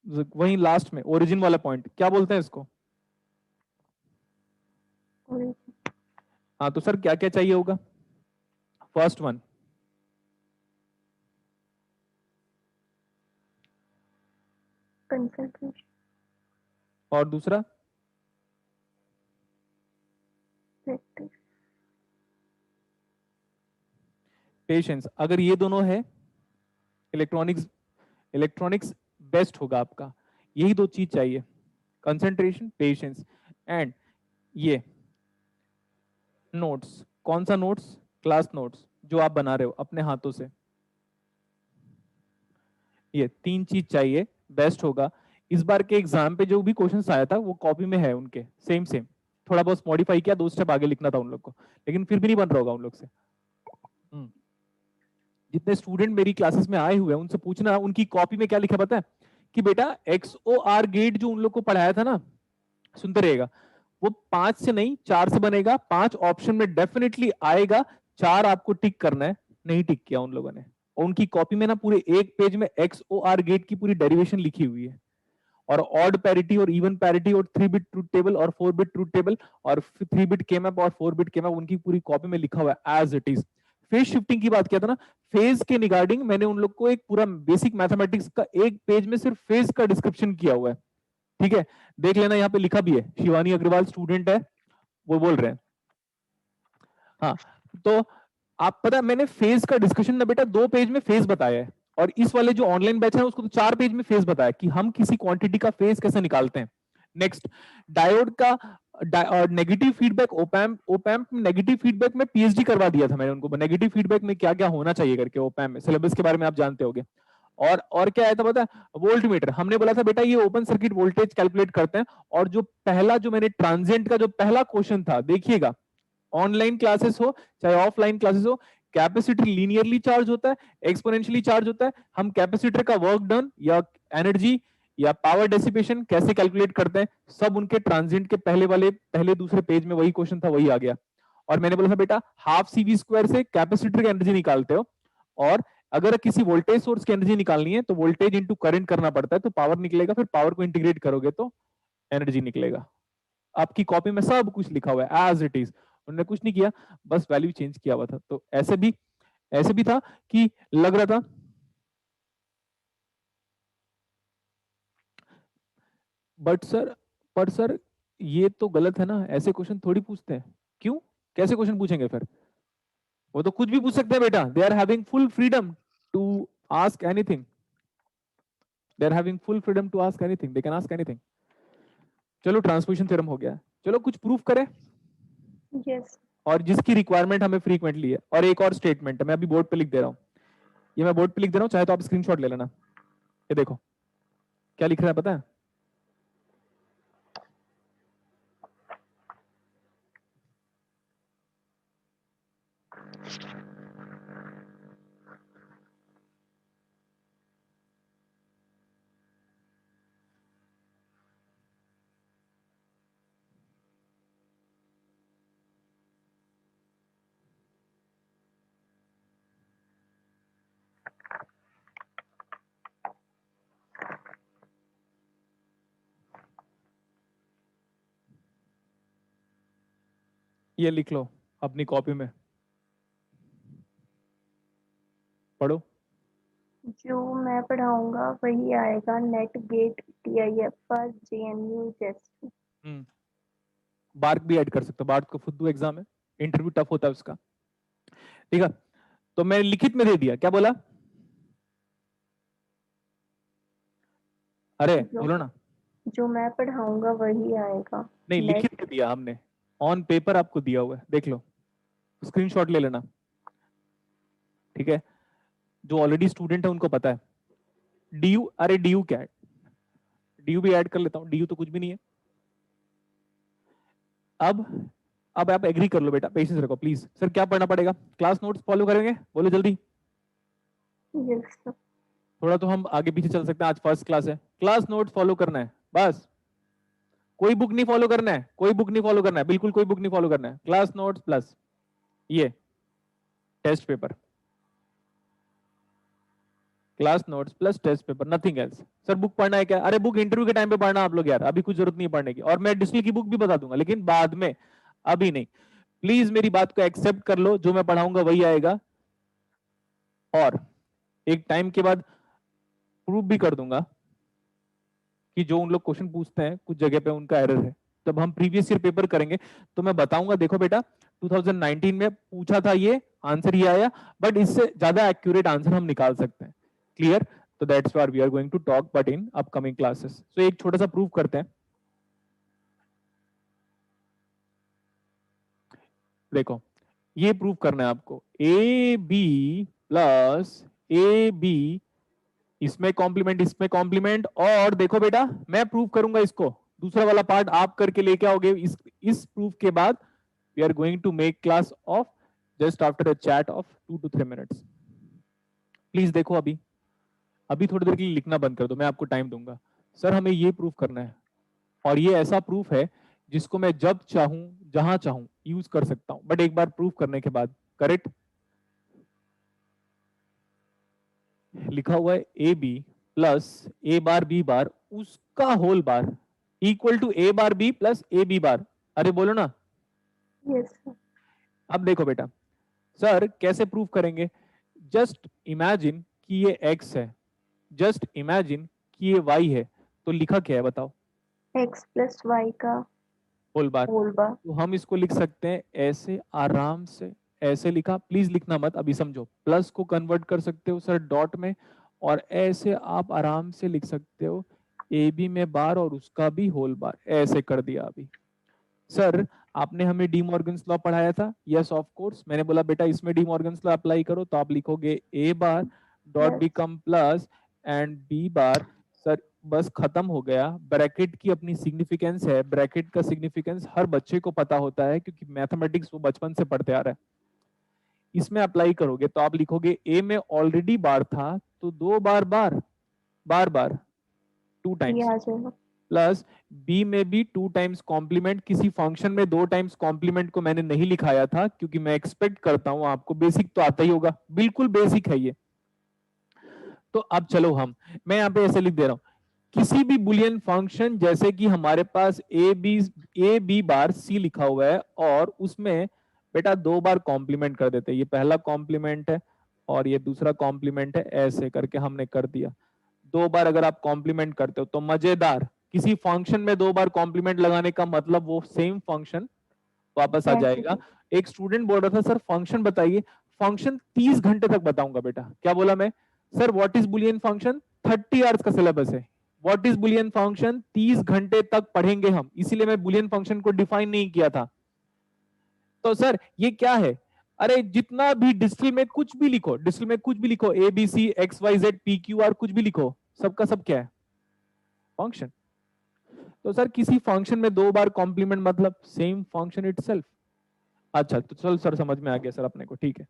वहीं लास्ट में, ओरिजिन वाला पॉइंट, क्या बोलते हैं इसको? हाँ, तो सर क्या क्या चाहिए होगा? फर्स्ट वन, concentration, और दूसरा practice, पेशेंस। अगर ये दोनों है, इलेक्ट्रॉनिक्स बेस्ट होगा आपका। यही दो चीज चाहिए, कंसंट्रेशन, पेशेंस एंड ये नोट्स। कौन सा नोट्स? क्लास नोट्स जो आप बना रहे हो अपने हाथों से। ये तीन चीज चाहिए, बेस्ट होगा। इस बार के एग्जाम पे जो भी क्वेश्चंस आया था वो कॉपी में है उनके, सेम सेम। थोड़ा बहुत मॉडिफाई किया, 2 स्टेप आगे लिखना था उन लोग को, लेकिन फिर भी नहीं बन रहा होगा उन लोग से। जितने स्टूडेंट मेरी क्लासेस में आए हुए हैं उनसे पूछना उनकी कॉपी में क्या लिखा पता है कि बेटा XOR गेट जो उन लोग को पढ़ाया था ना, सुनते रहेगा, वो 5 से नहीं 4 से बनेगा। 5 ऑप्शन में डेफिनेटली आएगा, 4 आपको टिक करना है। नहीं टिक किया उन लोगों ने, और उनकी कॉपी में ना पूरे एक पेज में XOR गेट की पूरी डेरिवेशन लिखी हुई है, और ऑड पैरिटी और इवन पैरिटी और 3 बिट ट्रूथ टेबल और 4 बिट ट्रूथ टेबल और 3 बिट के मैप और 4 बिट के मैप उनकी पूरी कॉपी में लिखा हुआ है as it is. Phase shifting की बात किया था ना, फेज के रिगार्डिंग मैंने उन लोग को एक पूरा बेसिक मैथमेटिक्स का एक पेज में सिर्फ फेज का डिस्क्रिप्शन किया हुआ है। ठीक है, देख लेना, यहाँ पे लिखा भी है, शिवानी अग्रवाल स्टूडेंट है, वो बोल रहे हैं। हाँ, तो आप पता है मैंने फेज का डिस्कशन ना बेटा 2 पेज में फेज बताया है, और इस वाले जो ऑनलाइन बैच है उसको तो 4 पेज में फेज बताया कि हम किसी क्वांटिटी का फेज कैसे निकालते हैं। नेक्स्ट, डायोड का negative feedback, op-amp negative feedback में पीएचडी करवा दिया था मैंने उनको, नेगेटिव फीडबैक में क्या क्या होना चाहिए करके ओपैम्प में, सिलेबस के बारे में आप जानते होंगे। और क्या आया था पता है, वोल्टमीटर। हमने बोला था बेटा ये ओपन सर्किट वोल्टेज कैलकुलेट करते हैं, और जो पहला जो मैंने ट्रांजिएंट का जो पहला क्वेश्चन था, देखिएगा, ऑनलाइन क्लासेस हो चाहे ऑफलाइन क्लासेस हो, कैपेसिटर लीनियरली चार्ज होता है, एक्सपोनेंशियली चार्ज होता है। हम कैपेसिटर का वर्क डन या एनर्जी या पावर डेसिपेशन कैसे कैलकुलेट करते हैं, सब उनके ट्रांजिएंट के पहले दूसरे पेज में वही क्वेश्चन था, वही आ गया। और मैंने बोला था बेटा हाफ CV स्क्वायर से कैपेसिटर की एनर्जी निकालते हो, और अगर किसी वोल्टेज सोर्स की एनर्जी निकालनी है तो वोल्टेज इंटू करंट करना पड़ता है, तो पावर निकलेगा, फिर पावर को इंटीग्रेट करोगे तो एनर्जी निकलेगा। आपकी कॉपी में सब कुछ लिखा हुआ है एज इट इज, उन्होंने कुछ नहीं किया, बस वैल्यू चेंज किया हुआ था। तो ऐसे भी था कि लग रहा था पर सर ये तो गलत है ना, ऐसे क्वेश्चन थोड़ी पूछते हैं। क्यों, कैसे क्वेश्चन पूछेंगे फिर? वो तो कुछ भी पूछ सकते हैं बेटा, they are having full freedom to ask anything, they are having full freedom to ask anything, they can ask anything. चलो ट्रांसपोजिशन थ्योरम हो गया, चलो कुछ प्रूफ करें। yes, और जिसकी रिक्वायरमेंट हमें फ्रीक्वेंटली है। और एक और स्टेटमेंट है, मैं अभी बोर्ड पे लिख दे रहा हूं, ये मैं बोर्ड पे लिख दे रहा हूं, चाहे तो आप स्क्रीनशॉट ले लेना। ये देखो क्या लिख रहा है पता है, ये लिख लो अपनी कॉपी में, पढ़ो। जो मैं पढ़ाऊंगा वही आएगा, नेट गेट TIF पर JNU टेस्ट। बार्क भी ऐड कर सकते हो, बार्क को फुद्दू एग्जाम है, इंटरव्यू टफ होता है उसका। ठीक है, तो मैं लिखित में दे दिया, क्या बोला? अरे बोलो ना। जो मैं पढ़ाऊंगा वही आएगा, नहीं, नेट लिखित में दिया हमने, ऑन पेपर आपको दिया हुआ है, देख लो, स्क्रीनशॉट ले लेना। ठीक है, जो ऑलरेडी स्टूडेंट है उनको पता है। DU, अरे DU क्या है, DU भी ऐड कर लेता हूं, DU तो कुछ भी नहीं है। अब आप एग्री कर लो बेटा, पेशेंस रखो प्लीज। सर क्या पढ़ना पड़ेगा? क्लास नोट्स फॉलो करेंगे, बोलो जल्दी। yes, थोड़ा तो हम आगे पीछे चल सकते हैं, आज फर्स्ट क्लास है, क्लास नोट्स फॉलो करना है बस। कोई बुक नहीं फॉलो करना है, कोई बुक नहीं फॉलो करना है, बिल्कुल कोई बुक नहीं फॉलो करना है। क्लास नोट्स प्लस ये test paper, class notes plus test paper, nothing else. Sir book पढ़ना है क्या? अरे बुक इंटरव्यू के टाइम पे पढ़ना आप लोग यार, अभी कुछ जरूरत नहीं है पढ़ने की। और मैं डिस्टिल की बुक भी बता दूंगा, लेकिन बाद में, अभी नहीं। प्लीज मेरी बात को एक्सेप्ट कर लो, जो मैं पढ़ाऊंगा वही आएगा, और एक टाइम के बाद प्रूव भी कर दूंगा कि जो उन लोग क्वेश्चन पूछते हैं कुछ जगह पे उनका एरर है। जब हम प्रीवियस ईयर पेपर करेंगे तो मैं बताऊंगा, देखो बेटा 2019 में पूछा था ये, आंसर ये आया, बट इससे ज्यादा एक्यूरेट आंसर हम निकाल सकते हैं। क्लियर? तो that's why we are going to talk but in upcoming classes. So एक छोटा सा प्रूफ करते हैं। देखो ये प्रूव करना है आपको, A B plus A B, इसमें कॉम्प्लीमेंट इसमें कॉम्प्लीमेंट, और देखो बेटा मैं प्रूव करूंगा इसको, दूसरा वाला पार्ट आप करके लेके आओगे। इस प्रूफ के बाद we are going to make class of just after a chat of 2 to 3 minutes. Please देखो अभी थोड़ी देर के लिए लिखना बंद कर दो, मैं आपको टाइम दूंगा। सर हमें ये प्रूफ करना है, और ये ऐसा प्रूफ है जिसको मैं जब चाहूं जहां चाहूं यूज कर सकता हूं, बट एक बार प्रूफ करने के बाद। करेक्ट? लिखा हुआ है A B plus A bar B bar उसका whole bar equal to A bar B plus A B bar. अरे बोलो ना। Yes sir. अब देखो बेटा, सर कैसे प्रूव करेंगे? जस्ट इमेजिन कि ये x है, जस्ट इमेजिन कि ये y है, तो लिखा क्या है बताओ? x प्लस वाई का होल बार। Whole bar. तो हम इसको लिख सकते हैं ऐसे, आराम से ऐसे लिखा, प्लीज लिखना मत, अभी समझो। प्लस को कन्वर्ट कर सकते हो सर डॉट में, और ऐसे आप आराम से लिख सकते हो ए बी में बार और उसका भी होल बार, ऐसे कर दिया अभी। सर आपने हमें डी मॉर्गन्स लॉ पढ़ाया था? Yes of course. मैंने बोला बेटा इसमें डी मॉर्गन्स लॉ अप्लाई करो, तो आप लिखोगे A bar dot become plus and B bar. Sir बस खत्म हो गया। ब्रैकेट की अपनी सिग्निफिकेंस है, ब्रैकेट का सिग्निफिकेंस हर बच्चे को पता होता है क्योंकि मैथमेटिक्स वो बचपन से पढ़ते आ रहा है। इसमें अप्लाई करोगे तो आप लिखोगे ए में ऑलरेडी बार था तो 2 बार बार बार बार 2 टाइम्स, प्लस बी में भी 2 टाइम्स कॉम्प्लीमेंट। किसी फंक्शन में 2 टाइम्स कॉम्प्लीमेंट को मैंने नहीं लिखाया था क्योंकि मैं एक्सपेक्ट करता हूं आपको बेसिक तो आता ही होगा, बिल्कुल बेसिक है ये। तो अब चलो मैं यहाँ पे ऐसे लिख दे रहा हूं, किसी भी बुलियन फंक्शन, जैसे कि हमारे पास ए बी बार सी लिखा हुआ है और उसमें बेटा 2 बार कॉम्प्लीमेंट कर देते हैं। ये पहला कॉम्प्लीमेंट है और ये दूसरा कॉम्प्लीमेंट है, ऐसे करके हमने कर दिया। 2 बार अगर आप कॉम्प्लीमेंट करते हो तो मजेदार, किसी फंक्शन में 2 बार कॉम्प्लीमेंट लगाने का मतलब वो सेम फंक्शन वापस आ जाएगा। एक स्टूडेंट बोल रहा था सर फंक्शन बताइए। फंक्शन 30 घंटे तक बताऊंगा बेटा। क्या बोला मैं? Sir what is Boolean function? 30 hours का सिलेबस है। What is Boolean function? 30 घंटे तक पढ़ेंगे हम, इसीलिए मैं बुलियन फंक्शन को डिफाइन नहीं किया था। तो सर ये क्या है? अरे जितना भी डिस्टिल में कुछ भी लिखो, डिस्टिल में कुछ भी लिखो, A B C X Y Z P Q R, कुछ भी लिखो, सबका सब क्या है? फंक्शन। तो सर किसी फंक्शन में 2 बार कॉम्प्लीमेंट मतलब सेम फंक्शन इटसेल्फ। अच्छा तो चल सर समझ में आ गया सर अपने को, ठीक है।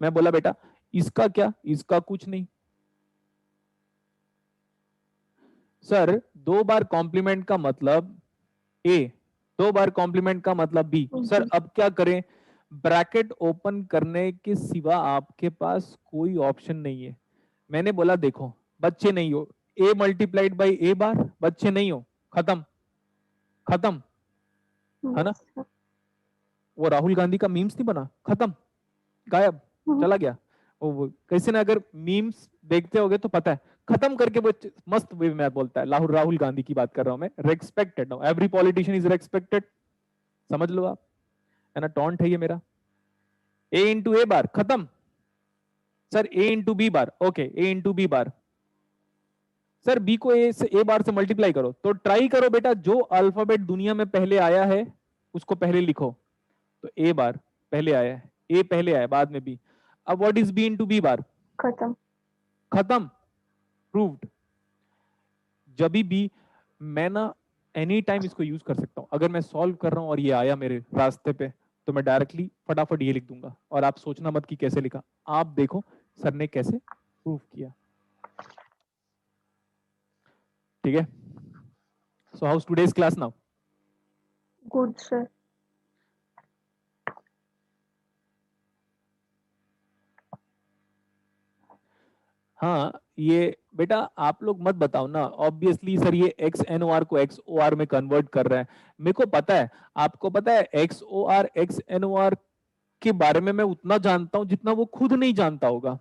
मैं बोला बेटा इसका क्या? इसका कुछ नहीं सर। 2 बार कॉम्प्लीमेंट का मतलब ए, 2 बार कॉम्प्लीमेंट का मतलब बी। सर अब क्या करें? ब्रैकेट ओपन करने के सिवा आपके पास कोई ऑप्शन नहीं है। मैंने बोला देखो बच्चे नहीं हो, ए मल्टीप्लाइड बाई ए बार, बच्चे नहीं हो, खत्म खत्म, है ना? वो राहुल गांधी का मीम्स नहीं बना, खत्म, गायब, चला गया। वो कैसे ना, अगर मीम्स देखते होगे तो पता है, खत्म करके वो मस्त वे में बोलता है। राहुल गांधी की बात कर रहा हूं मैं। Respected, every politician is respected, समझ लो आप, है ना? टॉन्ट है ये मेरा। ए इंटू ए बार, खत्म। Sir A into B bar, okay A into B bar. Sir B को ए बार से मल्टीप्लाई करो, तो ट्राई करो बेटा जो अल्फाबेट दुनिया में पहले आया है उसको पहले लिखो। तो ए बार पहले आया है, ए पहले आया बाद में बी। अब what is B into B bar? खत्म खत्म, प्रूव्ड। जब भी मैं ना एनी टाइम इसको यूज कर सकता हूं। अगर मैं सॉल्व कर रहा हूं और ये आया मेरे रास्ते पे तो मैं डायरेक्टली फटाफट ये लिख दूंगा, और आप सोचना मत कि कैसे लिखा। आप देखो सर ने कैसे प्रूव किया, ठीक है? So how's today's class now? Good sir. हाँ ये बेटा आप लोग मत बताओ ना, ऑब्वियसली सर ये एक्स एन ओ आर को एक्स ओ आर में कन्वर्ट कर रहा है। मेरे को पता है, आपको पता है X O R X N O R के बारे में मैं उतना जानता हूं जितना वो खुद नहीं जानता होगा।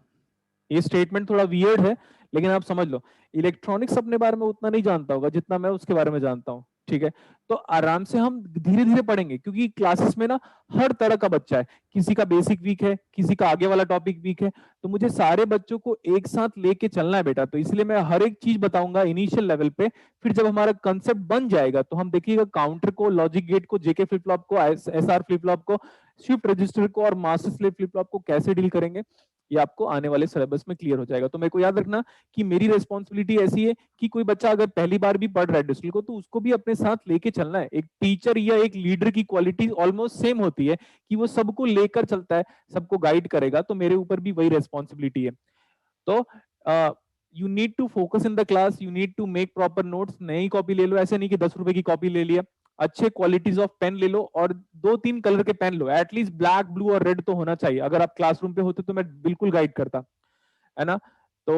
ये स्टेटमेंट थोड़ा वियर्ड है लेकिन आप समझ लो इलेक्ट्रॉनिक्स अपने बारे में उतना नहीं जानता होगा जितना मैं उसके बारे में जानता हूँ, ठीक है। तो आराम से हम धीरे धीरे पढ़ेंगे क्योंकि क्लासेस में ना हर तरह का बच्चा है, किसी का बेसिक वीक है, किसी का आगे वाला टॉपिक वीक है, तो मुझे सारे बच्चों को एक साथ लेके चलना है बेटा। तो इसलिए मैं हर एक चीज बताऊंगा इनिशियल लेवल पे, फिर जब हमारा कंसेप्ट बन जाएगा तो हम देखिएगा काउंटर को, लॉजिक गेट को, जेके फ्लिप फ्लॉप को, एसआर फ्लिप फ्लॉप को, शिफ्ट रजिस्टर को और मास्टर स्लेव फ्लिप फ्लॉप को कैसे डील करेंगे, ये आपको आने वाले सिलेबस में क्लियर हो जाएगा। तो मेरे को याद रखना कि मेरी रिस्पॉन्सिबिलिटी ऐसी है कि कोई बच्चा अगर पहली बार भी पढ़ रहा है डिस्टिल को तो उसको भी अपने साथ लेके चलना है। एक टीचर या एक लीडर की क्वालिटी ऑलमोस्ट सेम होती है कि वो सबको लेकर चलता है, सबको गाइड करेगा, तो मेरे ऊपर भी वही रिस्पॉन्सिबिलिटी है। तो you need to focus in the class, you need to make proper notes. नई कॉपी ले लो, ऐसे नहीं कि 10 रुपए की कॉपी ले लिया, अच्छे क्वालिटीज ऑफ पेन ले लो और 2-3 कलर के पेन लो, एटलीस्ट ब्लैक, ब्लू और रेड तो होना चाहिए। अगर आप क्लासरूम पे होते तो मैं बिल्कुल गाइड करता, है ना। तो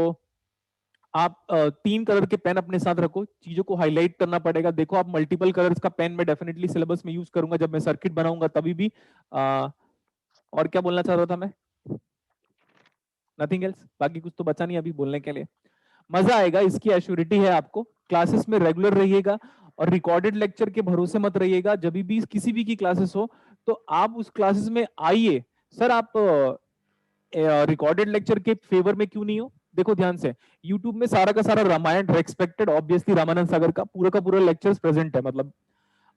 आप 3 कलर के पेन अपने साथ रखो, चीजों को हाईलाइट करना पड़ेगा। देखो आप मल्टीपल कलर्स का पेन मैं डेफिनेटली सिलेबस में यूज करूंगा जब मैं सर्किट बनाऊंगा तभी भी। और क्या बोलना चाह रहा था मैं, नथिंग एल्स, बाकी कुछ तो बचा नहीं अभी बोलने के लिए। मजा आएगा, इसकी एश्योरिटी है आपको। क्लासेस में रेगुलर रहिएगा और रिकॉर्डेड लेक्चर के भरोसे मत रहिएगा। जब भी किसी भी की क्लासेस हो तो आप उस क्लासेस में आइए। सर आप रिकॉर्डेड लेक्चर के फेवर में क्यों नहीं हो? देखो ध्यान से, YouTube में सारा का सारा रामायण एक्सपेक्टेड ऑब्वियसली रामानंद सागर का पूरा लेक्चर्स प्रेजेंट है, मतलब,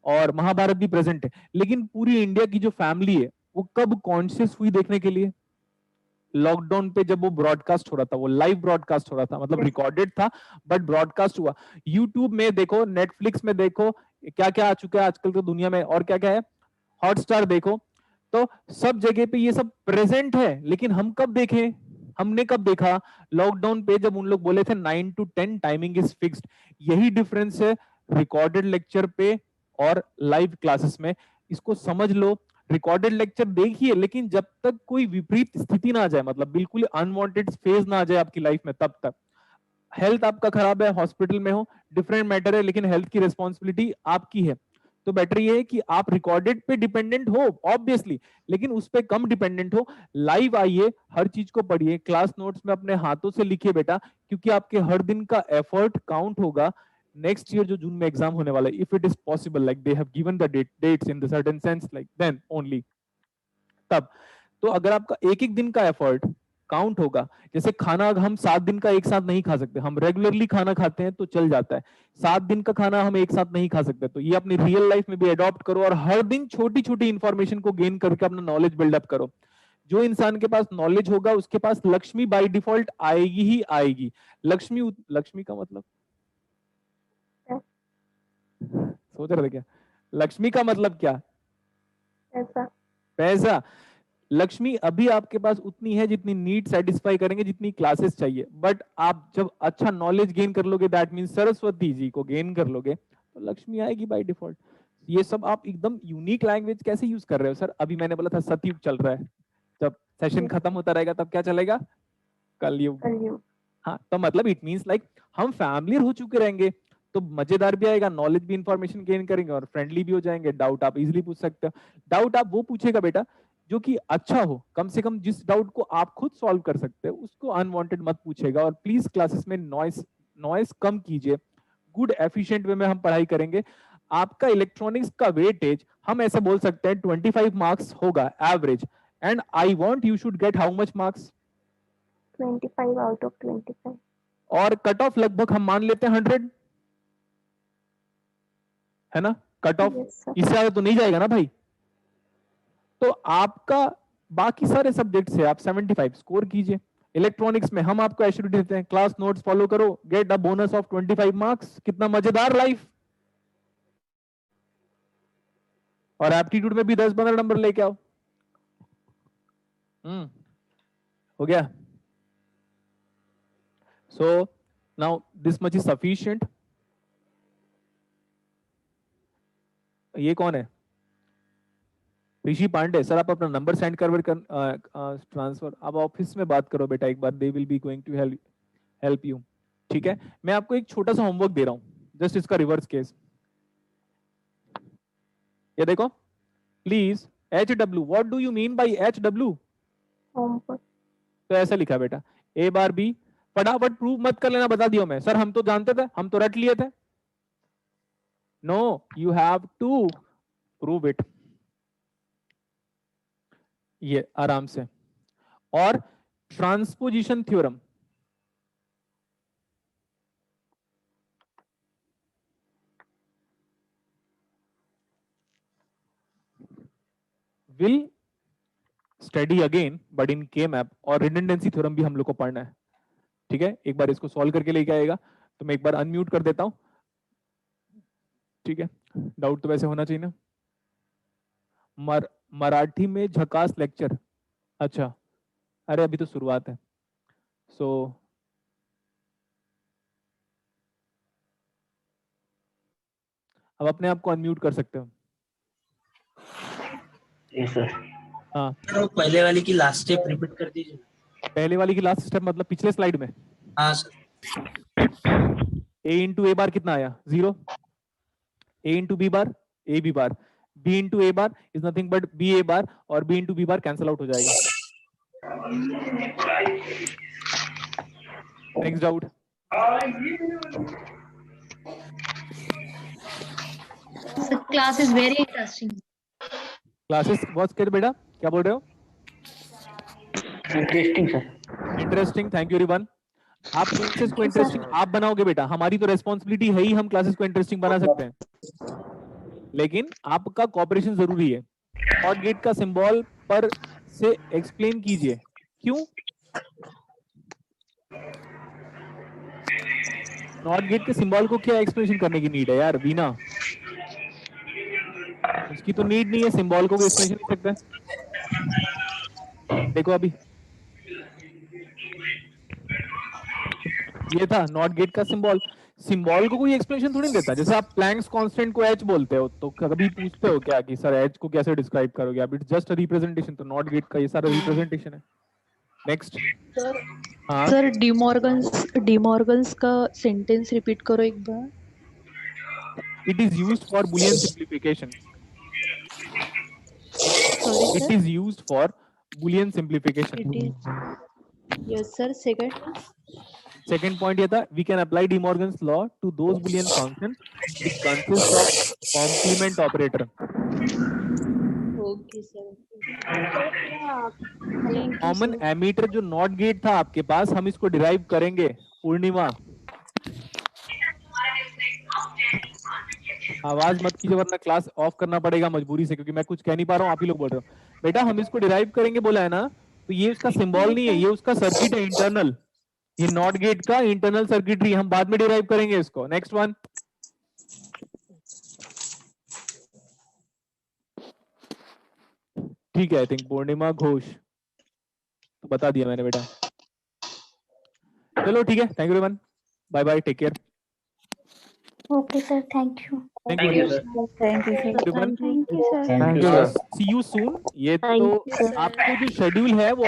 और महाभारत भी प्रेजेंट है। लेकिन पूरी इंडिया की जो फैमिली है वो कब कॉन्शियस हुई देखने के लिए? लॉकडाउन पे जब वो ब्रॉडकास्ट हो रहा था, वो लाइव ब्रॉडकास्ट हो रहा था, मतलब रिकॉर्डेड था बट ब्रॉडकास्ट हुआ। यूट्यूब में देखो, नेटफ्लिक्स में देखो, क्या क्या आ चुका है आजकल तो दुनिया में, और क्या क्या है, हॉटस्टार देखो, तो सब जगह पे ये सब प्रेजेंट है। लेकिन हम कब देखे, हमने कब देखा? लॉकडाउन पे जब उन लोग बोले थे 9 to 10 टाइमिंग इज फिक्स्ड। यही डिफरेंस है रिकॉर्डेड लेक्चर पे और लाइव क्लासेस में, इसको समझ लो। रिकॉर्डेड लेक्चर देखिए, लेकिन जब तक कोई विपरीत स्थिति ना आ जाए, मतलब बिल्कुल अनवांटेड फेज ना आ जाए आपकी लाइफ में, तब तक। हेल्थ आपका खराब है, हॉस्पिटल में हो, डिफरेंट मैटर है, लेकिन हेल्थ की रिस्पॉन्सिबिलिटी आपकी है। तो बेटर ये है कि आप रिकॉर्डेड पे डिपेंडेंट हो ऑब्वियसली, लेकिन उस पे कम डिपेंडेंट हो। लाइव आइए, हर चीज को पढ़िए, क्लास नोट्स में अपने हाथों से लिखिए बेटा, क्योंकि आपके हर दिन का एफर्ट काउंट होगा। नेक्स्ट ईयर जो जून में एग्जाम होने वाला है, if it is possible, like they have given the dates in the certain sense, like then only तब। तो अगर आपका एक एक दिन का एफर्ट काउंट होगा, जैसे खाना हम 7 दिन का एक साथ नहीं खा सकते, हम रेगुलरली खाना खाते हैं तो चल जाता है, 7 दिन का खाना हम एक साथ नहीं खा सकते। तो ये अपनी रियल लाइफ में भी अडॉप्ट करो और हर दिन छोटी छोटी इंफॉर्मेशन को गेन करके अपना नॉलेज बिल्डअप करो। जो इंसान के पास नॉलेज होगा उसके पास लक्ष्मी बाय डिफॉल्ट आएगी ही आएगी। लक्ष्मी का मतलब सोच रहे थे क्या? लक्ष्मी का मतलब क्या? पैसा। पैसा। लक्ष्मी अभी आपके पास उतनी है जितनी नीड सेटिस्फाई करेंगे, जितनी क्लासेस चाहिए। बट आप जब अच्छा नॉलेज गेन कर लोगे, दैट मीन सरस्वती जी को गेन कर लोगे, तो लक्ष्मी आएगी बाय डिफॉल्ट। ये सब आप एकदम यूनिक लैंग्वेज कैसे यूज कर रहे हो सर? अभी मैंने बोला था सतयुग चल रहा है, जब सेशन खत्म होता रहेगा तब क्या चलेगा? कलयुग। हाँ, तो मतलब इट मीन्स लाइक हम फैमिलियर हो चुके रहेंगे तो मजेदार भी आएगा, नॉलेज भी, इंफॉर्मेशन गेन करेंगे और फ्रेंडली भी हो जाएंगे। डाउट आप इजीली पूछ सकते हो। डाउट आप वो पूछेगा बेटा जो कि अच्छा हो, कम से कम जिस डाउट को आप खुद सॉल्व कर सकते हो उसको अनवांटेड मत पूछेगा। और प्लीज क्लासेस में नॉइस कम कीजिए, गुड एफिशिएंट वे में हम पढ़ाई करेंगे। आपका इलेक्ट्रॉनिक्स का वेटेज हम ऐसे बोल सकते हैं 25 मार्क्स होगा average, and I want you should get how much marks? 25 out of 25। और कट ऑफ लगभग हम मान लेते हैं 100, है ना? कट ऑफ इससे ज्यादा तो नहीं जाएगा ना भाई। तो आपका बाकी सारे सब्जेक्ट से आप 75 स्कोर कीजिए। इलेक्ट्रॉनिक्स में हम आपको एश्योरिटी देते हैं, क्लास नोट्स फॉलो करो, get a bonus of 25 marks. कितना मजेदार लाइफ। और एप्टीट्यूड में भी 10-15 नंबर लेके आओ। हो गया। So now this much is sufficient. ये कौन है? ऋषि पांडे सर, आप अपना नंबर सेंड कर ट्रांसफर। आप ऑफिस में बात करो बेटा एक बार, they will be going to help you. ठीक है, मैं आपको एक छोटा सा होमवर्क दे रहा हूं, जस्ट इसका रिवर्स केस। ये देखो please, HW, what do you mean by HW? Homework. तो ऐसा लिखा बेटा, A बार B फटाफट प्रूव मत कर लेना, बता दियो मैं सर हम तो जानते थे, हम तो रट लिए थे। No, you have to prove it. ये आराम से। और transposition theorem, will study again but in K map, और रिडंडेंसी थ्योरम भी हम लोग को पढ़ना है। ठीक है, एक बार इसको सॉल्व करके लेके आएगा, तो मैं एक बार अनम्यूट कर देता हूं। ठीक है, डाउट तो वैसे होना चाहिए ना। मराठी में झकास लेक्चर, अच्छा अरे अभी तो शुरुआत है। सो अब अपने आप को अनम्यूट कर सकते हो। सर हाँ, वो पहले वाली की लास्ट स्टेप रिपीट कर दीजिए। पहले वाली की लास्ट स्टेप मतलब पिछले स्लाइड में। हाँ sir. a into A bar कितना आया? 0। a into B bar A B bar, b into A bar is nothing but B A bar, और b into B bar cancel out हो जाएगा। Next doubt. Class is very interesting. Classes बहुत कर बेटा, क्या बोल रहे हो? Interesting sir. Interesting, thank you everyone. आप क्लासेस को इंटरेस्टिंग आप बनाओगे बेटा, हमारी तो रेस्पॉन्सिबिलिटी है ही, हम क्लासेस को इंटरेस्टिंग बना सकते हैं, लेकिन आपका कोऑपरेशन जरूरी है। नॉट गेट का सिंबल पर से एक्सप्लेन कीजिए क्यों। नॉट गेट के सिंबल को क्या एक्सप्लेनेशन करने की नीड है यार वीना? उसकी तो नीड नहीं है, सिंबल को एक्सप्लेनेशन नहीं सकते। देखो अभी ये था नॉट गेट का सिंबल। सिंबल को कोई एक्सप्लेनेशन थोड़ी नहीं देता। जैसे आप प्लैंक्स कांस्टेंट को एच बोलते हो, तो कभी पूछते हो क्या कि सर एच को कैसे डिस्क्राइब करोगे आप? It's just a representation. तो नॉट गेट का ये सारा रिप्रेजेंटेशन है। नेक्स्ट। हाँ सर डिमॉर्गन्स का सेंटेंस रिपीट करो एक बार। It is used for Boolean simplification. It is used for Boolean simplification. Yes sir. Second point ये था, we can apply De Morgan's law to those Boolean function which consist of complement operator. Okay sir. Common emitter जो not gate था आपके पास, हम इसको derive करेंगे पूर्णिमा। आवाज मत कीजिए वरना क्लास ऑफ करना पड़ेगा मजबूरी से, क्योंकि मैं कुछ कह नहीं पा रहा हूँ, आप ही लोग बोल रहे हो। बेटा हम इसको डिराइव करेंगे बोला है ना, तो ये उसका सिंबल नहीं है, ये उसका सर्किट है इंटरनल। ये नॉट गेट का इंटरनल सर्किटरी, हम बाद में डिराइव करेंगे इसको। Next one. ठीक है, आई थिंक पूर्णिमा घोष तो बता दिया मैंने बेटा। चलो ठीक है, thank you everyone, bye bye, take care. Okay sir, thank you. Thank you sir. Thank you sir. See you soon. ये तो आपको जो शेड्यूल है वो